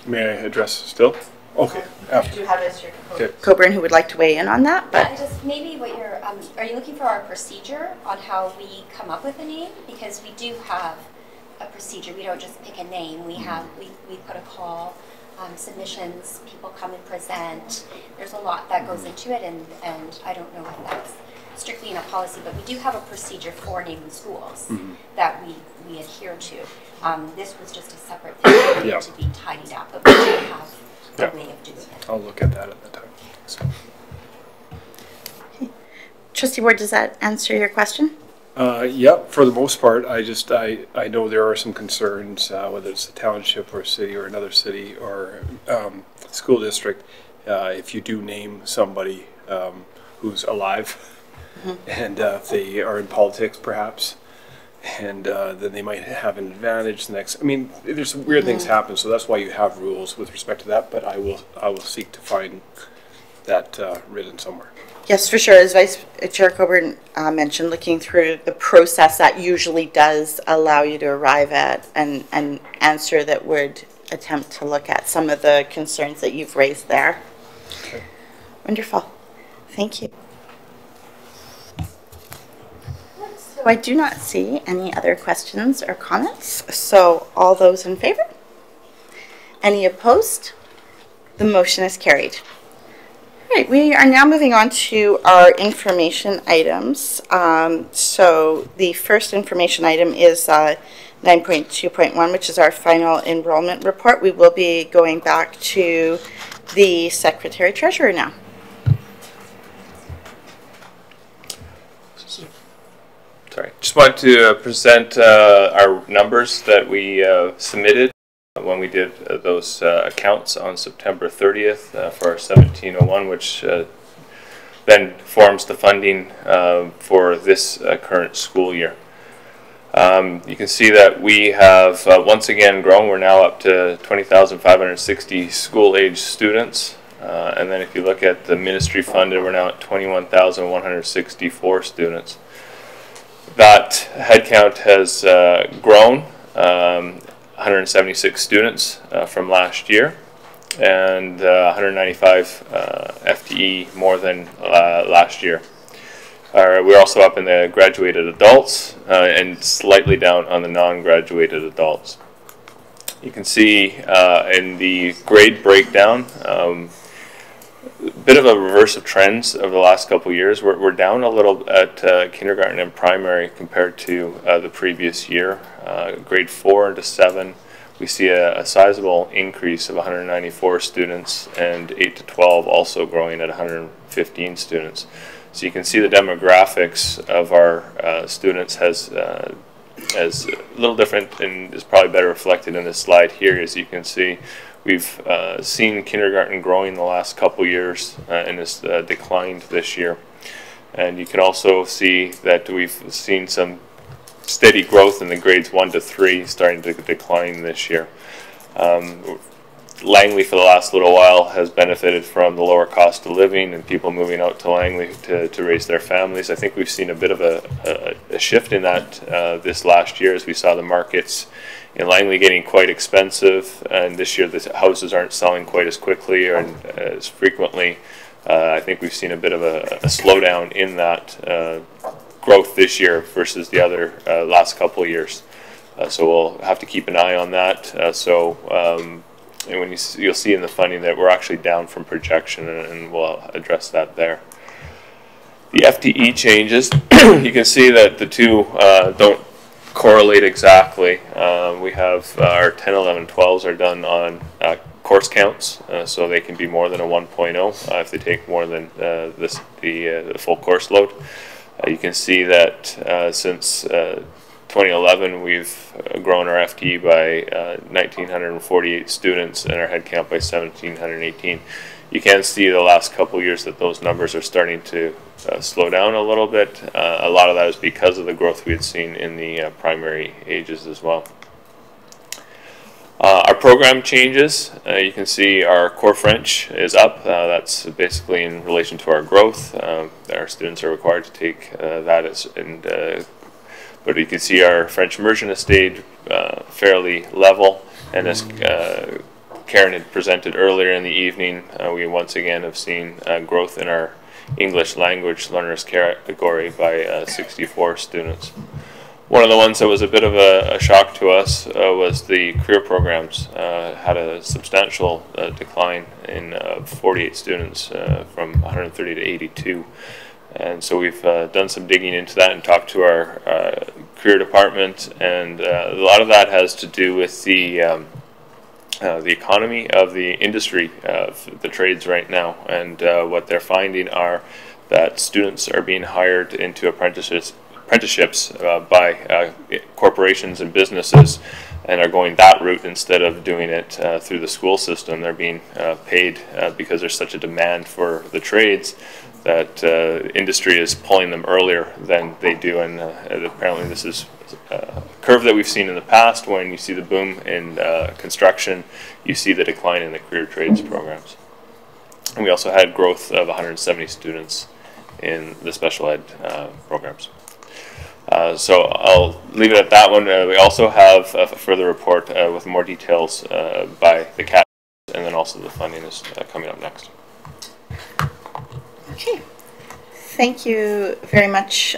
may I address still? Okay. Do you have Mr. Coburn who would like to weigh in on that? But yeah, just maybe what are you looking for our procedure on how we come up with a name? Because we do have a procedure. We don't just pick a name. We put a call, submissions, people come and present. There's a lot that goes into it, and I don't know if that's strictly in a policy, but we do have a procedure for naming schools that we adhere to. This was just a separate thing that needed to be tidied up, but we do have a way of doing it. I'll look at that at the time. So. Okay. Trustee Ward, does that answer your question? Yep, for the most part. I know there are some concerns, whether it's a township or a city or another city or school district, if you do name somebody who's alive, and if they are in politics perhaps, and then they might have an advantage there's some weird things happen, so that's why you have rules with respect to that, but I will seek to find that written somewhere. Yes, for sure. As Vice Chair Coburn mentioned, looking through the process, that usually does allow you to arrive at an answer that would attempt to look at some of the concerns that you've raised there. Okay. Wonderful. Thank you. So I do not see any other questions or comments. So all those in favor? Any opposed? The motion is carried. right, we are now moving on to our information items. So the first information item is 9.2.1, which is our final enrollment report. We will be going back to the Secretary Treasurer now. Sorry, just wanted to present our numbers that we submitted when we did those accounts on September 30th for our 1701, which then forms the funding for this current school year. You can see that we have once again grown. We're now up to 20,560 school-age students. And then if you look at the ministry funded, we're now at 21,164 students. That headcount has grown, 176 students from last year, and 195 FTE more than last year. We're also up in the graduated adults and slightly down on the non-graduated adults. You can see in the grade breakdown, bit of a reverse of trends over the last couple of years. We're down a little at kindergarten and primary compared to the previous year. Grade 4 into 7, we see a sizable increase of 194 students, and 8 to 12 also growing at 115 students. So you can see the demographics of our students has a little different, and is probably better reflected in this slide here. As you can see, we've seen kindergarten growing the last couple years and has declined this year. And you can also see that we've seen some steady growth in the grades 1 to 3 starting to decline this year. Langley for the last little while has benefited from the lower cost of living and people moving out to Langley to raise their families. I think we've seen a bit of a shift in that this last year, as we saw the markets in Langley getting quite expensive, and this year the houses aren't selling quite as quickly or as frequently. I think we've seen a bit of a slowdown in that growth this year versus the other last couple of years. So we'll have to keep an eye on that. And when you'll see in the funding that we're actually down from projection, and we'll address that there. The FTE changes, you can see that the two don't correlate exactly. We have our 10, 11, 12s are done on course counts, so they can be more than a 1.0 if they take more than the full course load. You can see that since 2011, we've grown our FTE by 1,948 students and our headcount by 1,718. You can see the last couple of years that those numbers are starting to slow down a little bit. A lot of that is because of the growth we had seen in the primary ages as well. Our program changes, you can see our core French is up. That's basically in relation to our growth. Our students are required to take that but you can see our French immersion has stayed fairly level, and as Karen had presented earlier in the evening, we once again have seen growth in our English language learners category by 64 students. One of the ones that was a bit of a shock to us was the career programs. Had a substantial decline in 48 students from 130 to 82. And so we've done some digging into that and talked to our career department, and a lot of that has to do with the economy of the industry, of the trades right now, and what they're finding are that students are being hired into apprenticeships by corporations and businesses, and are going that route instead of doing it through the school system. They're being paid because there's such a demand for the trades that industry is pulling them earlier than they do, and apparently this is a curve that we've seen in the past. When you see the boom in construction, you see the decline in the career trades programs. And we also had growth of 170 students in the special ed programs. So I'll leave it at that one. We also have a further report with more details by the Catchment, and then also the funding is coming up next. Okay. Thank you very much,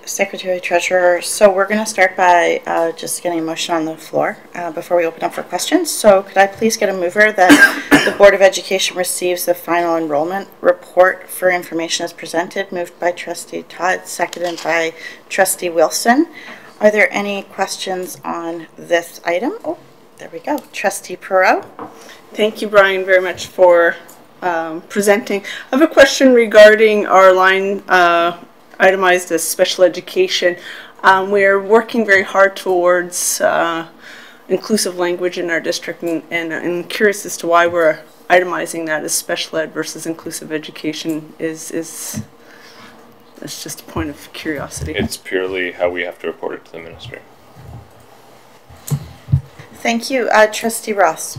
Secretary Treasurer. So we're going to start by just getting a motion on the floor before we open up for questions. So could I please get a mover that the Board of Education receives the final enrollment report for information as presented, moved by Trustee Todd, seconded by Trustee Wilson. Are there any questions on this item? Oh, there we go. Trustee Perot. Thank you, Brian, very much for presenting. I have a question regarding our line itemized as special education. We're working very hard towards inclusive language in our district, and I'm curious as to why we're itemizing that as special ed versus inclusive education. That's just a point of curiosity. It's purely how we have to report it to the ministry. Thank you. Trustee Ross.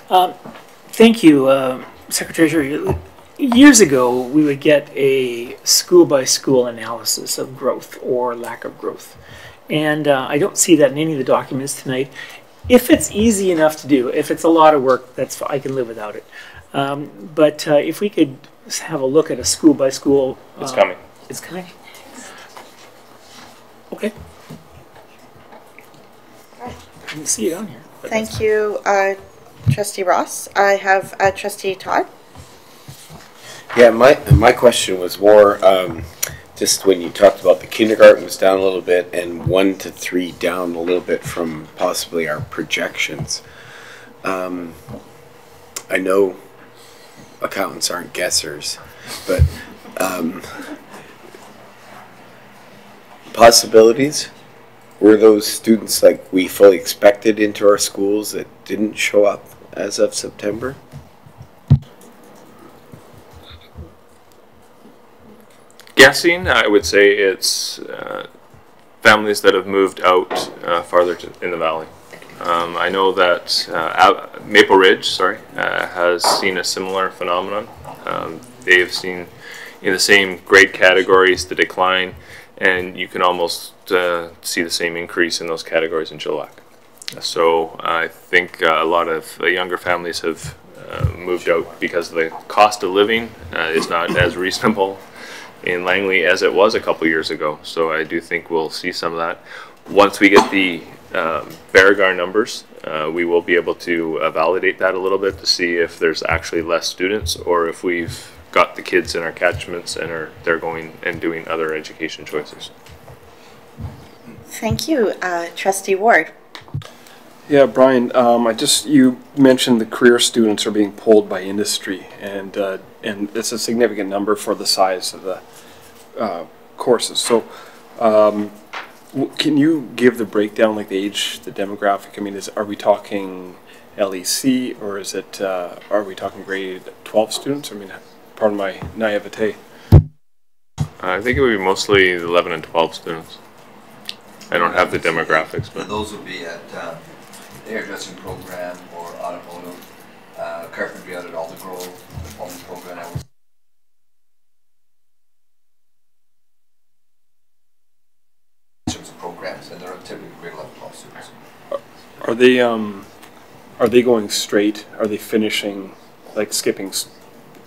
Thank you, Secretary. Years ago, we would get a school-by-school analysis of growth or lack of growth. And I don't see that in any of the documents tonight. If it's easy enough to do, if it's a lot of work, I can live without it. But if we could have a look at a school-by-school... It's coming. It's coming? Okay. I didn't see it on here. Thank you, Trustee Ross. I have Trustee Todd. Yeah, my question was more just when you talked about the kindergarten was down a little bit and 1 to 3 down a little bit from possibly our projections. I know accountants aren't guessers, but possibilities, were those students like we fully expected into our schools that didn't show up as of September? Guessing, I would say it's families that have moved out farther in the valley. I know that Maple Ridge, has seen a similar phenomenon. They have seen in the same grade categories the decline, and you can almost see the same increase in those categories in Chilliwack. So I think a lot of younger families have moved out because the cost of living is not as reasonable in Langley as it was a couple years ago. So I do think we'll see some of that. Once we get the Beauregard numbers, we will be able to validate that a little bit to see if there's actually less students or if we've got the kids in our catchments and they're going and doing other education choices. Thank you. Trustee Ward. Yeah, Brian, you mentioned the career students are being pulled by industry, and it's a significant number for the size of the courses. So can you give the breakdown, like the age, the demographic? I mean, are we talking LEC, or is it, are we talking grade 12 students? I mean, pardon my naivete. I think it would be mostly 11 and 12 students. I don't have the demographics, but those would be at the hairdressing program or automotive, carpentry out at Aldergrove, the plumbing program. Programs, and they're typically grade 11 students. Are they going straight? Are they finishing, like skipping,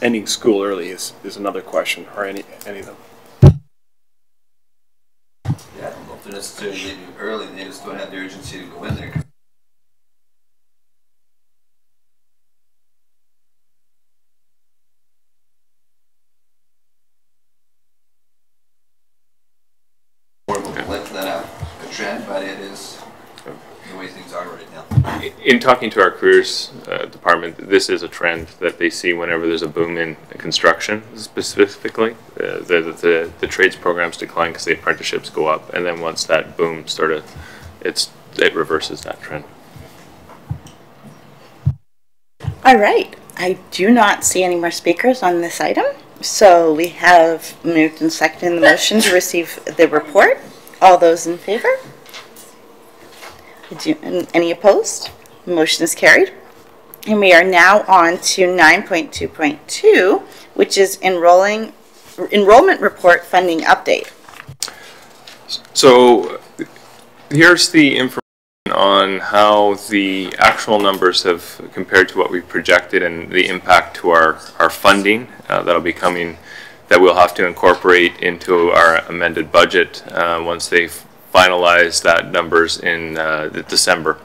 ending school early is another question, or any of them? Yeah, I don't know if they're necessarily leaving early, they just don't have the urgency to go in there. Trend, but it is the way things are right now. In talking to our careers department, this is a trend that they see whenever there's a boom in construction, specifically. The trades programs decline because the apprenticeships go up, and then once that boom started, it reverses that trend. All right. I do not see any more speakers on this item, so we have moved and seconded the motion to receive the report. All those in favor? Any opposed? The motion is carried. And we are now on to 9.2.2, which is enrollment report funding update. So here's the information on how the actual numbers have compared to what we projected and the impact to our funding that'll be coming that we'll have to incorporate into our amended budget once they've finalized that numbers in December.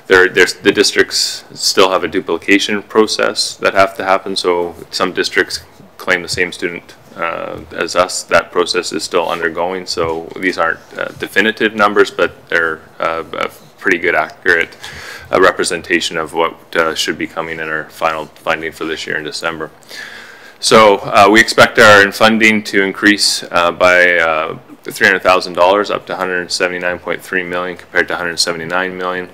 The districts still have a duplication process that have to happen, so some districts claim the same student as us. That process is still undergoing, so these aren't definitive numbers, but they're a pretty good, accurate representation of what should be coming in our final funding for this year in December. So we expect our funding to increase by $300,000 up to $179.3 million compared to $179 million.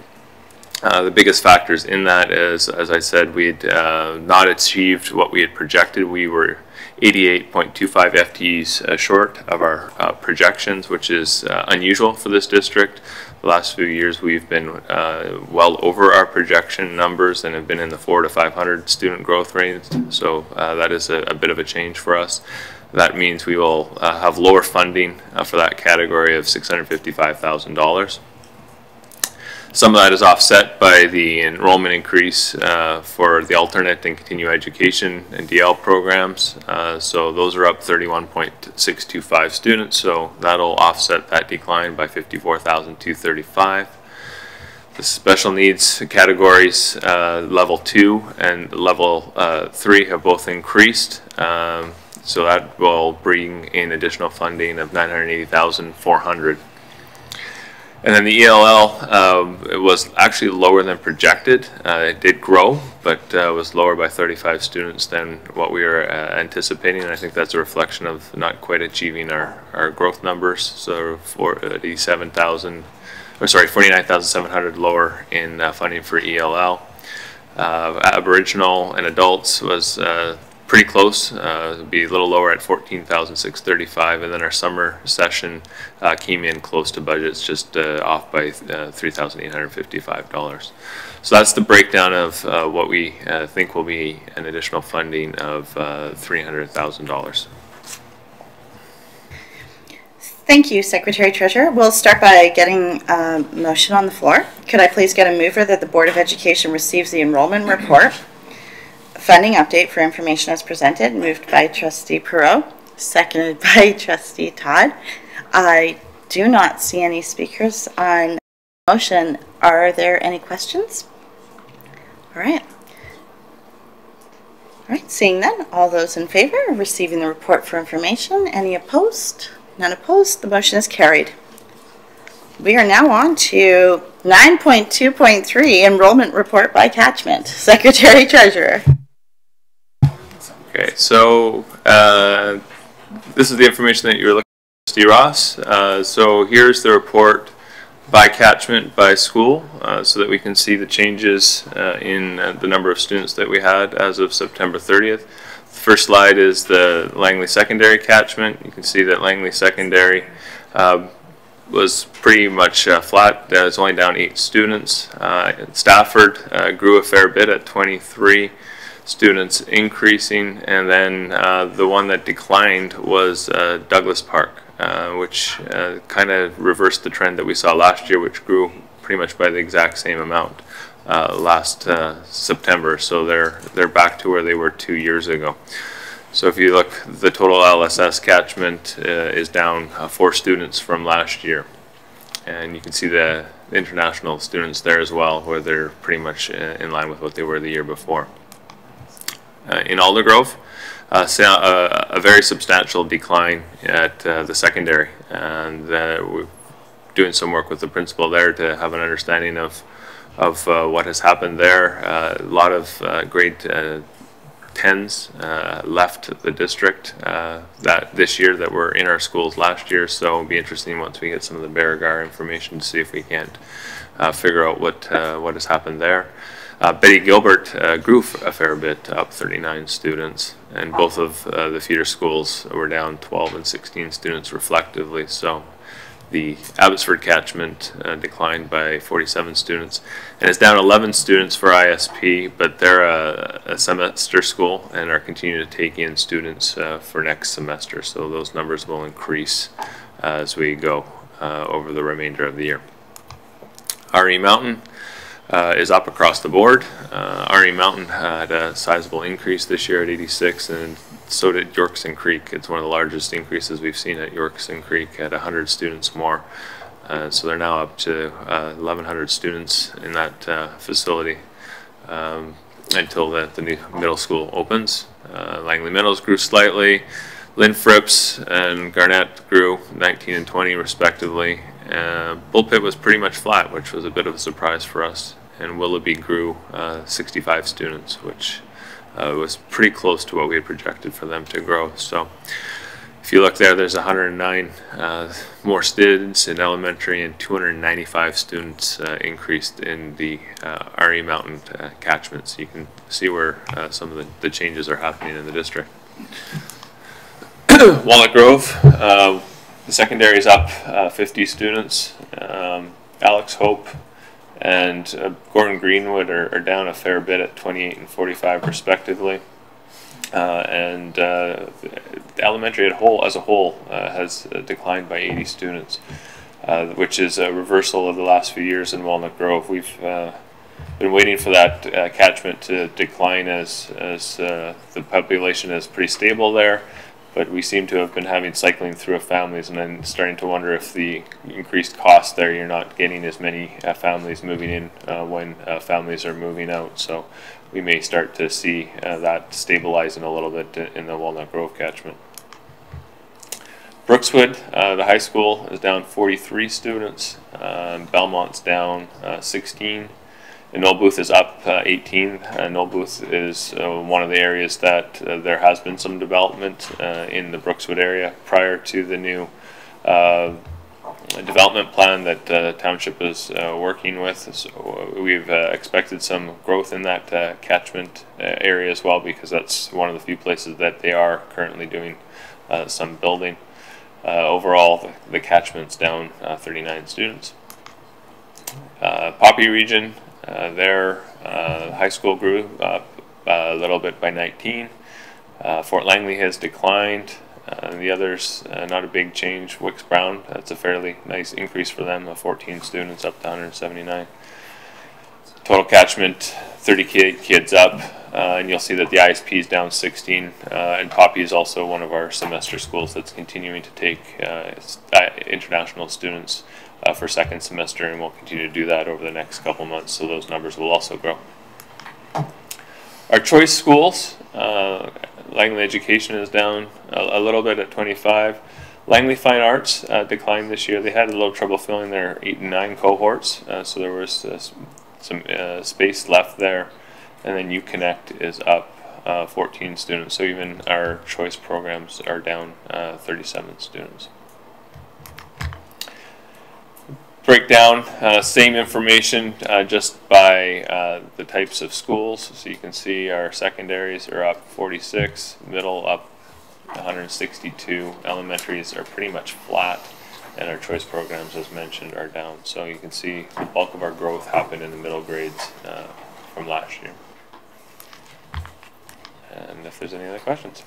The biggest factors in that is, as I said, we'd not achieved what we had projected. We were 88.25 FTEs short of our projections, which is unusual for this district. The last few years we've been well over our projection numbers and have been in the 400 to 500 student growth rate. So that is a bit of a change for us. That means we will have lower funding for that category of $655,000. Some of that is offset by the enrollment increase for the alternate and continuing education and DL programs. So those are up 31.625 students, so that'll offset that decline by 54,235. The special needs categories, level 2 and level 3 have both increased. So that will bring in additional funding of $980,400. And then the ELL it was actually lower than projected. It did grow, but was lower by 35 students than what we were anticipating. And I think that's a reflection of not quite achieving our growth numbers. So for 49,700 lower in funding for ELL. Aboriginal and adults was pretty close. It'd be a little lower at 14,635, and then our summer session came in close to budget. It's just off by $3,855. So that's the breakdown of what we think will be an additional funding of $300,000. Thank you, Secretary Treasurer. We'll start by getting a motion on the floor. Could I please get a mover that the Board of Education receives the enrollment report, funding update for information as presented, moved by Trustee Perot, seconded by Trustee Todd. I do not see any speakers on motion. Are there any questions? All right. All right, seeing none, all those in favor of receiving the report for information, any opposed? None opposed, the motion is carried. We are now on to 9.2.3, enrollment report by Catchment. Secretary Treasurer. Okay, so this is the information that you're looking at, Trustee Ross. So here's the report by catchment by school, so that we can see the changes in the number of students that we had as of September 30th. The first slide is the Langley Secondary catchment. You can see that Langley Secondary was pretty much flat. It's only down 8 students. Stafford grew a fair bit at 23 students increasing, and then the one that declined was Douglas Park, which kind of reversed the trend that we saw last year, which grew pretty much by the exact same amount last September. So they're back to where they were 2 years ago. So if you look, the total LSS catchment is down 4 students from last year, and you can see the international students there as well, where they're pretty much in line with what they were the year before. In Aldergrove, a very substantial decline at the secondary, and we're doing some work with the principal there to have an understanding of what has happened there. A lot of grade 10s left the district that this year that were in our schools last year, so it'll be interesting once we get some of the Barragar information to see if we can't figure out what has happened there. Betty Gilbert grew a fair bit, up 39 students, and both of the feeder schools were down 12 and 16 students reflectively. So the Abbotsford catchment declined by 47 students, and it's down 11 students for ISP, but they're a semester school and are continuing to take in students for next semester. So those numbers will increase as we go over the remainder of the year. RE Mountain is up across the board. Arnie Mountain had a sizable increase this year at 86, and so did Yorkson Creek. It's one of the largest increases we've seen at Yorkson Creek at 100 students more. So they're now up to 1,100 students in that facility until the new middle school opens. Langley Meadows grew slightly. Lynn Fripps and Garnett grew 19 and 20 respectively. Bullpit was pretty much flat, which was a bit of a surprise for us. And Willoughby grew 65 students, which was pretty close to what we had projected for them to grow. So if you look there, there's 109 more students in elementary and 295 students increased in the RE Mountain catchment. So you can see where some of the changes are happening in the district. Walnut Grove, the secondary is up 50 students. Alex Hope and Gordon Greenwood are down a fair bit at 28 and 45 respectively. And the elementary as a whole has declined by 80 students, which is a reversal of the last few years in Walnut Grove. We've been waiting for that catchment to decline as the population is pretty stable there. But we seem to have been having cycling through of families, and then starting to wonder if the increased cost there, you're not getting as many families moving in when families are moving out. So we may start to see that stabilizing a little bit in the Walnut Grove catchment. Brookswood, the high school, is down 43 students. Belmont's down 16. And Noldbooth is up 18. Noldbooth is one of the areas that there has been some development in the Brookswood area prior to the new development plan that the township is working with. So we've expected some growth in that catchment area as well, because that's one of the few places that they are currently doing some building. Overall, the catchment's down 39 students. Poppy region, their high school grew up a little bit by 19. Fort Langley has declined. The others, not a big change. Wicks Brown, that's a fairly nice increase for them, 14 students up to 179. Total catchment, 30 kids up, and you'll see that the ISP is down 16, and Poppy is also one of our semester schools that's continuing to take international students for second semester, and we'll continue to do that over the next couple months, so those numbers will also grow. Our choice schools, Langley Education is down a little bit at 25. Langley Fine Arts declined this year. They had a little trouble filling their 8 and 9 cohorts, so there was some space left there. And then UConnect is up 14 students, so even our choice programs are down 37 students. Breakdown, same information just by the types of schools. So you can see our secondaries are up 46, middle up 162, elementaries are pretty much flat, and our choice programs, as mentioned, are down. So you can see the bulk of our growth happened in the middle grades from last year. And if there's any other questions.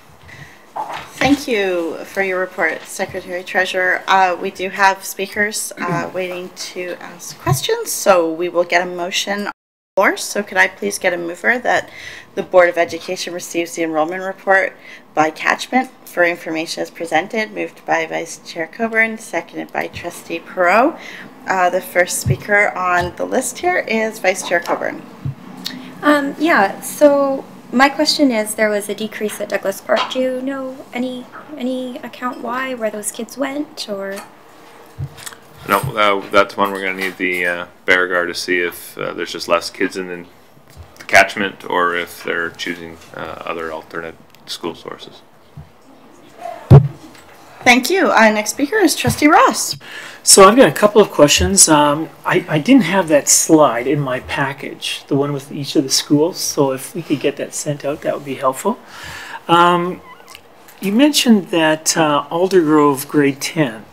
Thank you for your report, Secretary Treasurer. We do have speakers waiting to ask questions, so we will get a motion on the floor. So could I please get a mover that the Board of Education receives the enrollment report by catchment for information as presented, moved by Vice Chair Coburn, seconded by Trustee Perot. The first speaker on the list here is Vice Chair Coburn. Yeah, so my question is, there was a decrease at Douglas Park. Do you know any account why, where those kids went, or? No, that's one we're going to need the Beauregard to see if there's just less kids in the catchment, or if they're choosing other alternate school sources. Thank you. Our next speaker is Trustee Ross. So I've got a couple of questions. I didn't have that slide in my package, the one with each of the schools, so if we could get that sent out, that would be helpful. You mentioned that Aldergrove grade 10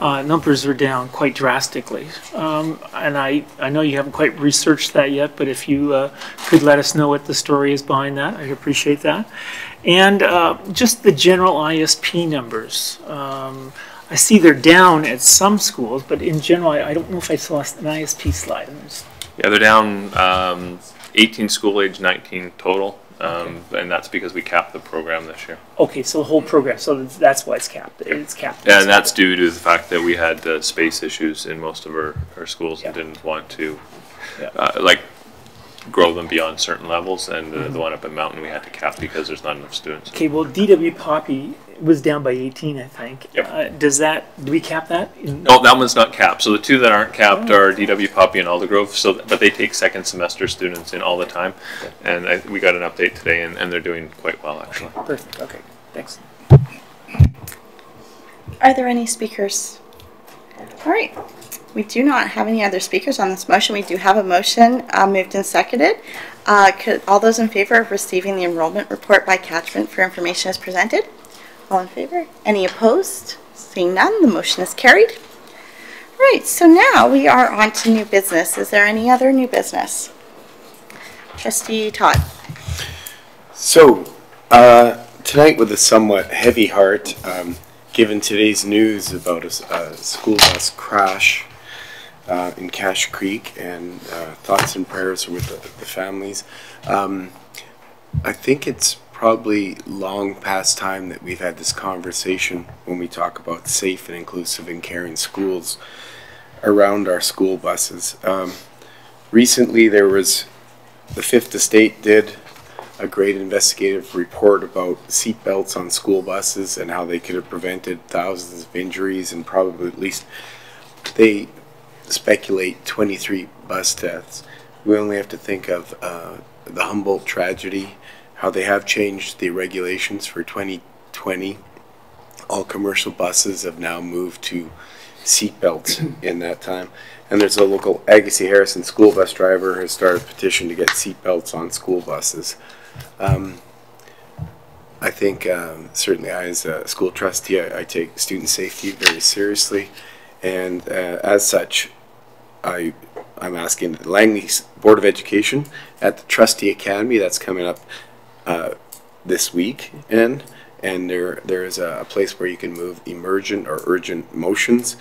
numbers are down quite drastically. And I know you haven't quite researched that yet, but if you could let us know what the story is behind that, I'd appreciate that. And just the general ISP numbers. I see they're down at some schools, but in general, I don't know if I saw an ISP slide. Yeah, they're down 18 school age, 19 total, and that's because we capped the program this year. Okay, so the whole program, so that's why it's capped. It's capped. Yeah, and that's due to the fact that we had space issues in most of our schools and didn't want to like grow them beyond certain levels, and the one up in Mountain we had to cap because there's not enough students. Okay, well, DW Poppy was down by 18, I think. Yep. Do we cap that? No, that one's not capped. So the two that aren't capped are DW Poppy and Aldergrove. So, but they take second semester students in all the time, and we got an update today, and they're doing quite well actually. Perfect. Okay, thanks. Are there any speakers? All right. We do not have any other speakers on this motion. We do have a motion moved and seconded. Could all those in favor of receiving the enrollment report by Catchment for information as presented? All in favor? Any opposed? Seeing none, the motion is carried. Right, so now we are on to new business. Is there any other new business? Trustee Todd. So, tonight with a somewhat heavy heart, given today's news about a school bus crash in Cache Creek, and thoughts and prayers with the families. I think it's probably long past time that we've had this conversation when we talk about safe and inclusive and caring schools around our school buses. Recently there was, the Fifth Estate did a great investigative report about seat belts on school buses and how they could have prevented thousands of injuries, and probably at least, they speculate, 23 bus deaths. We only have to think of the Humboldt tragedy, how they have changed the regulations for 2020. All commercial buses have now moved to seat belts in that time. And there's a local Agassiz Harrison school bus driver who has started a petition to get seat belts on school buses. I think certainly I, as a school trustee, I take student safety very seriously, and as such, I'm asking the Langley Board of Education at the Trustee Academy that's coming up this week, and there is a place where you can move emergent or urgent motions,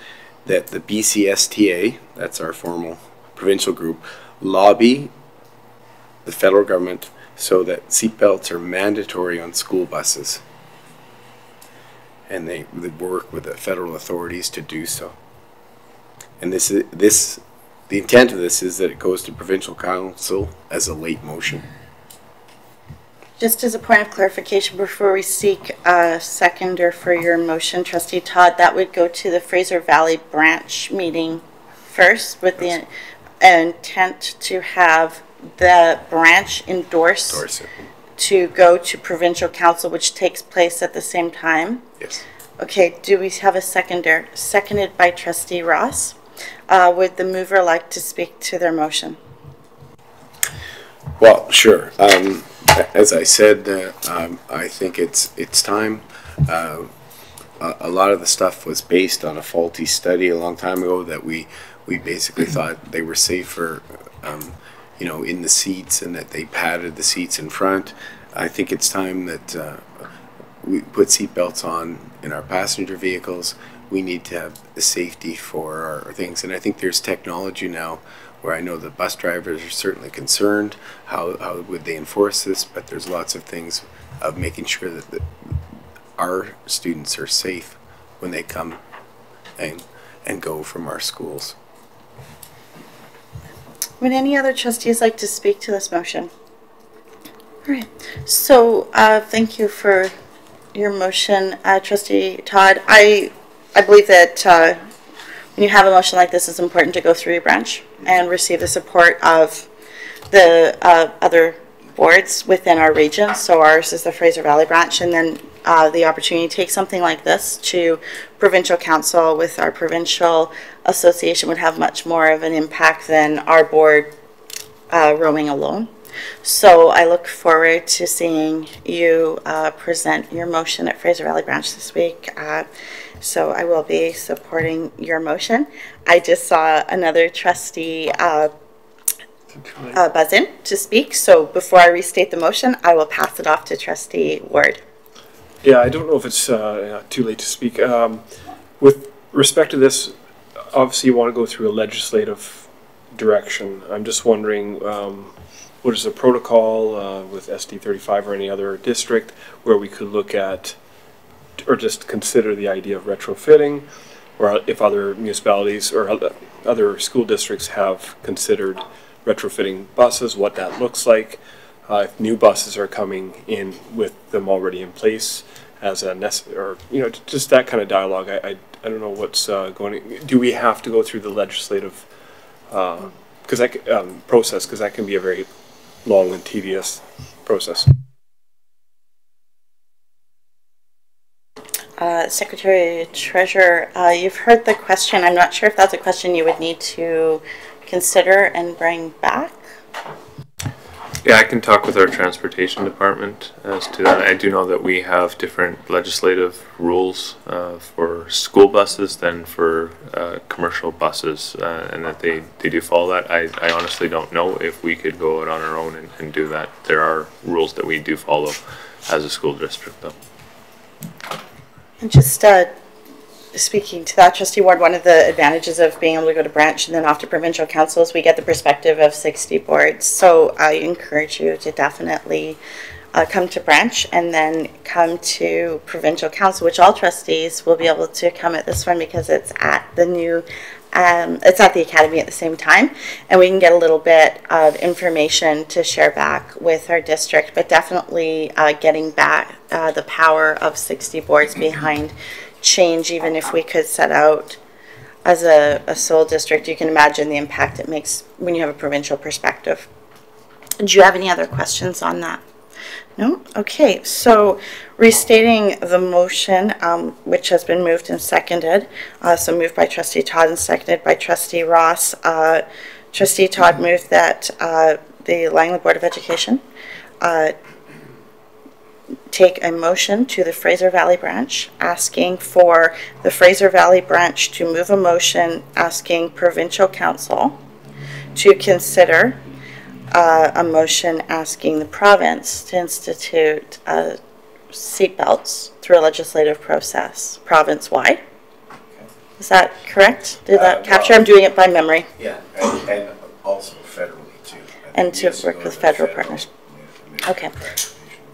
that the BCSTA, that's our formal provincial group, lobby the federal government so that seatbelts are mandatory on school buses, and they work with the federal authorities to do so. And the intent of this is that it goes to provincial council as a late motion. Just as a point of clarification, before we seek a seconder for your motion, Trustee Todd, that would go to the Fraser Valley branch meeting first, with the intent to have the branch endorse to go to provincial council, which takes place at the same time. Yes. Okay, do we have a seconder? Seconded by Trustee Ross. Would the mover like to speak to their motion? Well, sure. As I said, I think it's time. A lot of the stuff was based on a faulty study a long time ago that we basically thought they were safer, you know, in the seats, and that they padded the seats in front. I think it's time that we put seat belts on in our passenger vehicles. We need to have safety for our things, and I think there's technology now where I know the bus drivers are certainly concerned, how would they enforce this, but there's lots of things of making sure that our students are safe when they come and go from our schools. Would any other trustees like to speak to this motion? All right, so thank you for your motion, Trustee Todd. I believe that when you have a motion like this, it's important to go through your branch and receive the support of the other boards within our region. So ours is the Fraser Valley branch, and then the opportunity to take something like this to provincial council with our provincial association would have much more of an impact than our board roaming alone. So I look forward to seeing you present your motion at Fraser Valley branch this week. So I will be supporting your motion. I just saw another trustee buzz in to speak. So before I restate the motion, I will pass it off to Trustee Ward. Yeah, I don't know if it's too late to speak. With respect to this, obviously you want to go through a legislative direction. I'm just wondering, what is the protocol with SD35 or any other district where we could look at or just consider the idea of retrofitting, or if other municipalities or other school districts have considered retrofitting buses, what that looks like, if new buses are coming in with them already in place as a or just that kind of dialogue. I don't know what's going. Do we have to go through the legislative process? Because that can be a very long and tedious process. Secretary Treasurer, you've heard the question. I'm not sure if that's a question you would need to consider and bring back. Yeah, I can talk with our transportation department as to that. I do know that we have different legislative rules for school buses than for commercial buses, and that they do follow that. I honestly don't know if we could go out on our own and do that. There are rules that we do follow as a school district, though. And just speaking to that, Trustee Ward, one of the advantages of being able to go to branch and then off to provincial council is we get the perspective of 60 boards. So I encourage you to definitely come to branch and then come to provincial council, which all trustees will be able to come at this one because it's at the new, it's at the academy at the same time, and we can get a little bit of information to share back with our district, but definitely getting back the power of 60 boards behind change. Even if we could set out as a sole district, you can imagine the impact it makes when you have a provincial perspective. Do you have any other questions on that? No? Okay, so restating the motion, which has been moved and seconded, so moved by Trustee Todd and seconded by Trustee Ross. Trustee Todd moved that the Langley Board of Education take a motion to the Fraser Valley branch asking for the Fraser Valley branch to move a motion asking provincial council to consider a motion asking the province to institute seatbelts through a legislative process province-wide. Is that correct? Did that capture? I'm doing it by memory. Yeah, and also federally too. And to work with federal partners. Okay.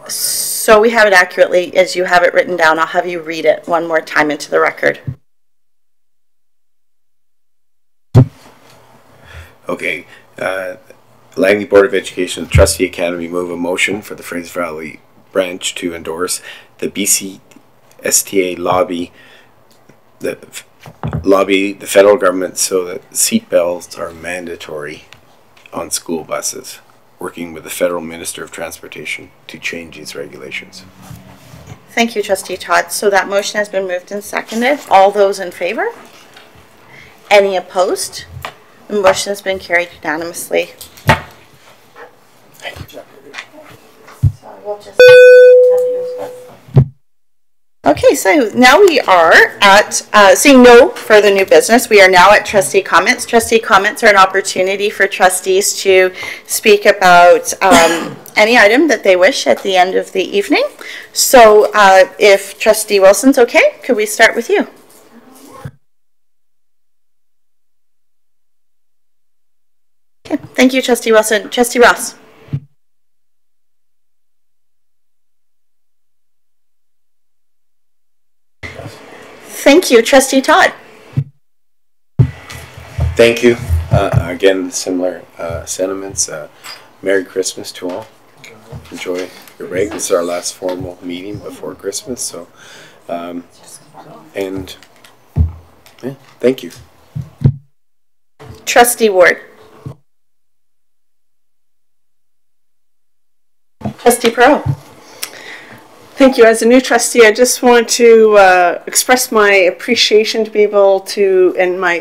So we have it accurately as you have it written down. I'll have you read it one more time into the record. Okay. Langley Board of Education Trustee Academy move a motion for the Fraser Valley branch to endorse the BC STA lobby the federal government so that seat belts are mandatory on school buses, working with the Federal Minister of Transportation to change these regulations. Thank you, Trustee Todd. So that motion has been moved and seconded. All those in favor? Any opposed? The motion has been carried unanimously. Okay, so now we are at, seeing no further new business, we are now at Trustee Comments. Trustee Comments are an opportunity for trustees to speak about any item that they wish at the end of the evening. So if Trustee Wilson's okay, could we start with you? Okay, thank you, Trustee Wilson. Trustee Ross. Thank you, Trustee Todd. Thank you. Again, similar sentiments. Merry Christmas to all. Enjoy your break. This is our last formal meeting before Christmas. So, and yeah, thank you. Trustee Ward. Trustee Pro. Thank you. As a new trustee, I just want to express my appreciation to be able to, and my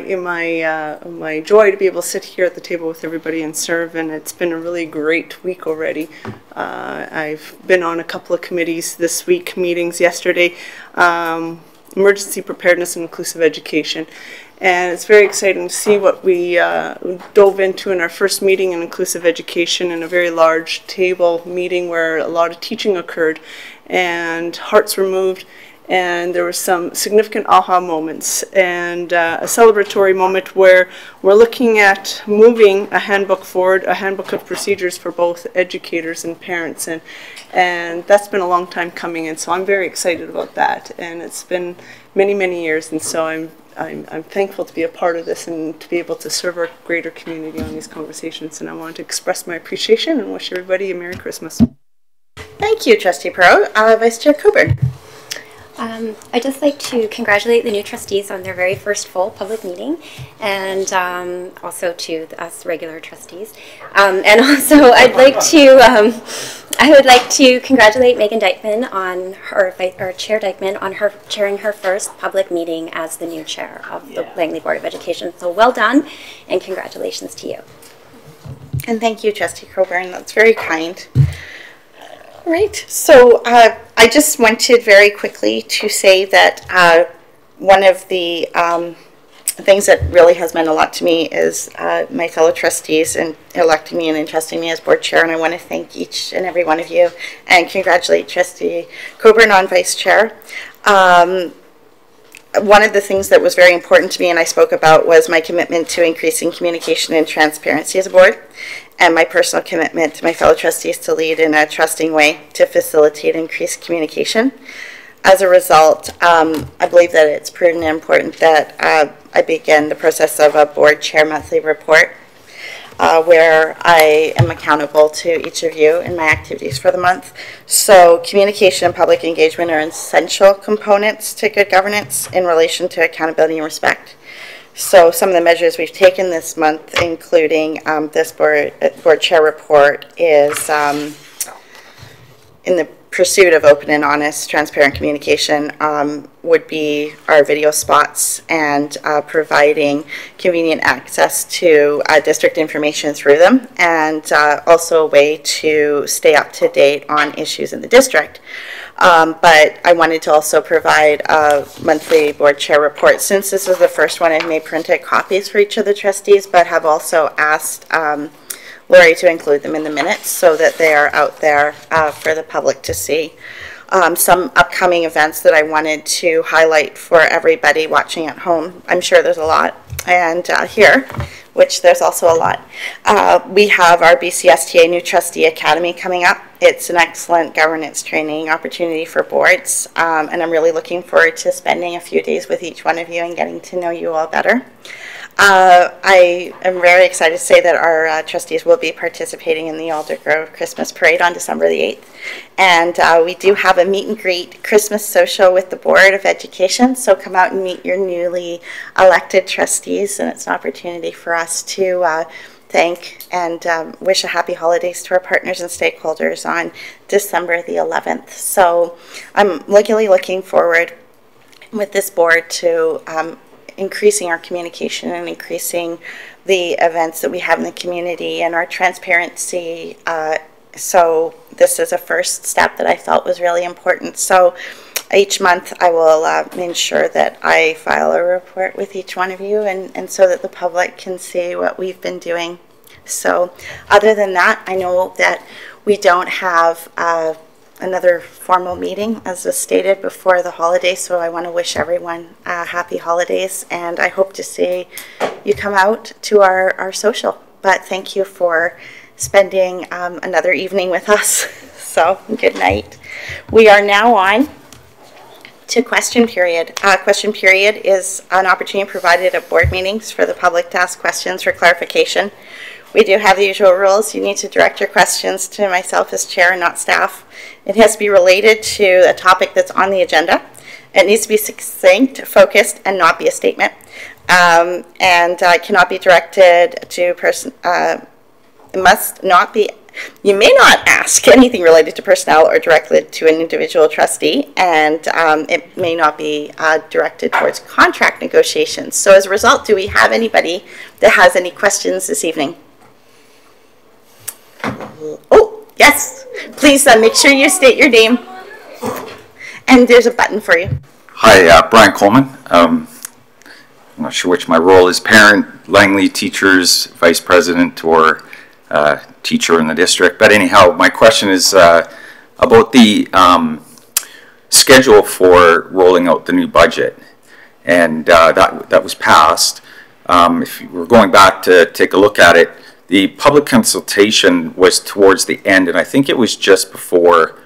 joy to be able to sit here at the table with everybody and serve. And it's been a really great week already. I've been on a couple of committees this week, meetings yesterday, emergency preparedness and inclusive education. And it's very exciting to see what we dove into in our first meeting in inclusive education, in a very large table meeting where a lot of teaching occurred and hearts were moved and there were some significant aha moments and a celebratory moment where we're looking at moving a handbook forward, a handbook of procedures for both educators and parents, and that's been a long time coming, and so I'm very excited about that, and it's been many, many years, and so I'm thankful to be a part of this and to be able to serve our greater community on these conversations, and I want to express my appreciation and wish everybody a Merry Christmas. Thank you, Trustee Pro. Vice Chair Coburn. I'd just like to congratulate the new trustees on their very first full public meeting, and also to us regular trustees. And also, I would like to congratulate Megan Dykeman on her, or Chair Dykeman, on her chairing her first public meeting as the new chair of the Langley Board of Education. So well done, and congratulations to you. And thank you, Trustee Coburn. That's very kind. Right. So I just wanted very quickly to say that one of the things that really has meant a lot to me is my fellow trustees and electing me and entrusting me as board chair, and I want to thank each and every one of you and congratulate Trustee Coburn on vice chair. One of the things that was very important to me and I spoke about was my commitment to increasing communication and transparency as a board, and my personal commitment to my fellow trustees to lead in a trusting way to facilitate increased communication. As a result, I believe that it's prudent and important that I begin the process of a board chair monthly report where I am accountable to each of you in my activities for the month. So communication and public engagement are essential components to good governance in relation to accountability and respect. So some of the measures we've taken this month, including this board chair report, is in the pursuit of open and honest, transparent communication, would be our video spots and providing convenient access to district information through them, and also a way to stay up to date on issues in the district. But I wanted to also provide a monthly board chair report. Since this is the first one, I've made printed copies for each of the trustees, but have also asked Lori to include them in the minutes so that they are out there for the public to see. Some upcoming events that I wanted to highlight for everybody watching at home. I'm sure there's a lot, and here, which there's also a lot. We have our BCSTA New Trustee Academy coming up. It's an excellent governance training opportunity for boards, and I'm really looking forward to spending a few days with each one of you and getting to know you all better. I am very excited to say that our trustees will be participating in the Aldergrove Christmas Parade on December the 8th. And we do have a meet and greet Christmas social with the Board of Education. So come out and meet your newly elected trustees. And it's an opportunity for us to thank and wish a happy holidays to our partners and stakeholders on December the 11th. So I'm really looking forward with this board to increasing our communication and increasing the events that we have in the community and our transparency. So this is a first step that I felt was really important. So each month I will ensure that I file a report with each one of you, and so that the public can see what we've been doing. So other than that, I know that we don't have another formal meeting, as was stated, before the holidays, so I want to wish everyone happy holidays, and I hope to see you come out to our social. But thank you for spending another evening with us. So good night. We are now on to question period. Question period is an opportunity provided at board meetings for the public to ask questions for clarification. We do have the usual rules. You need to direct your questions to myself as chair and not staff. It has to be related to a topic that's on the agenda. It needs to be succinct, focused, and not be a statement. And cannot be directed to person. It must not be. You may not ask anything related to personnel or directly to an individual trustee, and it may not be directed towards contract negotiations. So as a result, do we have anybody that has any questions this evening? Oh, yes. Please make sure you state your name. And there's a button for you. Hi, Brian Coleman. I'm not sure which my role is, parent, Langley Teachers, vice president, or teacher in the district. But anyhow, my question is about the schedule for rolling out the new budget, and that was passed. If we're going back to take a look at it, the public consultation was towards the end, and I think it was just before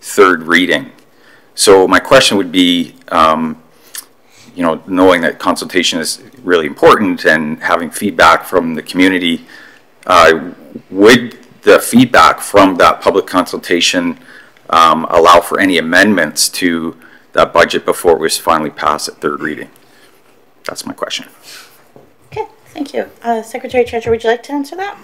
third reading. So my question would be, you know, knowing that consultation is really important and having feedback from the community, would the feedback from that public consultation allow for any amendments to that budget before it was finally passed at third reading? That's my question. Okay, thank you. Secretary Treasurer, would you like to answer that?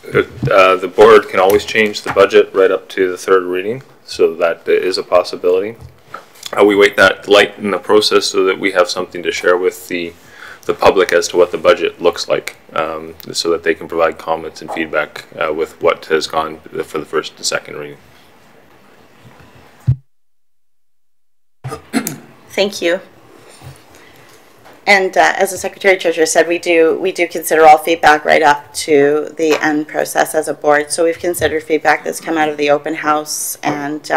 The board can always change the budget right up to the third reading, so that is a possibility. We wait that light in the process so that we have something to share with the public as to what the budget looks like, so that they can provide comments and feedback with what has gone for the first and second reading. Thank you. And as the Secretary Treasurer said, we do consider all feedback right up to the end process as a board. So we've considered feedback that's come out of the open house, and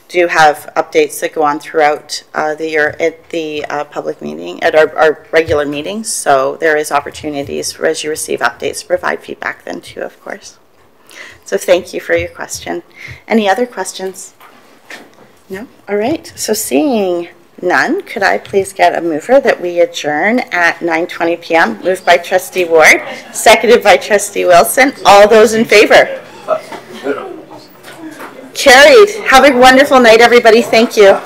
do have updates that go on throughout the year at the public meeting, at our regular meetings. So there is opportunities for, as you receive updates, to provide feedback then too, of course. So thank you for your question. Any other questions? No? All right. So seeing none, could I please get a mover that we adjourn at 9:20 p.m. Moved by Trustee Ward, seconded by Trustee Wilson. All those in favor? Carried. Have a wonderful night, everybody. Thank you.